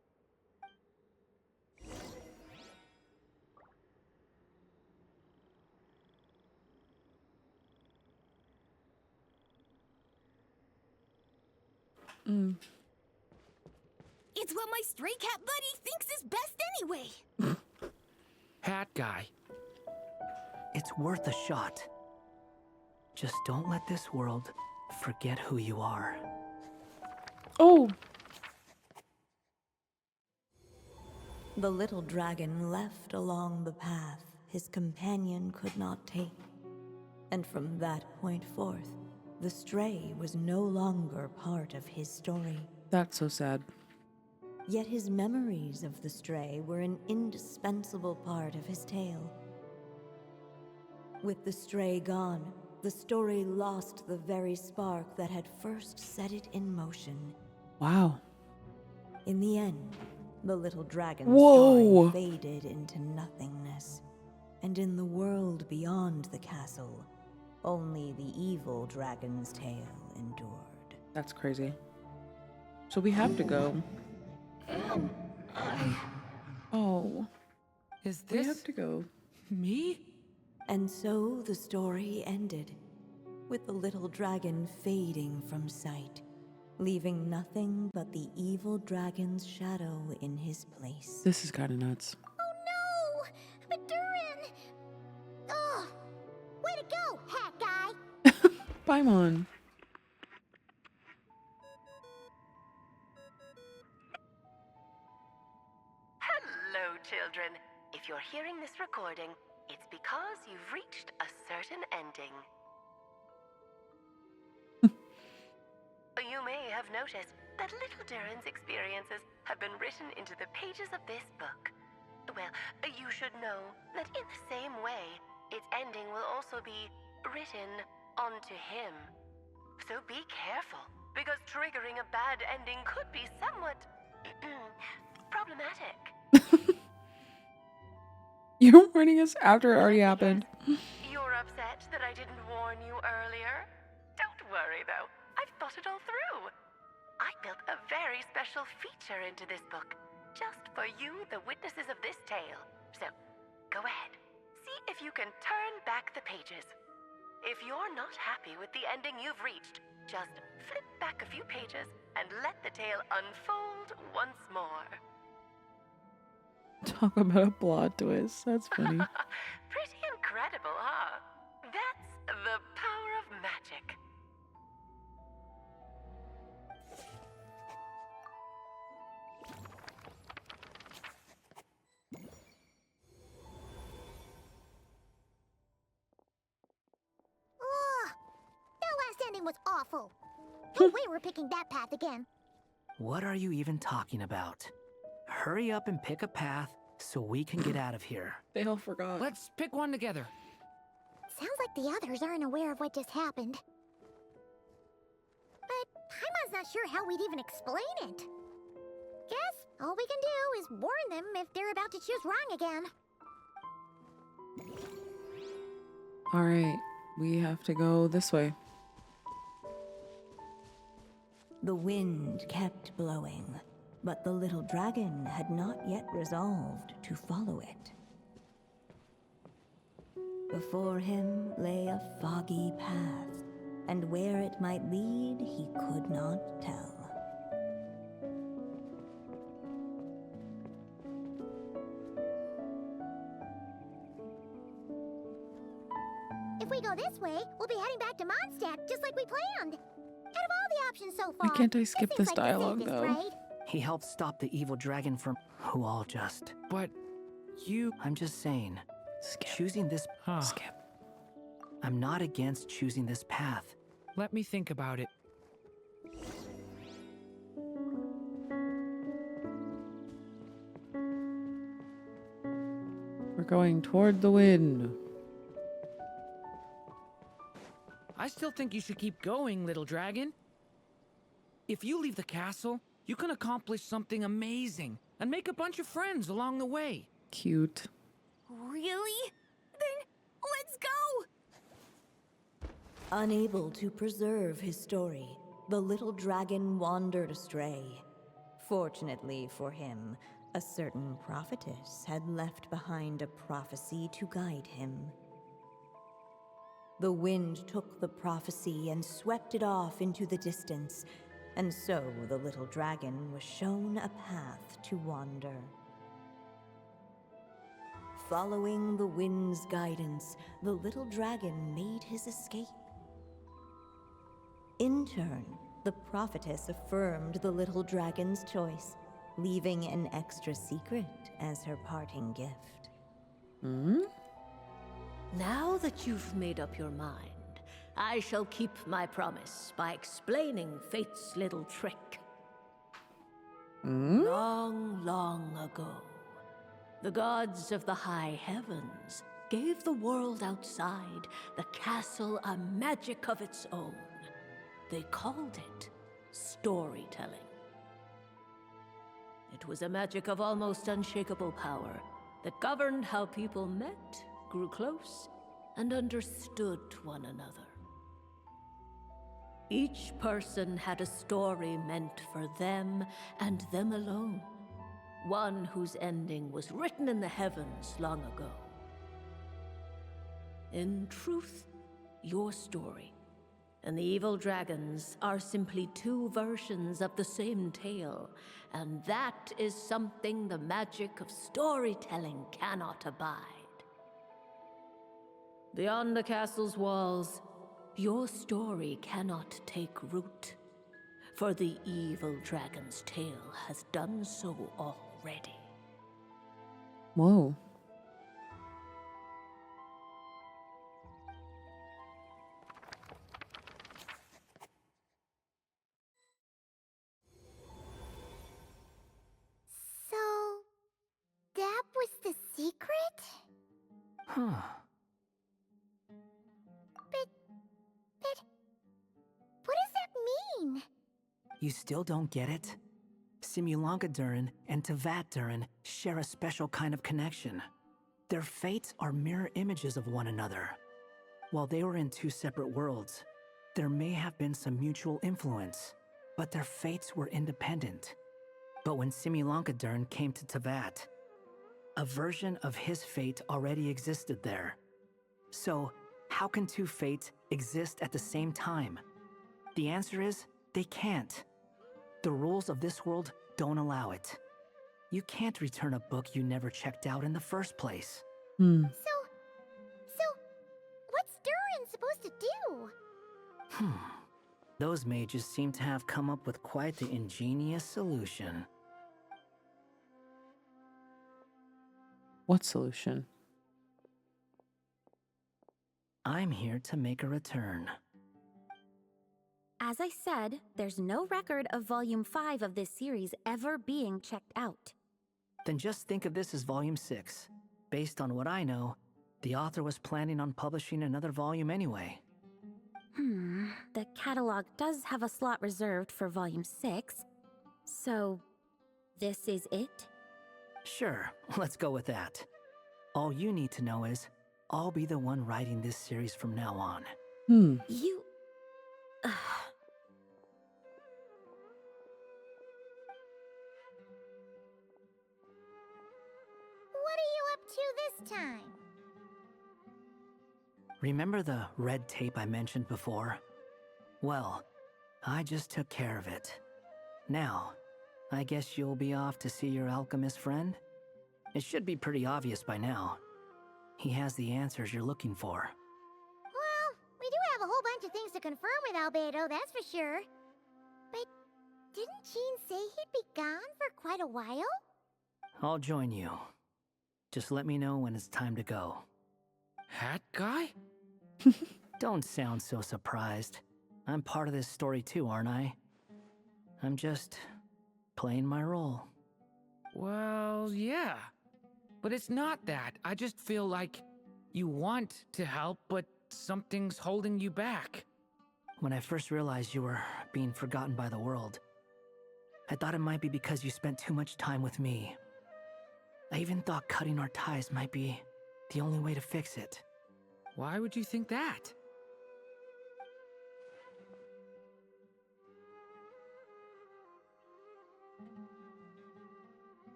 It's what my stray cat buddy thinks is best anyway. Hat Guy. It's worth a shot. Just don't let this world forget who you are. Oh! The little dragon left along the path his companion could not take. And from that point forth, the stray was no longer part of his story. That's so sad. Yet his memories of the stray were an indispensable part of his tale. With the stray gone, the story lost the very spark that had first set it in motion. Wow. In the end, the little dragon's Whoa. story faded into nothingness. And in the world beyond the castle, only the evil dragon's tale endured. That's crazy. So we have to go. Oh. Is We this have to go. me? And so the story ended, with the little dragon fading from sight, leaving nothing but the evil dragon's shadow in his place. This is kind of nuts. Oh no! But Durin! Ugh! Way to go, Hat Guy! Paimon. Hello, children. If you're hearing this recording, it's because you've reached a certain ending. You may have noticed that little Durin's experiences have been written into the pages of this book. Well, you should know that in the same way, its ending will also be written onto him. So be careful, because triggering a bad ending could be somewhat problematic. You're warning us after it already happened. You're upset that I didn't warn you earlier? Don't worry, though. I've thought it all through. I built a very special feature into this book, just for you, the witnesses of this tale. So, go ahead. See if you can turn back the pages. If you're not happy with the ending you've reached, just flip back a few pages and let the tale unfold once more. Talk about a plot twist. That's funny. Pretty incredible, huh? That's the power of magic. Ugh! That last ending was awful. No way we're picking that path again. What are you even talking about? Hurry up and pick a path so we can get out of here. They all forgot. Let's pick one together. Sounds like the others aren't aware of what just happened. But Paimon's not sure how we'd even explain it. Guess all we can do is warn them if they're about to choose wrong again. All right. We have to go this way. The wind kept blowing, but the little dragon had not yet resolved to follow it. Before him lay a foggy path, and where it might lead he could not tell. If we go this way, we'll be heading back to Mondstadt, just like we planned. Out of all the options so Why far, can't I skip seems this like the dialogue, safest, though? right? He helped stop the evil dragon from who all just. But you... I'm just saying. Skip. Choosing this... Skip. I'm not against choosing this path. Let me think about it. We're going toward the wind. I still think you should keep going, little dragon. If you leave the castle, you can accomplish something amazing and make a bunch of friends along the way. Cute. Really? Then let's go! Unable to preserve his story, the little dragon wandered astray. Fortunately for him, a certain prophetess had left behind a prophecy to guide him. The wind took the prophecy and swept it off into the distance, and so the little dragon was shown a path to wander. Following the wind's guidance, the little dragon made his escape. In turn, the prophetess affirmed the little dragon's choice, leaving an extra secret as her parting gift. Now that you've made up your mind, I shall keep my promise by explaining Fate's little trick. Long, long ago, the gods of the high heavens gave the world outside the castle a magic of its own. They called it storytelling. It was a magic of almost unshakable power that governed how people met, grew close, and understood one another. Each person had a story meant for them and them alone, one whose ending was written in the heavens long ago. In truth, your story and the evil dragons are simply two versions of the same tale, and that is something the magic of storytelling cannot abide. Beyond the castle's walls, your story cannot take root, for the evil dragon's tale has done so already. Whoa. So, that was the secret? Huh. But what does that mean? You still don't get it? Simulanka Durin and Tevat Durin share a special kind of connection. Their fates are mirror images of one another. While they were in two separate worlds, there may have been some mutual influence, but their fates were independent. But when Simulanka Durin came to Tevat, a version of his fate already existed there. So, how can two fates exist at the same time? The answer is, they can't. The rules of this world don't allow it. You can't return a book you never checked out in the first place. So, what's Durin supposed to do? Those mages seem to have come up with quite the ingenious solution. What solution? I'm here to make a return. As I said, there's no record of Volume 5 of this series ever being checked out. Then just think of this as Volume 6. Based on what I know, the author was planning on publishing another volume anyway. The catalog does have a slot reserved for Volume 6. So, this is it? Sure, let's go with that. All you need to know is, I'll be the one writing this series from now on. You... What are you up to this time? Remember the red tape I mentioned before? Well, I just took care of it. Now, I guess you'll be off to see your alchemist friend? It should be pretty obvious by now. He has the answers you're looking for. Well, we do have a whole bunch of things to confirm with Albedo, that's for sure. But didn't Jean say he'd be gone for quite a while? I'll join you. Just let me know when it's time to go. Hat guy? Don't sound so surprised. I'm part of this story too, aren't I? I'm just playing my role. Well, yeah. But it's not that. I just feel like you want to help, but something's holding you back. When I first realized you were being forgotten by the world, I thought it might be because you spent too much time with me. I even thought cutting our ties might be the only way to fix it. Why would you think that?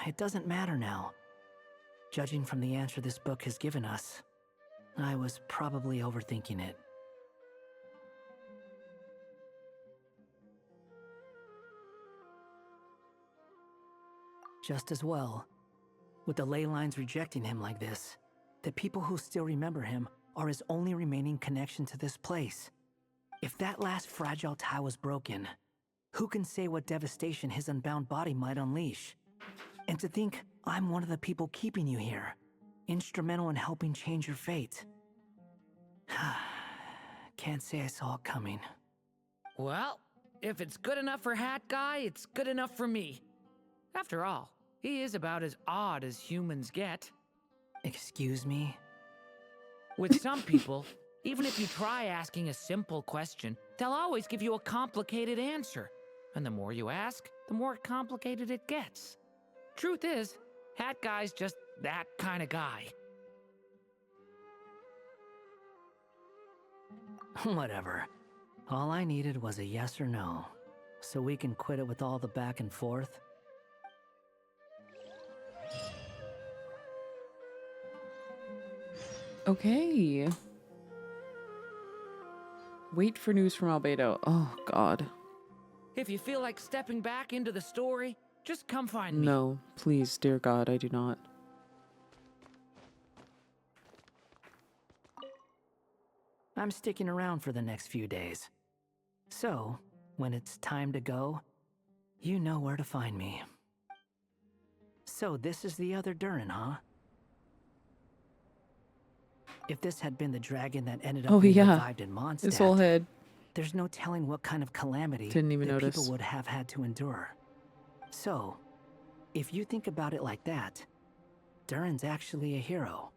It doesn't matter now. Judging from the answer this book has given us, I was probably overthinking it. Just as well. With the ley lines rejecting him like this, the people who still remember him are his only remaining connection to this place. If that last fragile tie was broken, who can say what devastation his unbound body might unleash? And to think I'm one of the people keeping you here, instrumental in helping change your fate. Can't say I saw it coming. Well, if it's good enough for Hat Guy, it's good enough for me. After all, he is about as odd as humans get. Excuse me? With some people, even if you try asking a simple question, they'll always give you a complicated answer. And the more you ask, the more complicated it gets. Truth is, Hat Guy's just that kind of guy. Whatever. All I needed was a yes or no, so we can quit it with all the back and forth. Okay. Wait for news from Albedo. Oh, God. If you feel like stepping back into the story, just come find me. No, please, dear God, I do not. I'm sticking around for the next few days. So, when it's time to go, you know where to find me. So this is the other Durin, huh? If this had been the dragon that ended up being revived in Mondstadt, his whole head. There's no telling what kind of calamity Didn't even the notice. people would have had to endure. So, if you think about it like that, Durin's actually a hero.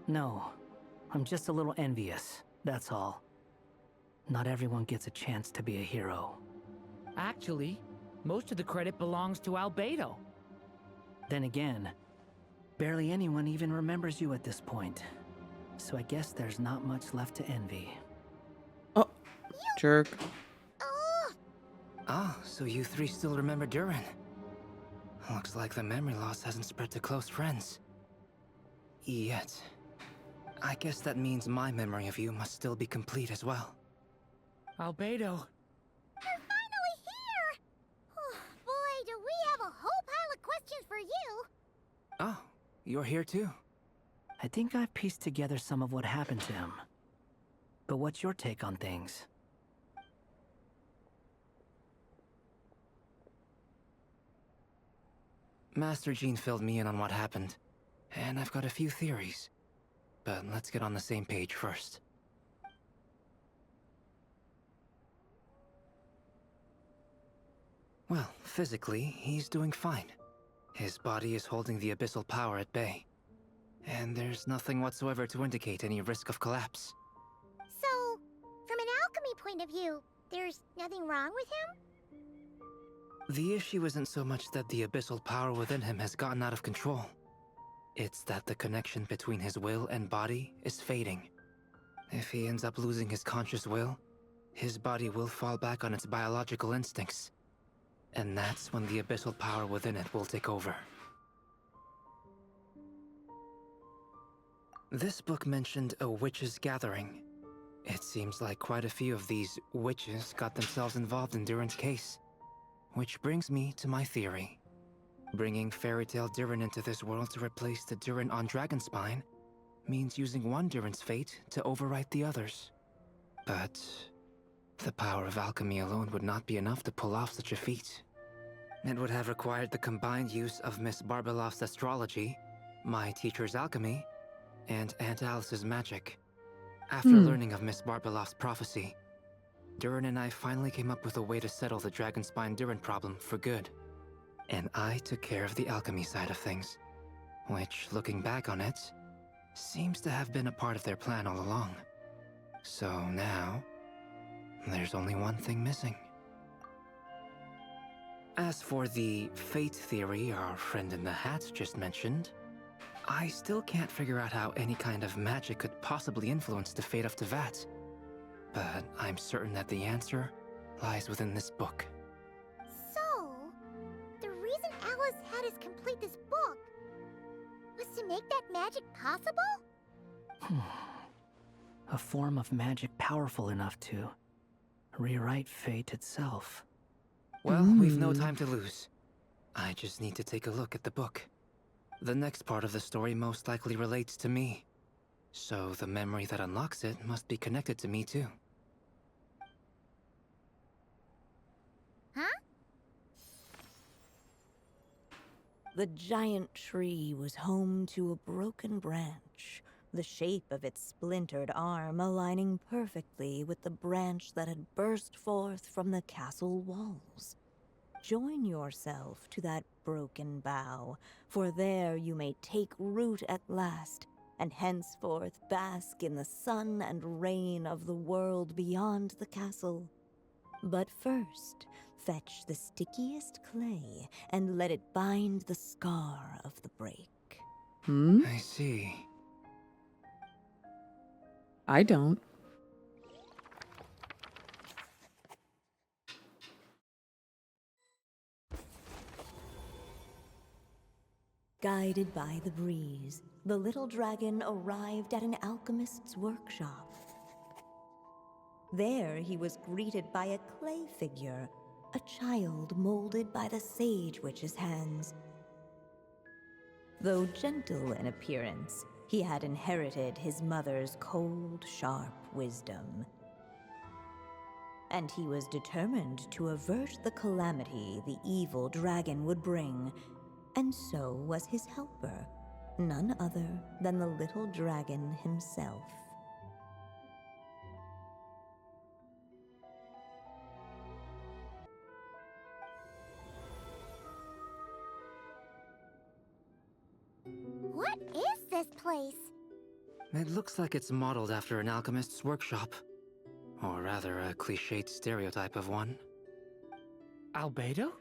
No, I'm just a little envious, that's all. Not everyone gets a chance to be a hero. Actually, most of the credit belongs to Albedo. Then again, barely anyone even remembers you at this point. So I guess there's not much left to envy. Oh, jerk. Ah, so you three still remember Durin. Looks like the memory loss hasn't spread to close friends. Yet. I guess that means my memory of you must still be complete as well. Albedo. We're finally here! Oh, boy, do we have a whole pile of questions for you! Oh, you're here too? I think I've pieced together some of what happened to him. But what's your take on things? Master Jean filled me in on what happened, and I've got a few theories. But let's get on the same page first. Well, physically, he's doing fine. His body is holding the abyssal power at bay. And there's nothing whatsoever to indicate any risk of collapse. So, from an alchemy point of view, there's nothing wrong with him? The issue isn't so much that the abyssal power within him has gotten out of control. It's that the connection between his will and body is fading. If he ends up losing his conscious will, his body will fall back on its biological instincts. And that's when the abyssal power within it will take over. This book mentioned a witches' gathering. It seems like quite a few of these witches got themselves involved in Durin's case. Which brings me to my theory. Bringing Fairy Tale Durin into this world to replace the Durin on Dragonspine means using one Durin's fate to overwrite the others. But the power of alchemy alone would not be enough to pull off such a feat. It would have required the combined use of Miss Barbeloff's astrology, my teacher's alchemy, and Aunt Alice's magic. After learning of Miss Barbeloff's prophecy, Durin and I finally came up with a way to settle the Dragonspine Durin problem for good. And I took care of the alchemy side of things, which, looking back on it, seems to have been a part of their plan all along. So now, there's only one thing missing. As for the fate theory our friend in the hat just mentioned, I still can't figure out how any kind of magic could possibly influence the fate of Tevat. but I'm certain that the answer lies within this book. So, the reason Alice had us complete this book was to make that magic possible? A form of magic powerful enough to rewrite fate itself. Well, we've no time to lose. I just need to take a look at the book. The next part of the story most likely relates to me. So the memory that unlocks it must be connected to me too. Huh? The giant tree was home to a broken branch, the shape of its splintered arm aligning perfectly with the branch that had burst forth from the castle walls. Join yourself to that broken bough, for there you may take root at last, and henceforth bask in the sun and rain of the world beyond the castle. But first, fetch the stickiest clay and let it bind the scar of the break. I see. I don't. Guided by the breeze, the little dragon arrived at an alchemist's workshop. There he was greeted by a clay figure, a child molded by the sage witch's hands. Though gentle in appearance, he had inherited his mother's cold, sharp wisdom. And he was determined to avert the calamity the evil dragon would bring. And so was his helper, none other than the little dragon himself. What is this place? It looks like it's modeled after an alchemist's workshop. Or rather, a cliched stereotype of one. Albedo?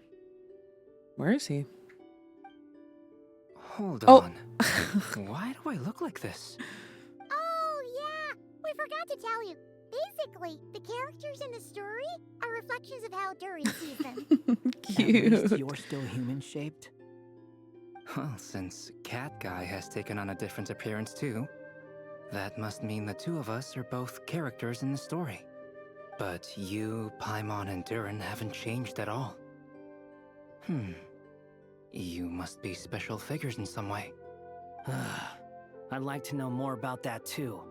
Where is he? Hold Oh. on. Why do I look like this? Oh, yeah! We forgot to tell you. Basically, the characters in the story are reflections of how Durin sees them. At least you're still human-shaped. Well, since Cat Guy has taken on a different appearance too, that must mean the two of us are both characters in the story. But you, Paimon, and Durin haven't changed at all. You must be special figures in some way. I'd like to know more about that too.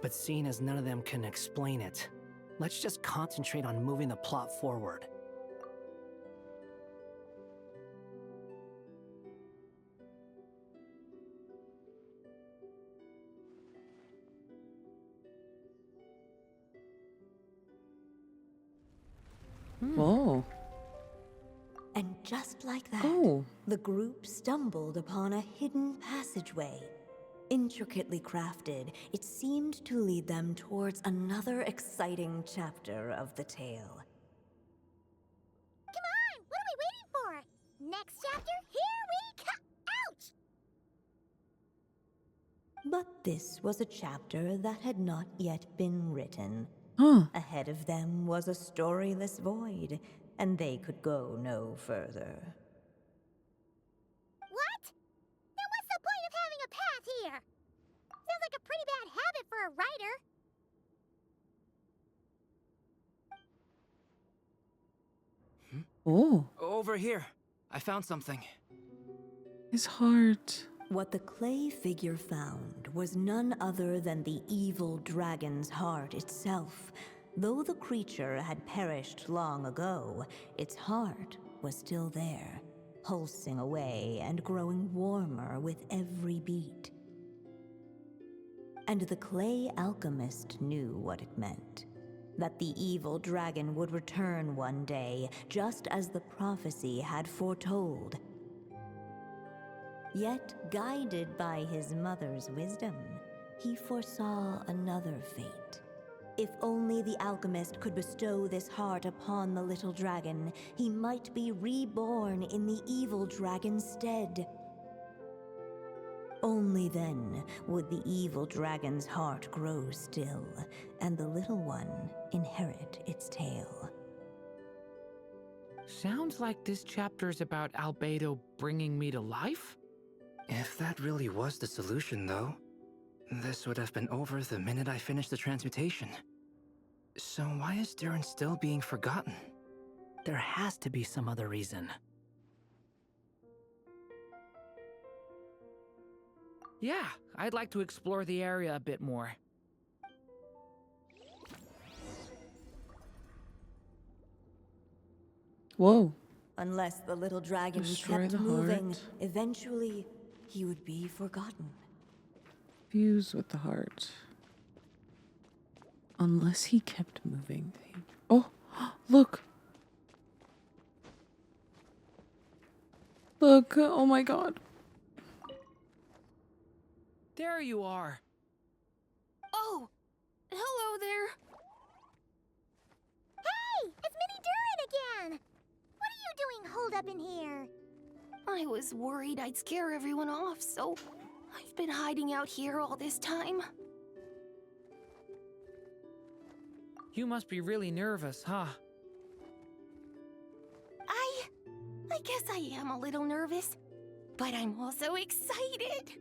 But seeing as none of them can explain it, let's just concentrate on moving the plot forward. Whoa. And just like that, the group stumbled upon a hidden passageway. Intricately crafted, it seemed to lead them towards another exciting chapter of the tale. Come on! What are we waiting for? Next chapter, here we ouch! But this was a chapter that had not yet been written. Ahead of them was a storyless void, and they could go no further. What? Then what's the point of having a path here? Sounds like a pretty bad habit for a writer. Oh. Over here. I found something. His heart. What the clay figure found was none other than the evil dragon's heart itself. Though the creature had perished long ago, its heart was still there, pulsing away and growing warmer with every beat. And the clay alchemist knew what it meant. That the evil dragon would return one day, just as the prophecy had foretold. Yet, guided by his mother's wisdom, he foresaw another fate. If only the alchemist could bestow this heart upon the little dragon, he might be reborn in the evil dragon's stead. Only then would the evil dragon's heart grow still, and the little one inherit its tale. Sounds like this chapter's about Albedo bringing me to life? If that really was the solution, though, this would have been over the minute I finished the transmutation. So why is Durin still being forgotten? There has to be some other reason. Yeah, I'd like to explore the area a bit more. Whoa. Unless the little dragon Destroy kept the moving, heart. eventually he would be forgotten. Fuse with the heart. Unless he kept moving. Oh, look. Look, oh my god. There you are. Oh, hello there. Hey, it's Mini Durin again! What are you doing holed up in here? I was worried I'd scare everyone off, so I've been hiding out here all this time. You must be really nervous, huh? I guess I am a little nervous, but I'm also excited.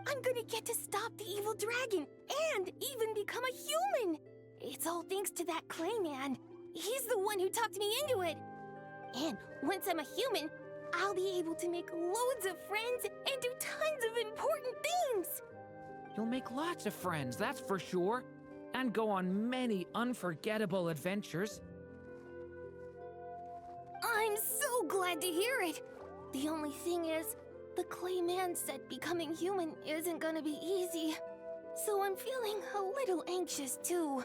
I'm gonna get to stop the evil dragon and even become a human. It's all thanks to that Clayman. He's the one who talked me into it. And once I'm a human, I'll be able to make loads of friends and do tons of important things. You'll make lots of friends, that's for sure. And go on many unforgettable adventures. I'm so glad to hear it. The only thing is, the Clayman said becoming human isn't gonna be easy. So I'm feeling a little anxious too.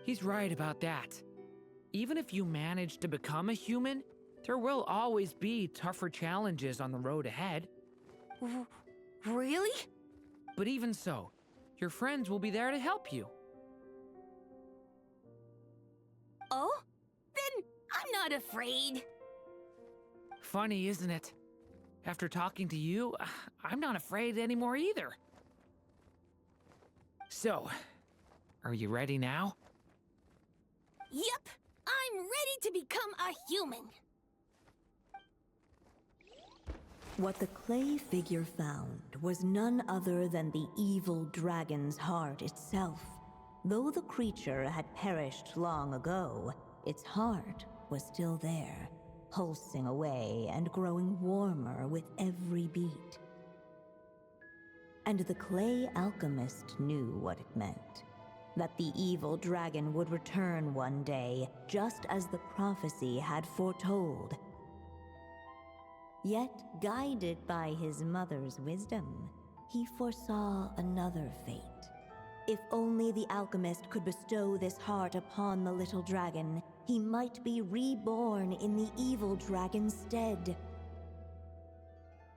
He's right about that. Even if you manage to become a human, there will always be tougher challenges on the road ahead. Really? But even so, your friends will be there to help you. Oh? Then I'm not afraid. Funny, isn't it? After talking to you, I'm not afraid anymore either. So, are you ready now? Yep, I'm ready to become a human. What the clay figure found was none other than the evil dragon's heart itself. Though the creature had perished long ago, its heart was still there, pulsing away and growing warmer with every beat. And the clay alchemist knew what it meant. That the evil dragon would return one day, just as the prophecy had foretold. Yet, guided by his mother's wisdom, he foresaw another fate. If only the alchemist could bestow this heart upon the little dragon, he might be reborn in the evil dragon's stead.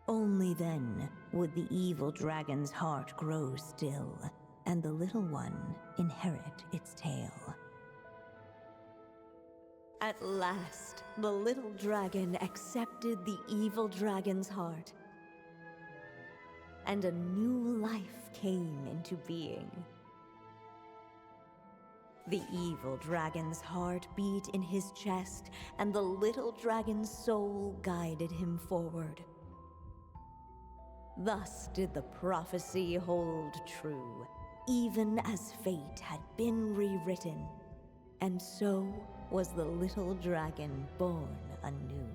Only then would the evil dragon's heart grow still, and the little one inherit its tale. At last, the little dragon accepted the evil dragon's heart, and a new life came into being. The evil dragon's heart beat in his chest, and the little dragon's soul guided him forward. Thus did the prophecy hold true, even as fate had been rewritten. And so was the little dragon born anew.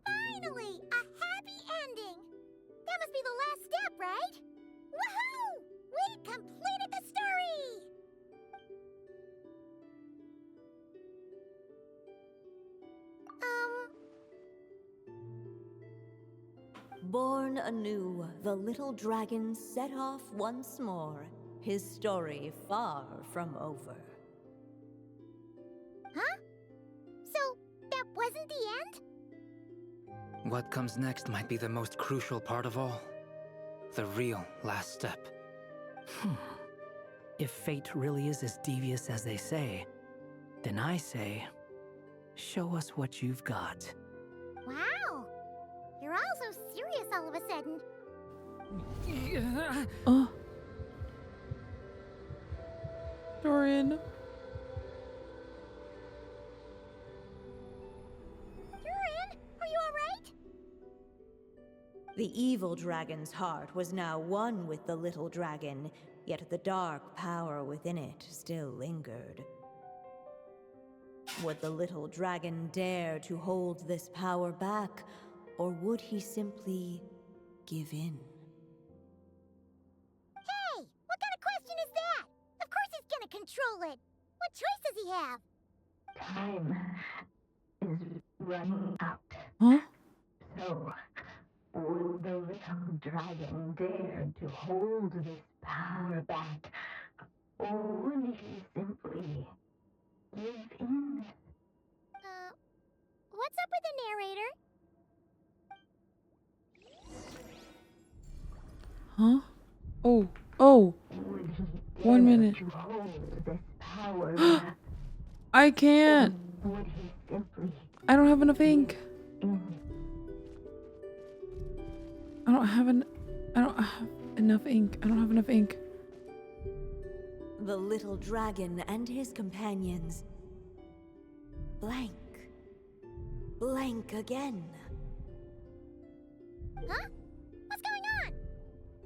Finally! A happy ending! That must be the last step, right? Woohoo! We completed the story! Born anew, the little dragon set off once more, his story far from over. Huh? So, that wasn't the end? What comes next might be the most crucial part of all. The real last step. If fate really is as devious as they say, then I say, show us what you've got. Wow! You're all so serious all of a sudden. Oh. Durin. Durin, are you alright? The evil dragon's heart was now one with the little dragon, yet the dark power within it still lingered. Would the little dragon dare to hold this power back, or would he simply give in? Hey! What kind of question is that? Of course he's gonna control it! What choice does he have? Time is running out. Huh? So, will the little dragon dare to hold this power back? Or will he simply give in? What's up with the narrator? Huh? Oh. Oh. 1 minute. To hold this power back? I can't. Would he simply I don't have enough ink. I don't have enough ink. I don't have enough ink. The little dragon and his companions. Blank. Blank again. Huh? What's going on?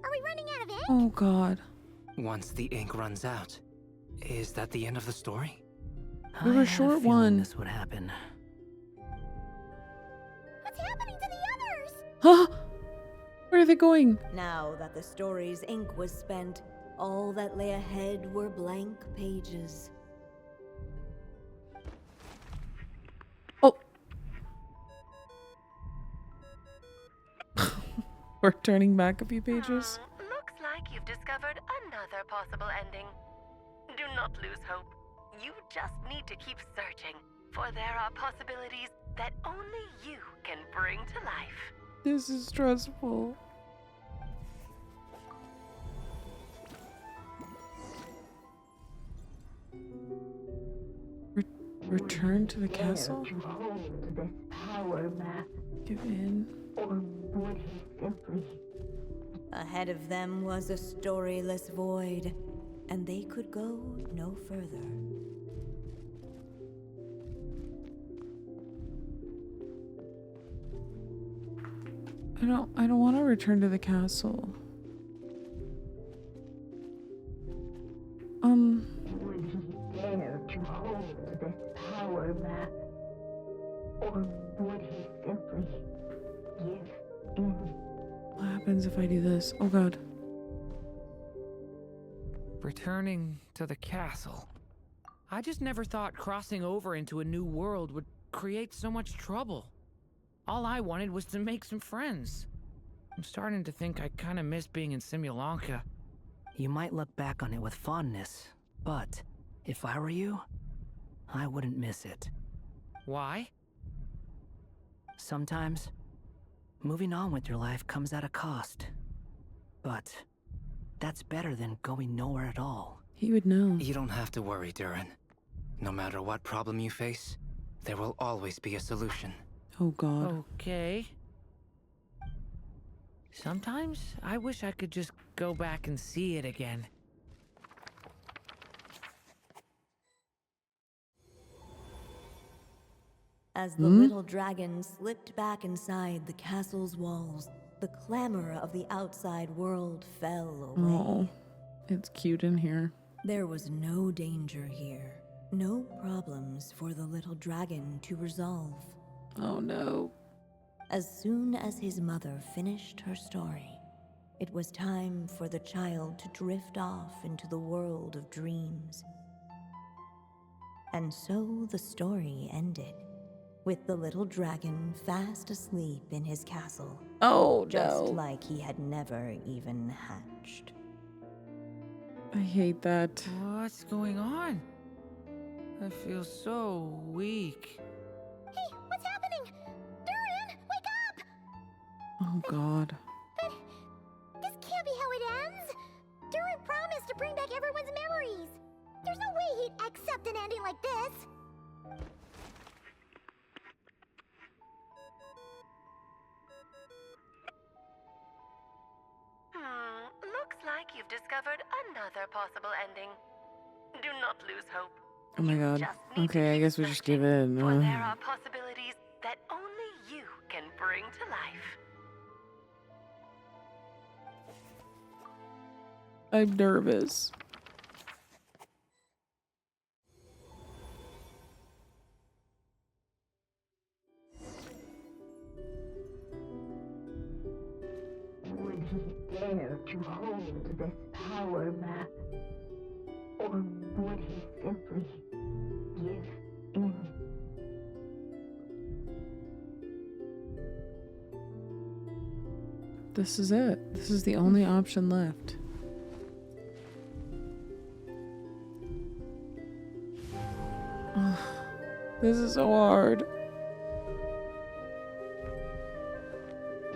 Are we running out of ink? Oh god. Once the ink runs out, is that the end of the story? We were a short one. This would happen. What's happening to the others? Huh? Where are they going? Now that the story's ink was spent, all that lay ahead were blank pages. Oh. We're turning back a few pages. Looks like you've discovered another possible ending. Do not lose hope. You just need to keep searching, for there are possibilities that only you can bring to life. This is stressful. Return to the castle? To hold this power back? Give in. Or would he simply... Ahead of them was a storyless void, and they could go no further. I don't want to return to the castle. Would he dare to hold this power back? Or would he simply give in? What happens if I do this? Oh god. Returning to the castle. I just never thought crossing over into a new world would create so much trouble. All I wanted was to make some friends. I'm starting to think I kind of miss being in Simulanka. You might look back on it with fondness, but if I were you, I wouldn't miss it. Why? Sometimes, moving on with your life comes at a cost. But that's better than going nowhere at all. He would know. You don't have to worry, Durin. No matter what problem you face, there will always be a solution. Oh god. Okay. Sometimes I wish I could just go back and see it again. As the little dragon slipped back inside the castle's walls, the clamor of the outside world fell away. Oh, it's cute in here. There was no danger here, no problems for the little dragon to resolve. Oh no. As soon as his mother finished her story, it was time for the child to drift off into the world of dreams. And so the story ended, with the little dragon fast asleep in his castle. Oh, just no. like he had never even hatched. I hate that. What's going on? I feel so weak. Hey, what's happening? Durin, wake up! Oh god. But this can't be how it ends. Durin promised to bring back everyone's memories. There's no way he'd accept an ending like this. Looks like you've discovered another possible ending. Do not lose hope. Oh my god. Okay, I guess we just give in. For there are possibilities that only you can bring to life. I'm nervous. Would he dare to hold this power map? Or would he simply give in? This is it. This is the only option left. Ugh, this is so hard.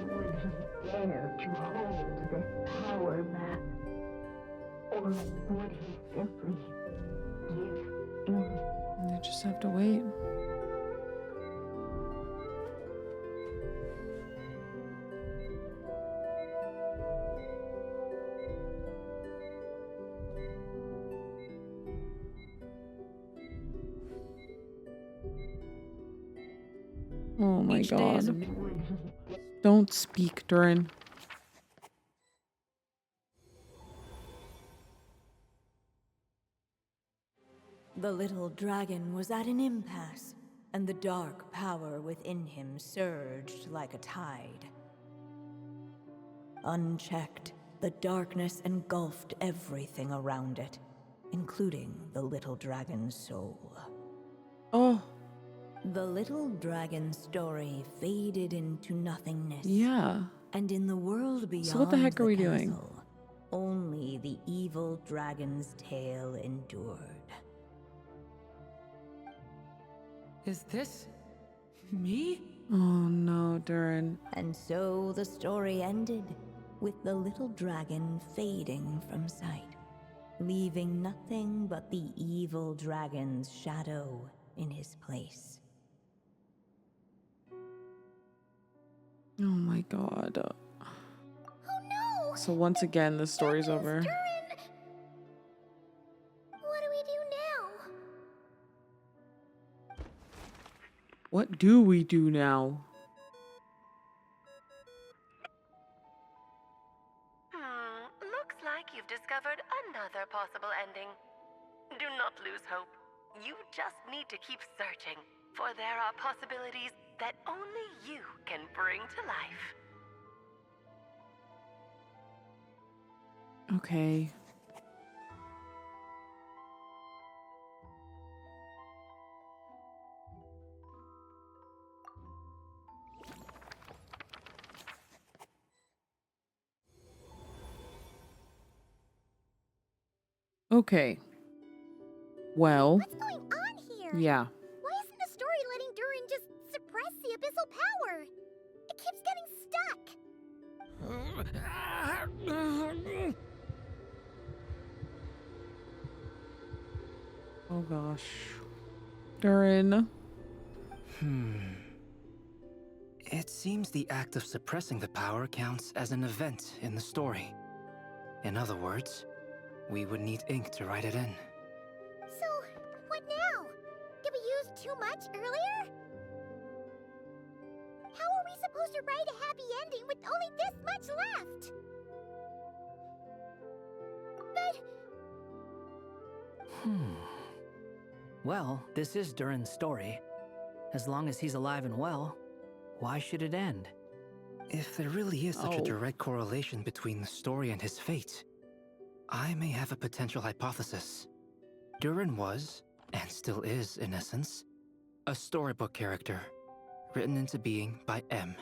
Would he dare to hold this power map? Or would he simply give in? You just have to wait. Oh my god. Don't speak, Durin. The little dragon was at an impasse, and the dark power within him surged like a tide. Unchecked, the darkness engulfed everything around it, including the little dragon's soul. Oh. The little dragon's story faded into nothingness. Yeah. And in the world beyond So what the heck are we castle, doing? only the evil dragon's tale endured. Is this me? Oh no, Durin. And so the story ended, with the little dragon fading from sight, leaving nothing but the evil dragon's shadow in his place. Oh my god. Oh no! So once again, the story's over. Durin! What do we do now? What do we do now? Looks like you've discovered another possible ending. Do not lose hope. You just need to keep searching, for there are possibilities that only you can bring to life. Okay. Okay. Well. What's going on here? Yeah. Why isn't the story letting Durin just suppress the abyssal power? It keeps getting stuck. Oh gosh. Durin. It seems the act of suppressing the power counts as an event in the story. In other words, we would need ink to write it in. So, what now? Did we use too much earlier? How are we supposed to write a happy ending with only this much left? But... Well, this is Durin's story. As long as he's alive and well, why should it end? If there really is such a direct correlation between the story and his fate, I may have a potential hypothesis. Durin was, and still is in essence, a storybook character, written into being by M.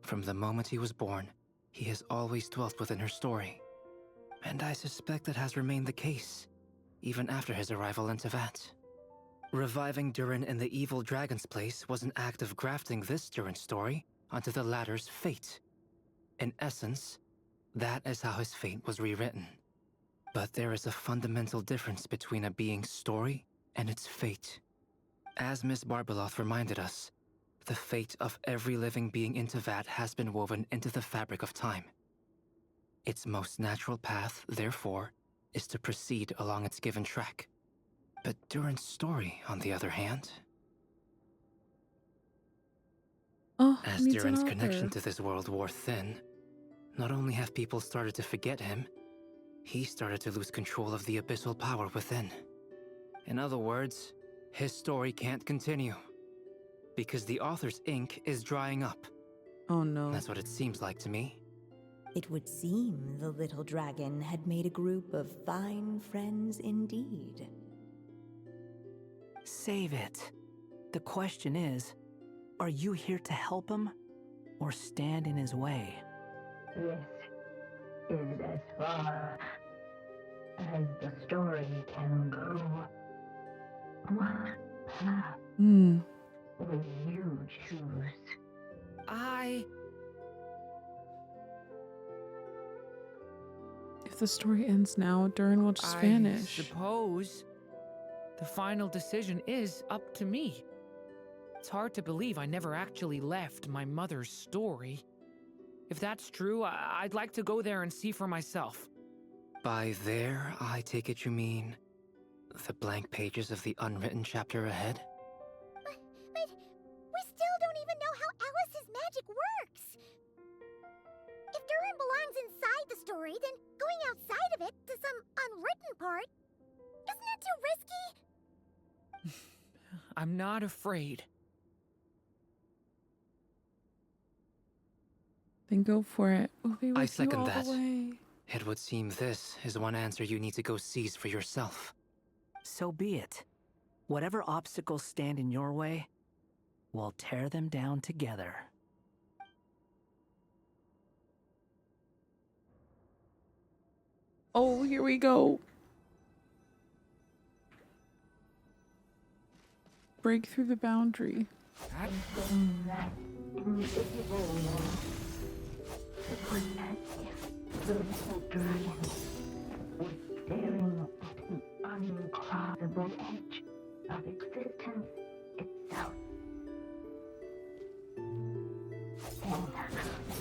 From the moment he was born, he has always dwelt within her story. And I suspect that has remained the case, even after his arrival in Tevat. Reviving Durin in the evil dragon's place was an act of grafting this Durin story onto the latter's fate. In essence, that is how his fate was rewritten. But there is a fundamental difference between a being's story and its fate. As Miss Barbeloth reminded us, the fate of every living being in Teyvat has been woven into the fabric of time. Its most natural path, therefore, is to proceed along its given track. But Durin's story, on the other hand... As Durin's connection to this world wore thin, not only have people started to forget him, he started to lose control of the abyssal power within. In other words, his story can't continue. Because the author's ink is drying up. Oh no. That's what it seems like to me. It would seem the little dragon had made a group of fine friends indeed. Save it. The question is, are you here to help him, or stand in his way? This is as far as the story can go. What path will you choose? If the story ends now, Durin will just vanish. I suppose the final decision is up to me. It's hard to believe I never actually left my mother's story. If that's true, I'd like to go there and see for myself. By there, I take it you mean the blank pages of the unwritten chapter ahead? But we still don't even know how Alice's magic works. If Durin belongs inside the story, then going outside of it to some unwritten part, isn't that too risky? I'm not afraid. Then go for it. We'll be with I you second all that. the way. It would seem this is one answer you need to go seize for yourself. So be it. Whatever obstacles stand in your way, we'll tear them down together. Oh, here we go. Break through the boundary. The little dragon was staring at the uncrossable edge of existence itself. And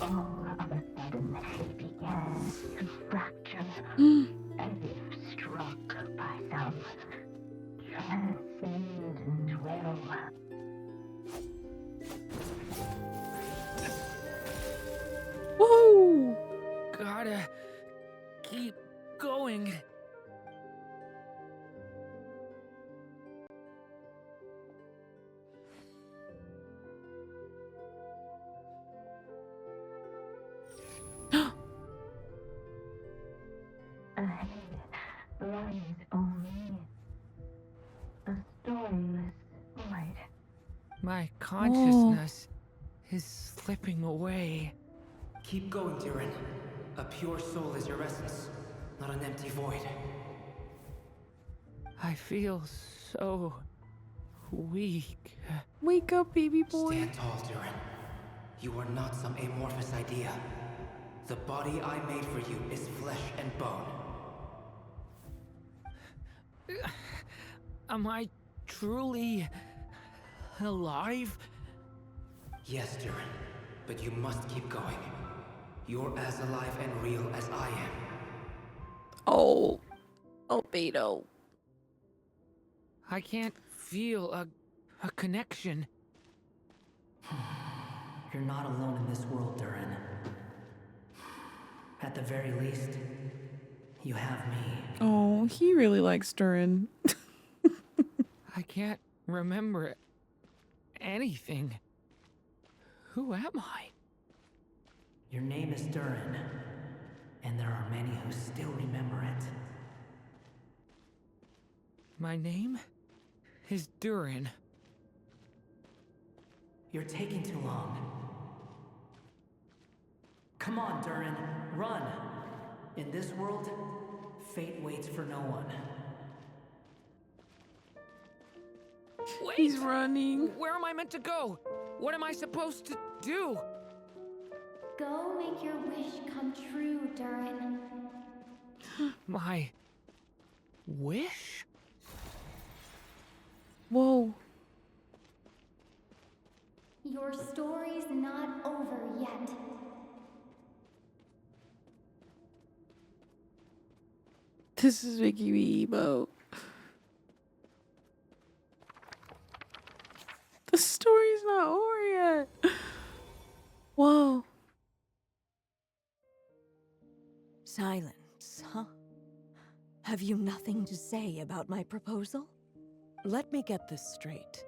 all of a sudden, he began to fracture as if struck by some transcendent will. Whoa! Gotta keep going. Ahead lies only a storyless void. My consciousness is slipping away. Keep going, Durin. A pure soul is your essence, not an empty void. I feel so weak. Wake up, baby boy. Stand tall, Durin. You are not some amorphous idea. The body I made for you is flesh and bone. Am I truly alive? Yes, Durin, but you must keep going. You're as alive and real as I am. Oh. Oh, Beto. I can't feel a connection. You're not alone in this world, Durin. At the very least, you have me. Oh, he really likes Durin. I can't remember anything. Who am I? Your name is Durin, and there are many who still remember it. My name is Durin. You're taking too long. Come on, Durin, run! In this world, fate waits for no one. Wait! He's running. Where am I meant to go? What am I supposed to do? Go make your wish come true, Durin. My wish? Whoa. Your story's not over yet. This is making me emo. The story's not over yet. Whoa. Silence, huh? Have you nothing to say about my proposal? Let me get this straight.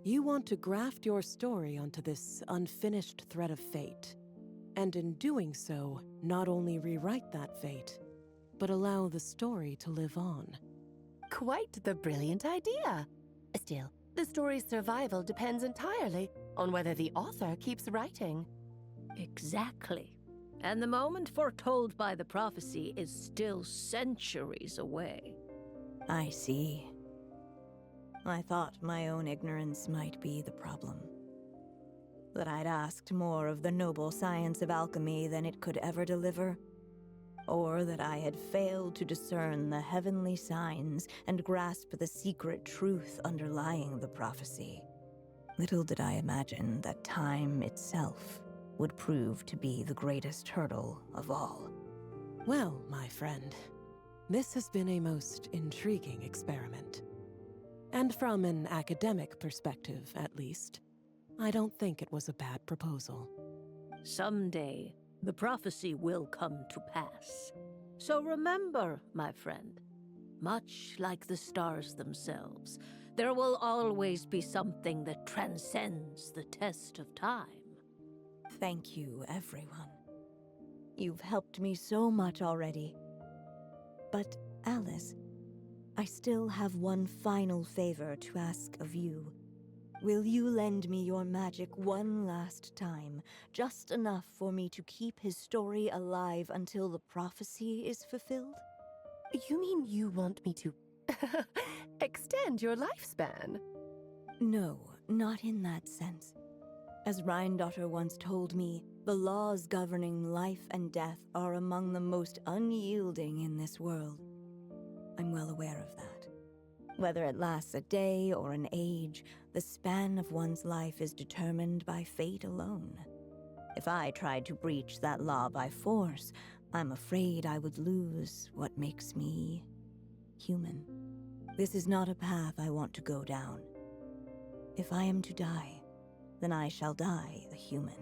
You want to graft your story onto this unfinished thread of fate, and in doing so, not only rewrite that fate, but allow the story to live on. Quite the brilliant idea. Still, the story's survival depends entirely on whether the author keeps writing. Exactly. And the moment foretold by the prophecy is still centuries away. I see. I thought my own ignorance might be the problem. That I'd asked more of the noble science of alchemy than it could ever deliver. Or that I had failed to discern the heavenly signs and grasp the secret truth underlying the prophecy. Little did I imagine that time itself would prove to be the greatest hurdle of all. Well, my friend, this has been a most intriguing experiment. And from an academic perspective, at least, I don't think it was a bad proposal. Someday, the prophecy will come to pass. So remember, my friend, much like the stars themselves, there will always be something that transcends the test of time. Thank you, everyone. You've helped me so much already. But, Alice, I still have one final favor to ask of you. Will you lend me your magic one last time, just enough for me to keep his story alive until the prophecy is fulfilled? You mean you want me to extend your lifespan? No, not in that sense. As Rhindaughter once told me, the laws governing life and death are among the most unyielding in this world. I'm well aware of that. Whether it lasts a day or an age, the span of one's life is determined by fate alone. If I tried to breach that law by force, I'm afraid I would lose what makes me human. This is not a path I want to go down. If I am to die, then I shall die a human.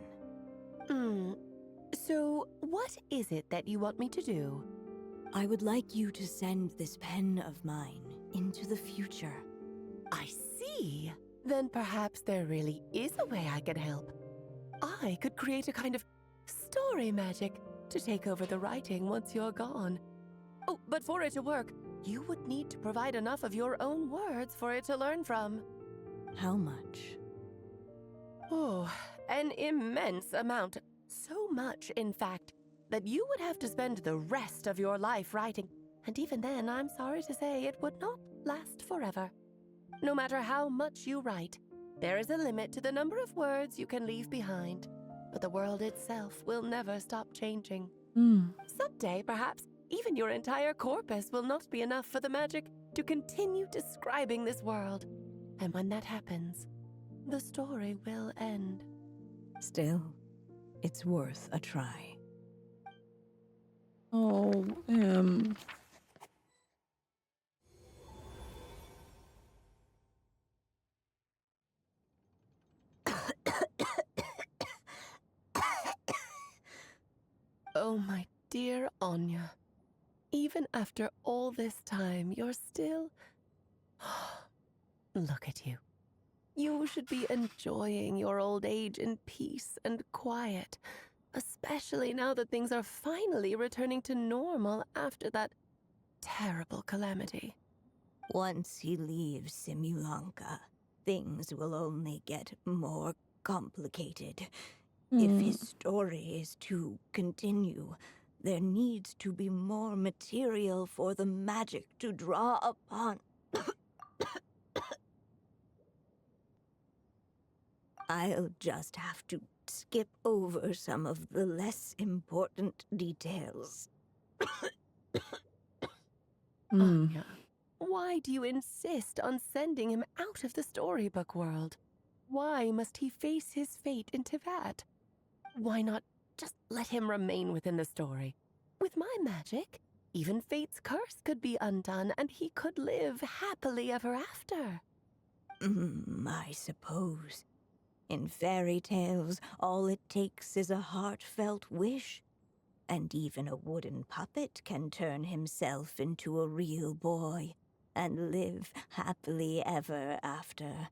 So, what is it that you want me to do? I would like you to send this pen of mine into the future. I see. Then perhaps there really is a way I can help. I could create a kind of story magic to take over the writing once you're gone. Oh, but for it to work, you would need to provide enough of your own words for it to learn from. How much? Oh, an immense amount. So much, in fact, that you would have to spend the rest of your life writing. And even then, I'm sorry to say, it would not last forever. No matter how much you write, there is a limit to the number of words you can leave behind. But the world itself will never stop changing. Someday, perhaps, even your entire corpus will not be enough for the magic to continue describing this world. And when that happens, the story will end. Still, it's worth a try. Oh, Oh, my dear Anya. Even after all this time, you're still... Look at you. You should be enjoying your old age in peace and quiet, especially now that things are finally returning to normal after that terrible calamity. Once he leaves Simulanka, things will only get more complicated. If his story is to continue, there needs to be more material for the magic to draw upon. I'll just have to skip over some of the less important details. Anya, Why do you insist on sending him out of the storybook world? Why must he face his fate in Teyvat? Why not just let him remain within the story? With my magic, even fate's curse could be undone and he could live happily ever after. I suppose. In fairy tales, all it takes is a heartfelt wish. And even a wooden puppet can turn himself into a real boy and live happily ever after.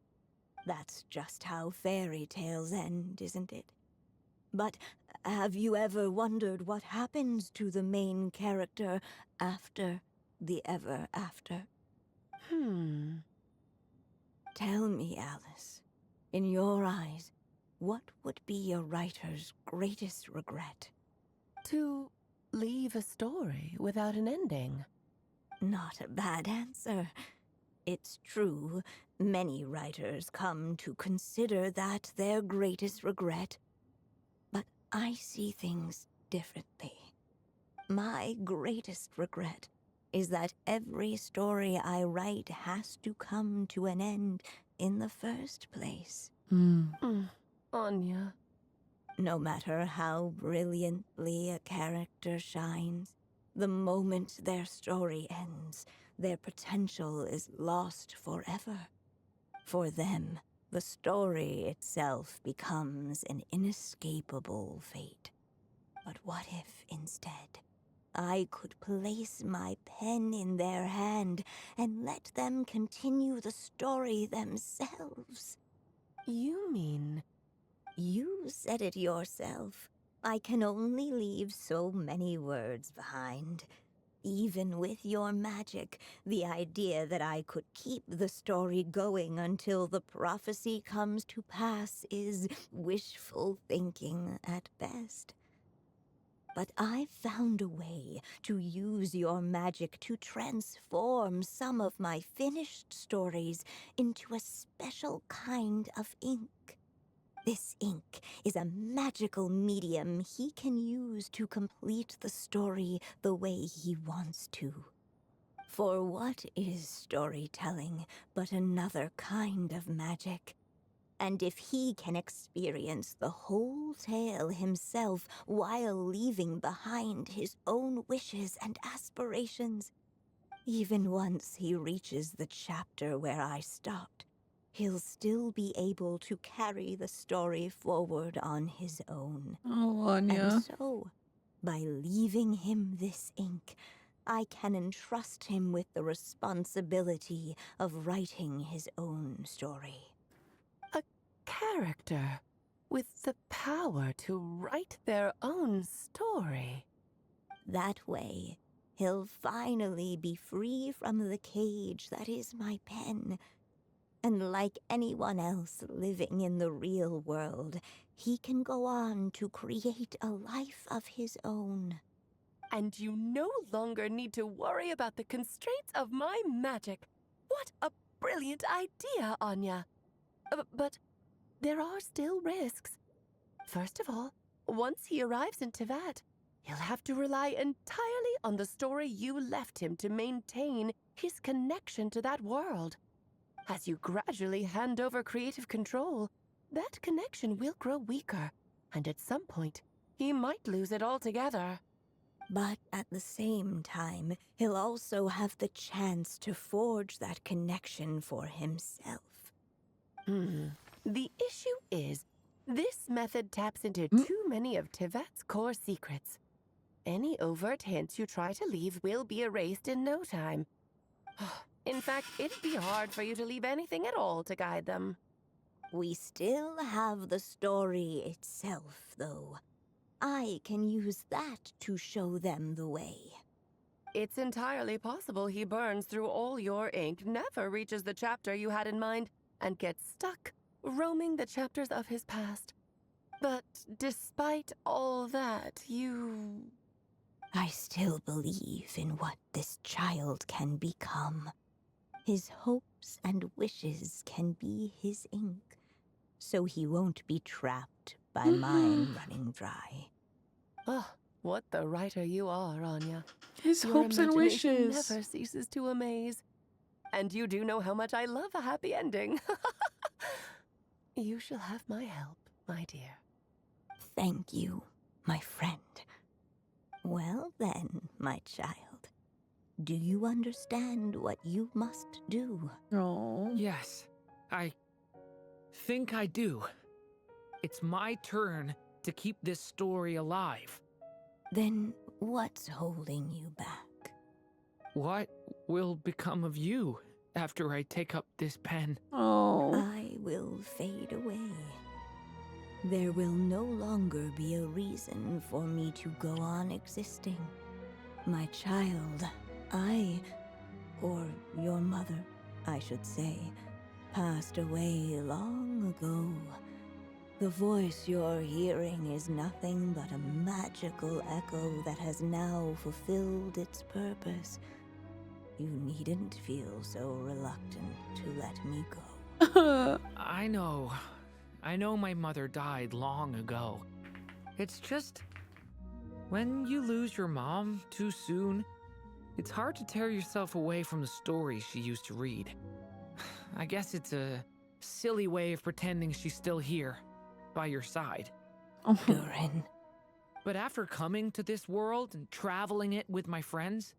That's just how fairy tales end, isn't it? But have you ever wondered what happens to the main character after the ever after? Tell me, Alice, in your eyes, what would be a writer's greatest regret? To leave a story without an ending. Not a bad answer. It's true, many writers come to consider that their greatest regret. But I see things differently. My greatest regret is that every story I write has to come to an end in the first place. Anya. No matter how brilliantly a character shines, the moment their story ends, their potential is lost forever. For them, the story itself becomes an inescapable fate. But what if, instead, I could place my pen in their hand and let them continue the story themselves? You mean? You said it yourself. I can only leave so many words behind. Even with your magic, the idea that I could keep the story going until the prophecy comes to pass is wishful thinking at best. But I've found a way to use your magic to transform some of my finished stories into a special kind of ink. This ink is a magical medium he can use to complete the story the way he wants to. For what is storytelling but another kind of magic? And if he can experience the whole tale himself while leaving behind his own wishes and aspirations, even once he reaches the chapter where I stopped, he'll still be able to carry the story forward on his own. Oh, Anya. And so, by leaving him this ink, I can entrust him with the responsibility of writing his own story. A character with the power to write their own story. That way, he'll finally be free from the cage that is my pen. And like anyone else living in the real world, he can go on to create a life of his own. And you no longer need to worry about the constraints of my magic. What a brilliant idea, Anya. But there are still risks. First of all, once he arrives in Teyvat, he'll have to rely entirely on the story you left him to maintain his connection to that world. As you gradually hand over creative control, that connection will grow weaker, and at some point, he might lose it altogether. But at the same time, he'll also have the chance to forge that connection for himself. The issue is, this method taps into too many of Teyvat's core secrets. Any overt hints you try to leave will be erased in no time. In fact, it'd be hard for you to leave anything at all to guide them. We still have the story itself, though. I can use that to show them the way. It's entirely possible he burns through all your ink, never reaches the chapter you had in mind, and gets stuck, roaming the chapters of his past. But despite all that, I still believe in what this child can become. His hopes and wishes can be his ink, so he won't be trapped by mine running dry. Oh, what the writer you are, Anya. His Your hopes and imagination wishes. never ceases to amaze. And you do know how much I love a happy ending. You shall have my help, my dear. Thank you, my friend. Well then, my child. Do you understand what you must do? Oh. Yes, I think I do. It's my turn to keep this story alive. Then what's holding you back? What will become of you after I take up this pen? Oh. I will fade away. There will no longer be a reason for me to go on existing. My child, or your mother, I should say, passed away long ago. The voice you're hearing is nothing but a magical echo that has now fulfilled its purpose. You needn't feel so reluctant to let me go. I know my mother died long ago. It's just, when you lose your mom too soon, it's hard to tear yourself away from the stories she used to read. I guess it's a silly way of pretending she's still here, by your side. Durin. But after coming to this world and traveling it with my friends,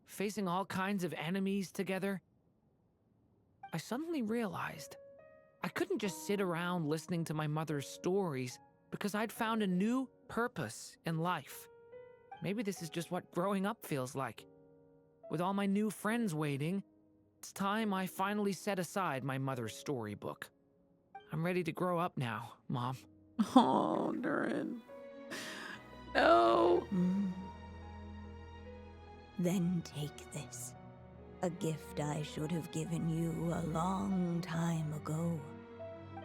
facing all kinds of enemies together, I suddenly realized I couldn't just sit around listening to my mother's stories because I'd found a new purpose in life. Maybe this is just what growing up feels like. With all my new friends waiting, it's time I finally set aside my mother's storybook. I'm ready to grow up now, Mom. Oh, Durin. No. Then take this. A gift I should have given you a long time ago.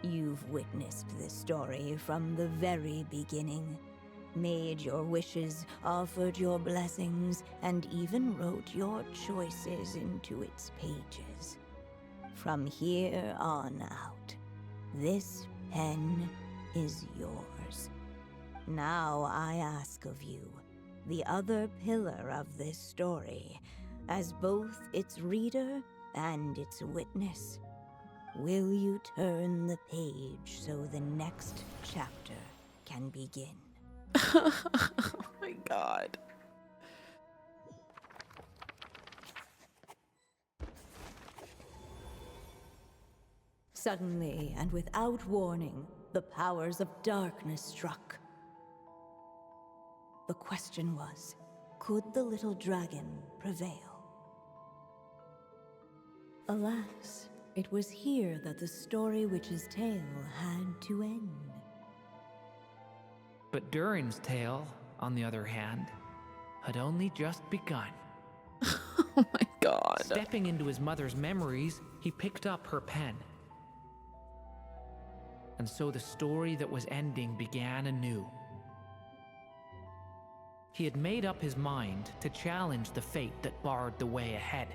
You've witnessed this story from the very beginning. Made your wishes, offered your blessings, and even wrote your choices into its pages. From here on out, this pen is yours. Now I ask of you, the other pillar of this story, as both its reader and its witness, will you turn the page so the next chapter can begin? Oh my god. Suddenly, and without warning, the powers of darkness struck. The question was, could the little dragon prevail? Alas, it was here that the story witch's tale had to end. But Durin's tale, on the other hand, had only just begun. Oh my god. Stepping into his mother's memories, he picked up her pen. And so the story that was ending began anew. He had made up his mind to challenge the fate that barred the way ahead.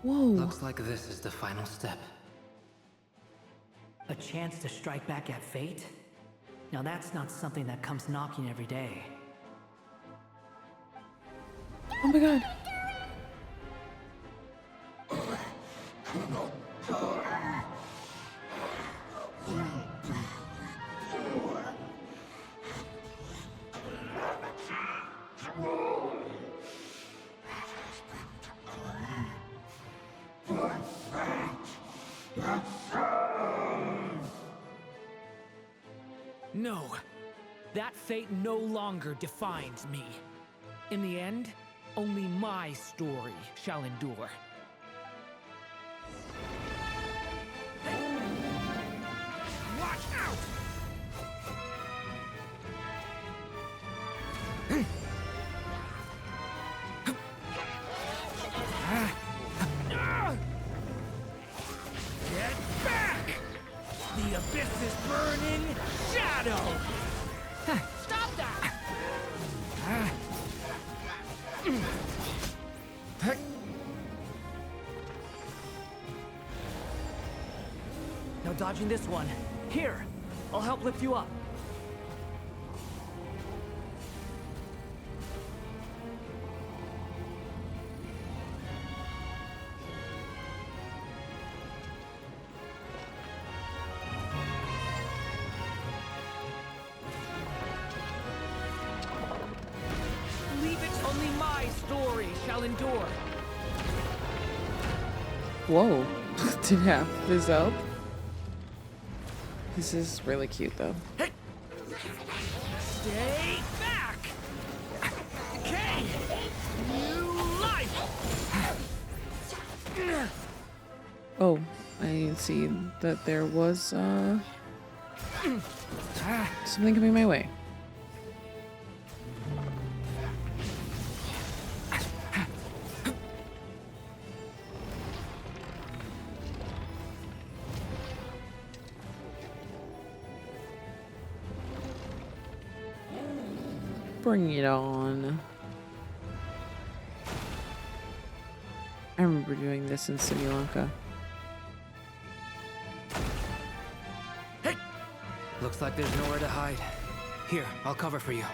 Whoa. Looks like this is the final step. A chance to strike back at fate? Now that's not something that comes knocking every day. Oh my god. No, that fate no longer defines me. In the end, only my story shall endure. No dodging this one. Here, I'll help lift you up. Leave it, only my story shall endure. Whoa. Did half this help? This is really cute though. Stay back! Okay! New life! Oh, I didn't see that there was something coming my way. Bring it on. I remember doing this in Simulonka. Looks like there's nowhere to hide. Here, I'll cover for you.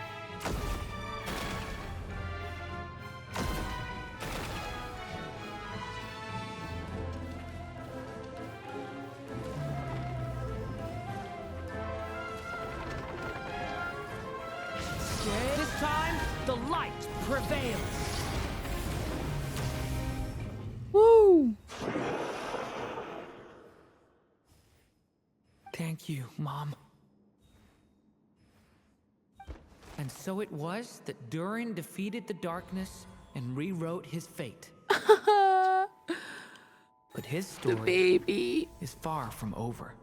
This time, the light prevails. Woo! Thank you, Mom. And so it was that Durin defeated the darkness and rewrote his fate. But his story baby is far from over.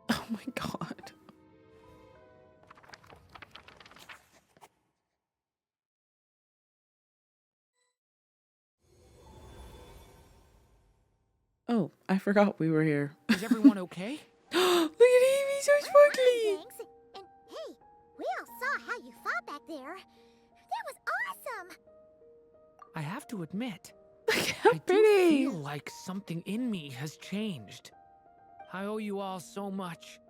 Oh my god. Oh, I forgot we were here. Is everyone okay? Look at him, he's so sparkly. Thanks. And hey, we all saw how you fought back there. That was awesome. I have to admit, How I pretty. do feel like something in me has changed. I owe you all so much.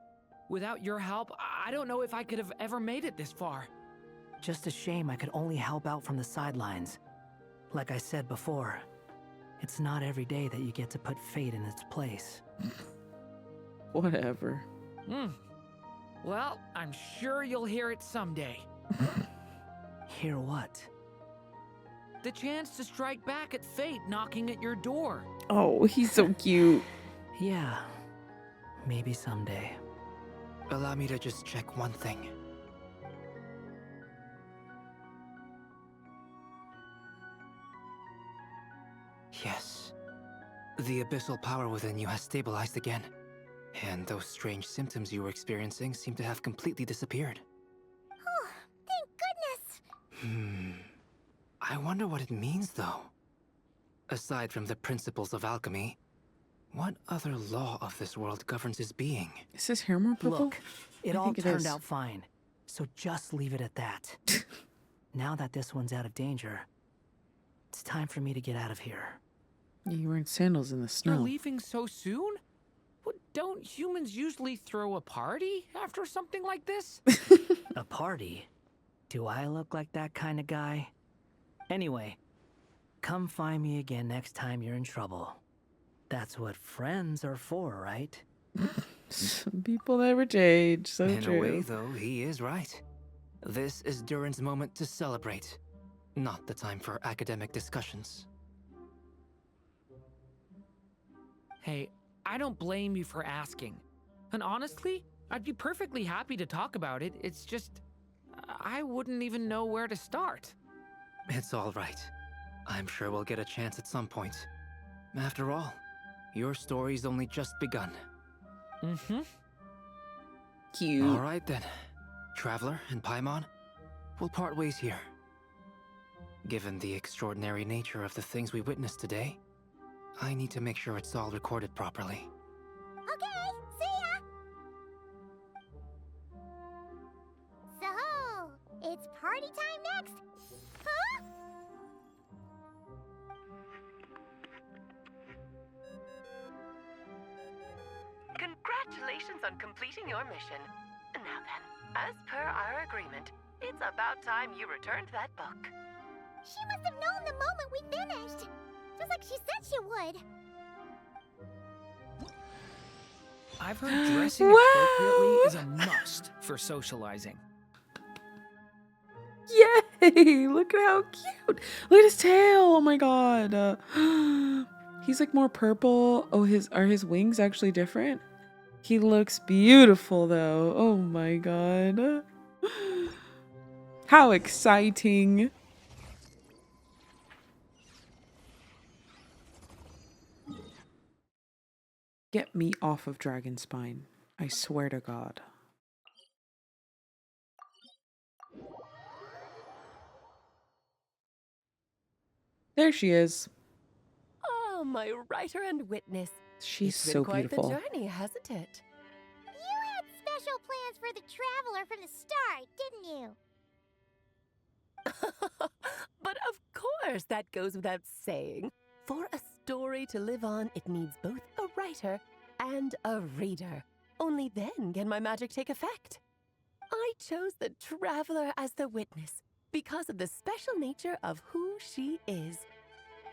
Without your help, I don't know if I could have ever made it this far. Just a shame I could only help out from the sidelines. Like I said before, it's not every day that you get to put fate in its place. Whatever. Well, I'm sure you'll hear it someday. Hear what? The chance to strike back at fate knocking at your door. Oh, he's so cute. Yeah, maybe someday. Allow me to just check one thing. Yes. The abyssal power within you has stabilized again. And those strange symptoms you were experiencing seem to have completely disappeared. Oh, thank goodness. I wonder what it means, though. Aside from the principles of alchemy, what other law of this world governs his being? Is his hair more purple? Look, it I all think it turned is. out fine. So just leave it at that. Now that this one's out of danger, it's time for me to get out of here. Yeah, you're wearing sandals in the You're snow. leaving so soon? What, don't humans usually throw a party after something like this? A party? Do I look like that kind of guy? Anyway, come find me again next time you're in trouble. That's what friends are for, right? Some people never change. So In true. a way, though, he is right. This is Durin's moment to celebrate, not the time for academic discussions. Hey, I don't blame you for asking. And honestly, I'd be perfectly happy to talk about it. It's just, I wouldn't even know where to start. It's all right. I'm sure we'll get a chance at some point. After all, your story's only just begun. Cute. All right then. Traveler and Paimon, we'll part ways here. Given the extraordinary nature of the things we witnessed today, I need to make sure it's all recorded properly. Okay, see ya! So, it's party time next? Huh? Congratulations on completing your mission. Now then, as per our agreement, it's about time you returned that book. She must have known the moment we finished. Just like she said she would. I've heard dressing appropriately is a must for socializing. Yay! Look at how cute. Look at his tail. Oh my god. He's like more purple. Oh, are his wings actually different? He looks beautiful though. Oh my god. How exciting. Get me off of Dragonspine. I swear to God. There she is. Oh, my writer and witness. She's It's been so quite beautiful. the journey, hasn't it? You had special plans for the Traveler from the start, didn't you? But of course, that goes without saying. For a story to live on, it needs both a writer and a reader. Only then can my magic take effect. I chose the Traveler as the witness because of the special nature of who she is.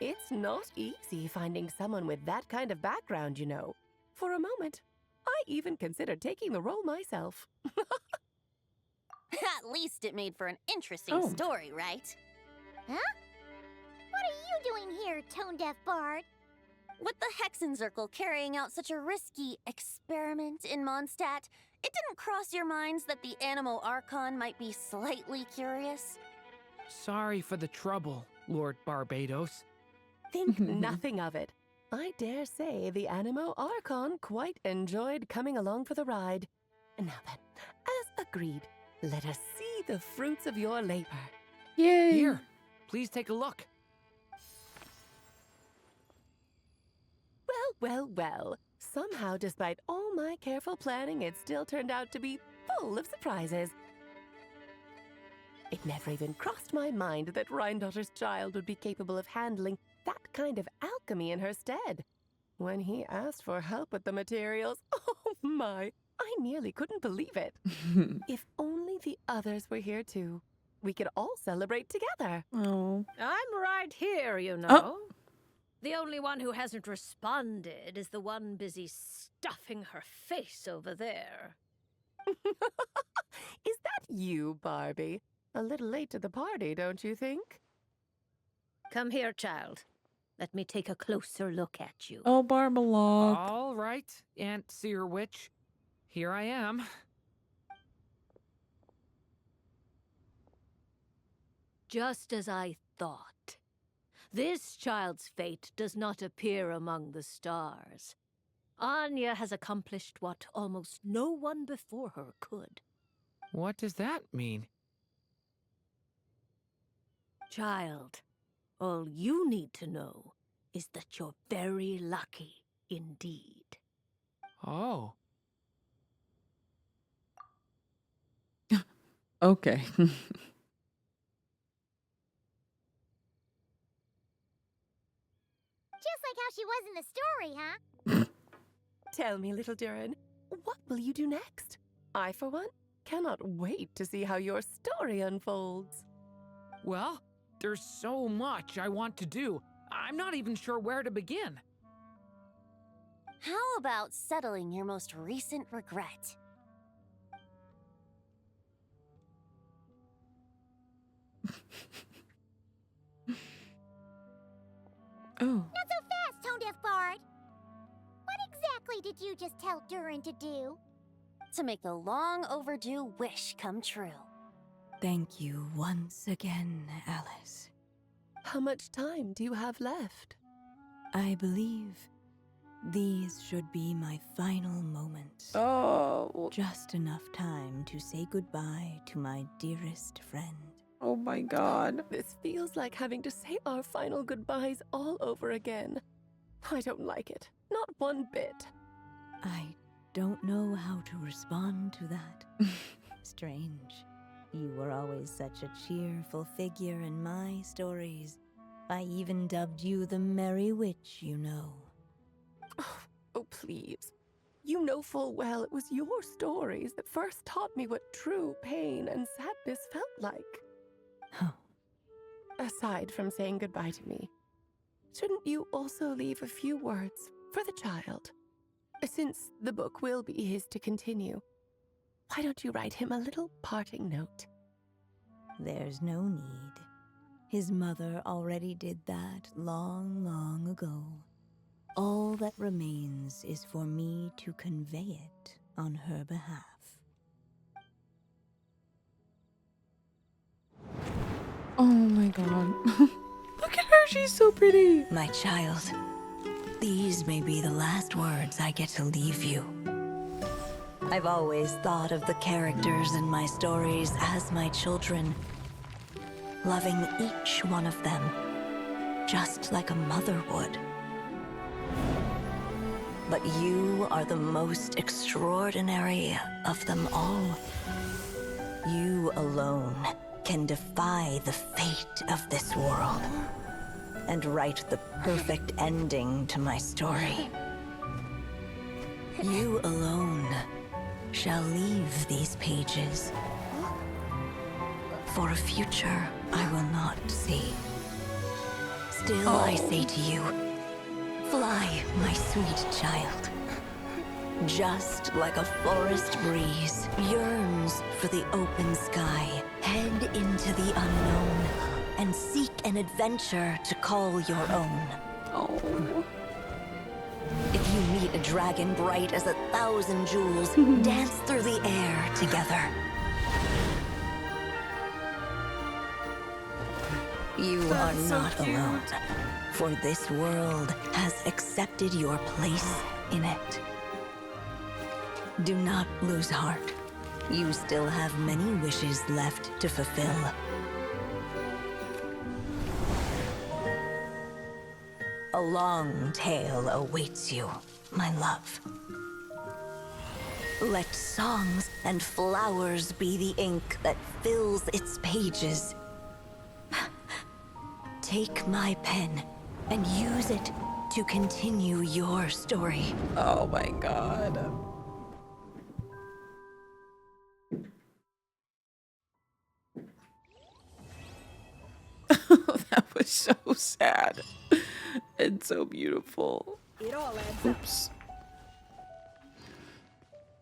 It's not easy finding someone with that kind of background, you know. For a moment, I even considered taking the role myself. At least it made for an interesting story, right? Huh? What are you doing here, tone-deaf bard? With the Hexenzirkel carrying out such a risky experiment in Mondstadt, it didn't cross your minds that the Animo Archon might be slightly curious? Sorry for the trouble, Lord Barbados. Think nothing of it. I dare say the Animo Archon quite enjoyed coming along for the ride. Now then, as agreed, let us see the fruits of your labor. Yay! Here, please take a look. Well. Somehow, despite all my careful planning, it still turned out to be full of surprises. It never even crossed my mind that Rhindotter's child would be capable of handling that kind of alchemy in her stead. When he asked for help with the materials, oh my, I nearly couldn't believe it. If only the others were here too. We could all celebrate together. Oh. I'm right here, you know. The only one who hasn't responded is the one busy stuffing her face over there. Is that you, Barbie? A little late to the party, don't you think? Come here, child. Let me take a closer look at you. Oh, Barbalog. All right, Aunt Seer Witch. Here I am. Just as I thought. This child's fate does not appear among the stars. Anya has accomplished what almost no one before her could. What does that mean? Child, all you need to know is that you're very lucky indeed. Oh. Okay. Just like how she was in the story, huh? Tell me, little Durin, what will you do next? I, for one, cannot wait to see how your story unfolds. Well, there's so much I want to do. I'm not even sure where to begin. How about settling your most recent regret? Oh. Not so fast, tone-deaf bard. What exactly did you just tell Durin to do? To make the long overdue wish come true. Thank you once again, Alice. How much time do you have left? I believe these should be my final moments. Oh. Just enough time to say goodbye to my dearest friend. Oh my god. This feels like having to say our final goodbyes all over again. I don't like it. Not one bit. I don't know how to respond to that. Strange. You were always such a cheerful figure in my stories. I even dubbed you the Merry Witch, you know. Oh, please. You know full well it was your stories that first taught me what true pain and sadness felt like. Aside from saying goodbye to me, shouldn't you also leave a few words for the child? Since the book will be his to continue, why don't you write him a little parting note? There's no need. His mother already did that long, long ago. All that remains is for me to convey it on her behalf. Oh my god. Look at her, she's so pretty. My child, these may be the last words I get to leave you. I've always thought of the characters in my stories as my children, loving each one of them, just like a mother would. But you are the most extraordinary of them all. You alone can defy the fate of this world and write the perfect ending to my story. You alone shall leave these pages for a future I will not see. Still, I say to you, fly, my sweet child. Just like a forest breeze yearns for the open sky, head into the unknown and seek an adventure to call your own. Oh. If you meet a dragon bright as 1,000 jewels, dance through the air together. You are not alone, for this world has accepted your place in it. Do not lose heart. You still have many wishes left to fulfill. A long tale awaits you, my love. Let songs and flowers be the ink that fills its pages. Take my pen and use it to continue your story. Oh my god. That was so sad and so beautiful. It all adds Oops.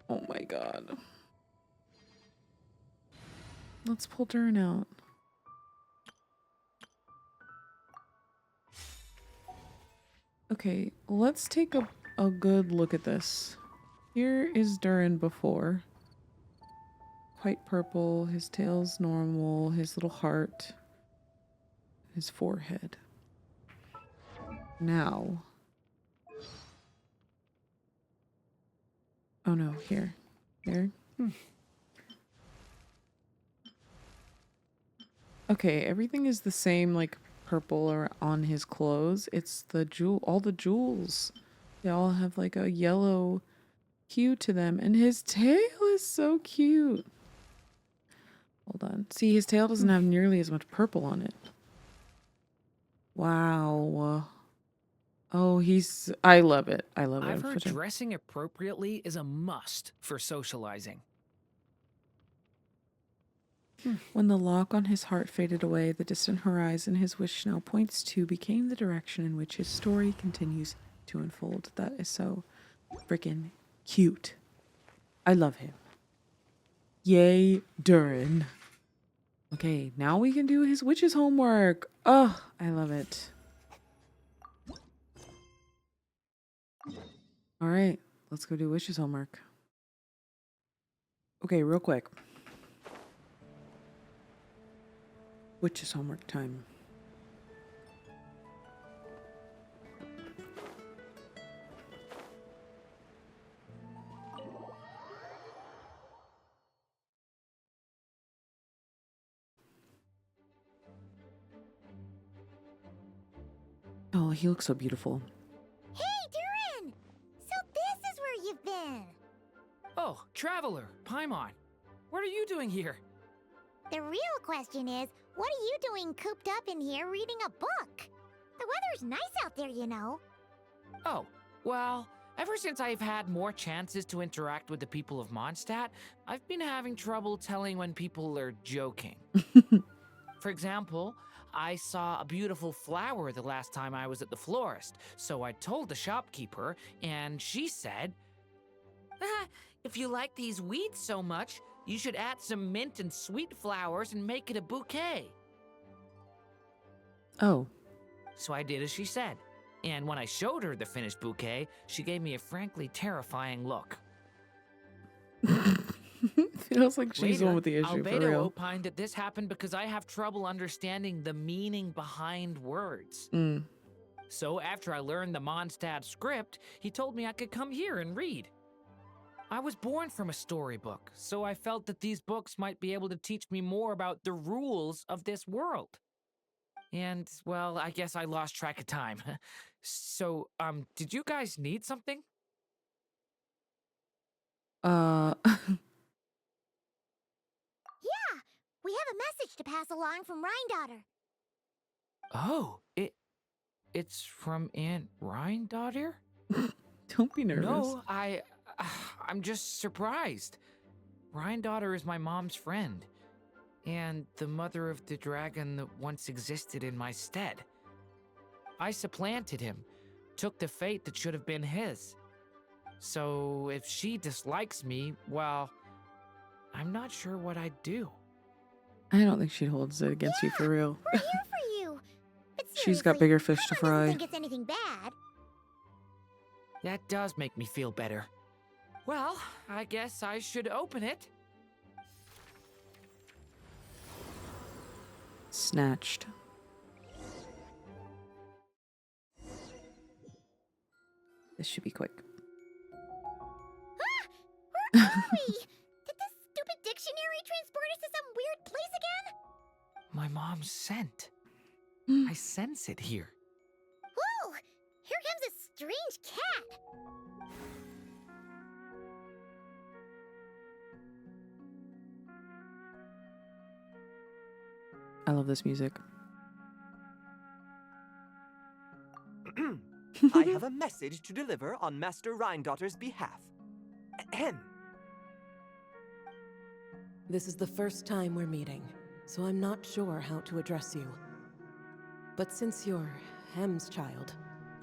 Oh my god. Let's pull Durin out. Okay, let's take a good look at this. Here is Durin before. Quite purple, his tail's normal, his little heart, his forehead. Now. Oh no, here. Here. Okay, everything is the same, like purple or on his clothes. It's the all the jewels. They all have like a yellow hue to them, and his tail is so cute. Hold on. See, his tail doesn't have nearly as much purple on it. Wow. Oh, I love it. I love it. I've heard dressing appropriately is a must for socializing. When the lock on his heart faded away, the distant horizon his wish now points to became the direction in which his story continues to unfold. That is so freaking cute. I love him. Yay, Durin. Okay, now we can do his witch's homework. Oh, I love it. All right, let's go do witch's homework. Okay, real quick. Witch's homework time. Oh, he looks so beautiful. Hey, Durin! So this is where you've been. Oh, Traveler, Paimon. What are you doing here? The real question is, what are you doing cooped up in here reading a book? The weather's nice out there, you know. Oh, well, ever since I've had more chances to interact with the people of Mondstadt, I've been having trouble telling when people are joking. For example, I saw a beautiful flower the last time I was at the florist, so I told the shopkeeper, and she said, if you like these weeds so much, you should add some mint and sweet flowers and make it a bouquet. Oh. So I did as she said, and when I showed her the finished bouquet, she gave me a frankly terrifying look. Feels like she's the one Later, with the issue, for Albedo real. opined that this happened because I have trouble understanding the meaning behind words. So after I learned the Mondstadt script, he told me I could come here and read. I was born from a storybook, so I felt that these books might be able to teach me more about the rules of this world. And, well, I guess I lost track of time. So, did you guys need something? Yeah, we have a message to pass along from Rhindaughter. Oh, it's from Aunt Rhindaughter? Don't be nervous. No, I'm just surprised. Rhindaughter is my mom's friend, and the mother of the dragon that once existed in my stead. I supplanted him, took the fate that should have been his. So if she dislikes me, well, I'm not sure what I'd do. I don't think she holds it against you for real. We're here for you. But She's got bigger fish to Paimon doesn't fry. think it's anything bad. That does make me feel better. Well, I guess I should open it. Snatched. This should be quick. Where are we? Did this stupid dictionary transport us to some weird place again? My mom's scent. I sense it here. Whoa! Here comes a strange cat. I love this music. I have a message to deliver on Master Rhindaughter's behalf. Ahem. This is the first time we're meeting, so I'm not sure how to address you. But since you're Hem's child,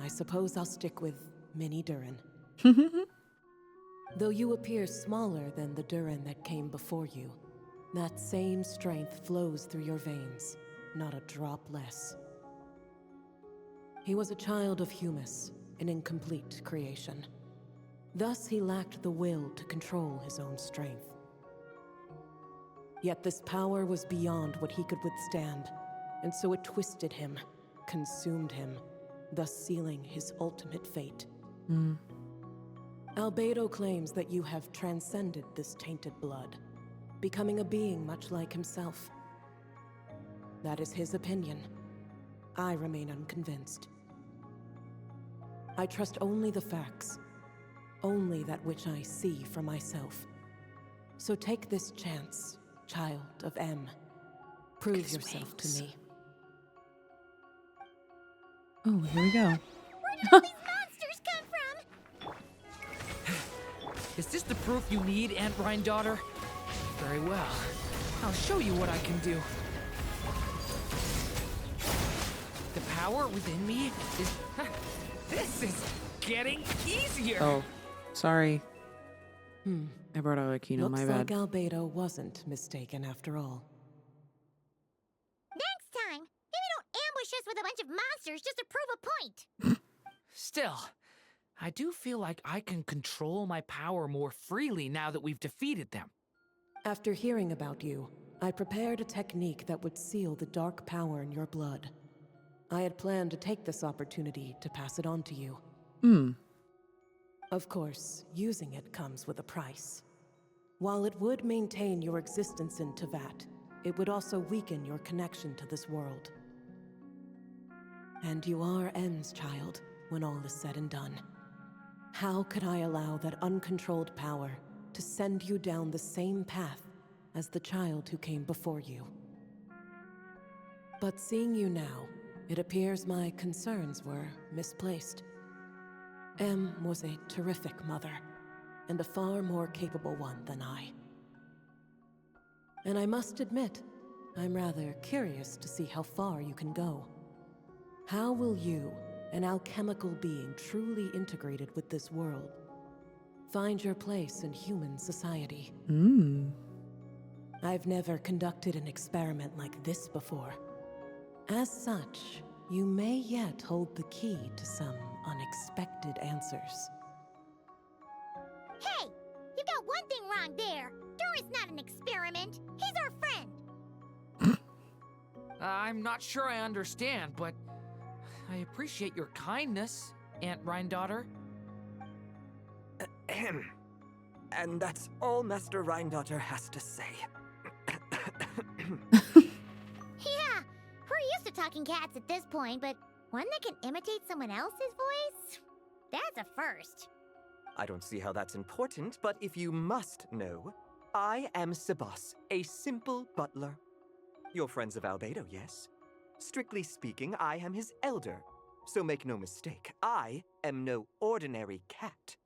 I suppose I'll stick with Mini Durin. Though you appear smaller than the Durin that came before you, that same strength flows through your veins, not a drop less. He was a child of Humus, an incomplete creation. Thus, he lacked the will to control his own strength. Yet this power was beyond what he could withstand, and so it twisted him, consumed him, thus sealing his ultimate fate. Albedo claims that you have transcended this tainted blood, becoming a being much like himself. That is his opinion. I remain unconvinced. I trust only the facts, only that which I see for myself. So take this chance, child of M. Prove yourself to me. Oh, here we go. Where did all these monsters come from? Is this the proof you need, Aunt Rhindaughter? Very well. I'll show you what I can do. The power within me is... This is getting easier! Oh, sorry. I brought out Aquino, Looks my like bad. Albedo wasn't mistaken after all. Next time, maybe don't ambush us with a bunch of monsters just to prove a point. Still, I do feel like I can control my power more freely now that we've defeated them. After hearing about you, I prepared a technique that would seal the dark power in your blood. I had planned to take this opportunity to pass it on to you. Of course, using it comes with a price. While it would maintain your existence in Tevat, it would also weaken your connection to this world. And you are M's child, when all is said and done. How could I allow that uncontrolled power to send you down the same path as the child who came before you. But seeing you now, it appears my concerns were misplaced. Em was a terrific mother, and a far more capable one than I. And I must admit, I'm rather curious to see how far you can go. How will you, an alchemical being truly integrated with this world, find your place in human society? I've never conducted an experiment like this before. As such, you may yet hold the key to some unexpected answers. Hey! You got one thing wrong there. Durin's not an experiment. He's our friend. I'm not sure I understand, but I appreciate your kindness, Aunt Rhine-daughter. Ahem. And that's all Master Rhine-daughter has to say. Yeah, we're used to talking cats at this point, but one that can imitate someone else's voice? That's a first. I don't see how that's important, but if you must know, I am Sebas, a simple butler. You're friends of Albedo, yes? Strictly speaking, I am his elder. So make no mistake, I am no ordinary cat.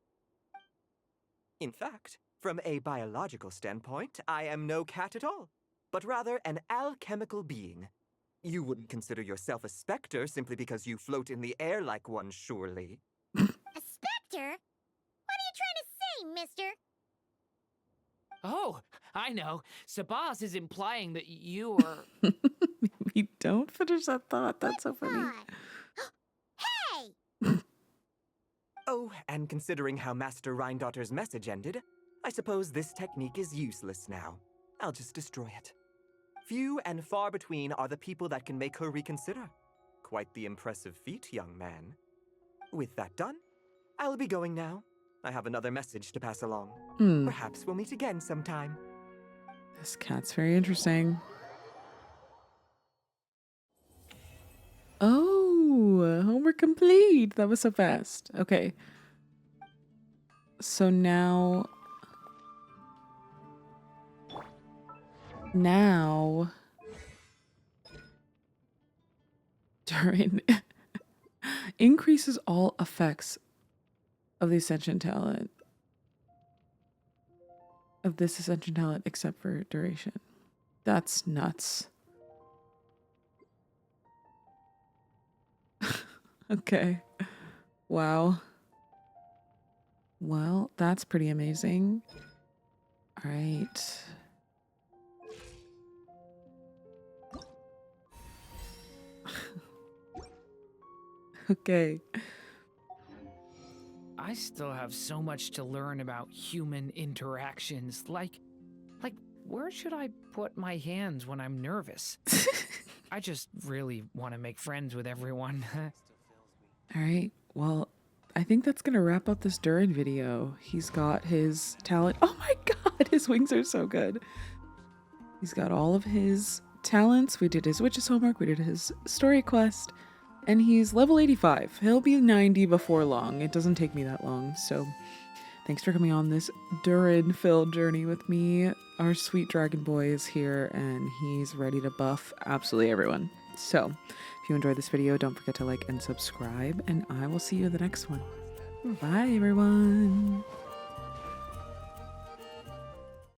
In fact, from a biological standpoint, I am no cat at all, but rather an alchemical being. You wouldn't consider yourself a specter simply because you float in the air like one, surely. A specter? What are you trying to say, mister? Oh, I know. Sabaz is implying that you are... We don't finish that thought. That's so funny. Hey! Oh, and considering how Master Rhine-daughter's message ended, I suppose this technique is useless now. I'll just destroy it. Few and far between are the people that can make her reconsider. Quite the impressive feat, young man. With that done, I'll be going now. I have another message to pass along. Perhaps we'll meet again sometime. This cat's very interesting. Oh, homework complete. That was so fast. Okay. So now Durin increases all effects of the ascension talent. Of this ascension talent except for duration. That's nuts. Okay. Wow. Well, that's pretty amazing. All right. Okay. I still have so much to learn about human interactions. Like, where should I put my hands when I'm nervous? I just really want to make friends with everyone. All right. Well, I think that's going to wrap up this Durin video. He's got his talent. Oh my god, his wings are so good. He's got all of his talents. We did his witch's homework. We did his story quest. And he's level 85. He'll be 90 before long. It doesn't take me that long. So thanks for coming on this Durin-filled journey with me. Our sweet dragon boy is here and he's ready to buff absolutely everyone. So if you enjoyed this video, don't forget to like and subscribe, and I will see you in the next one. Bye, everyone.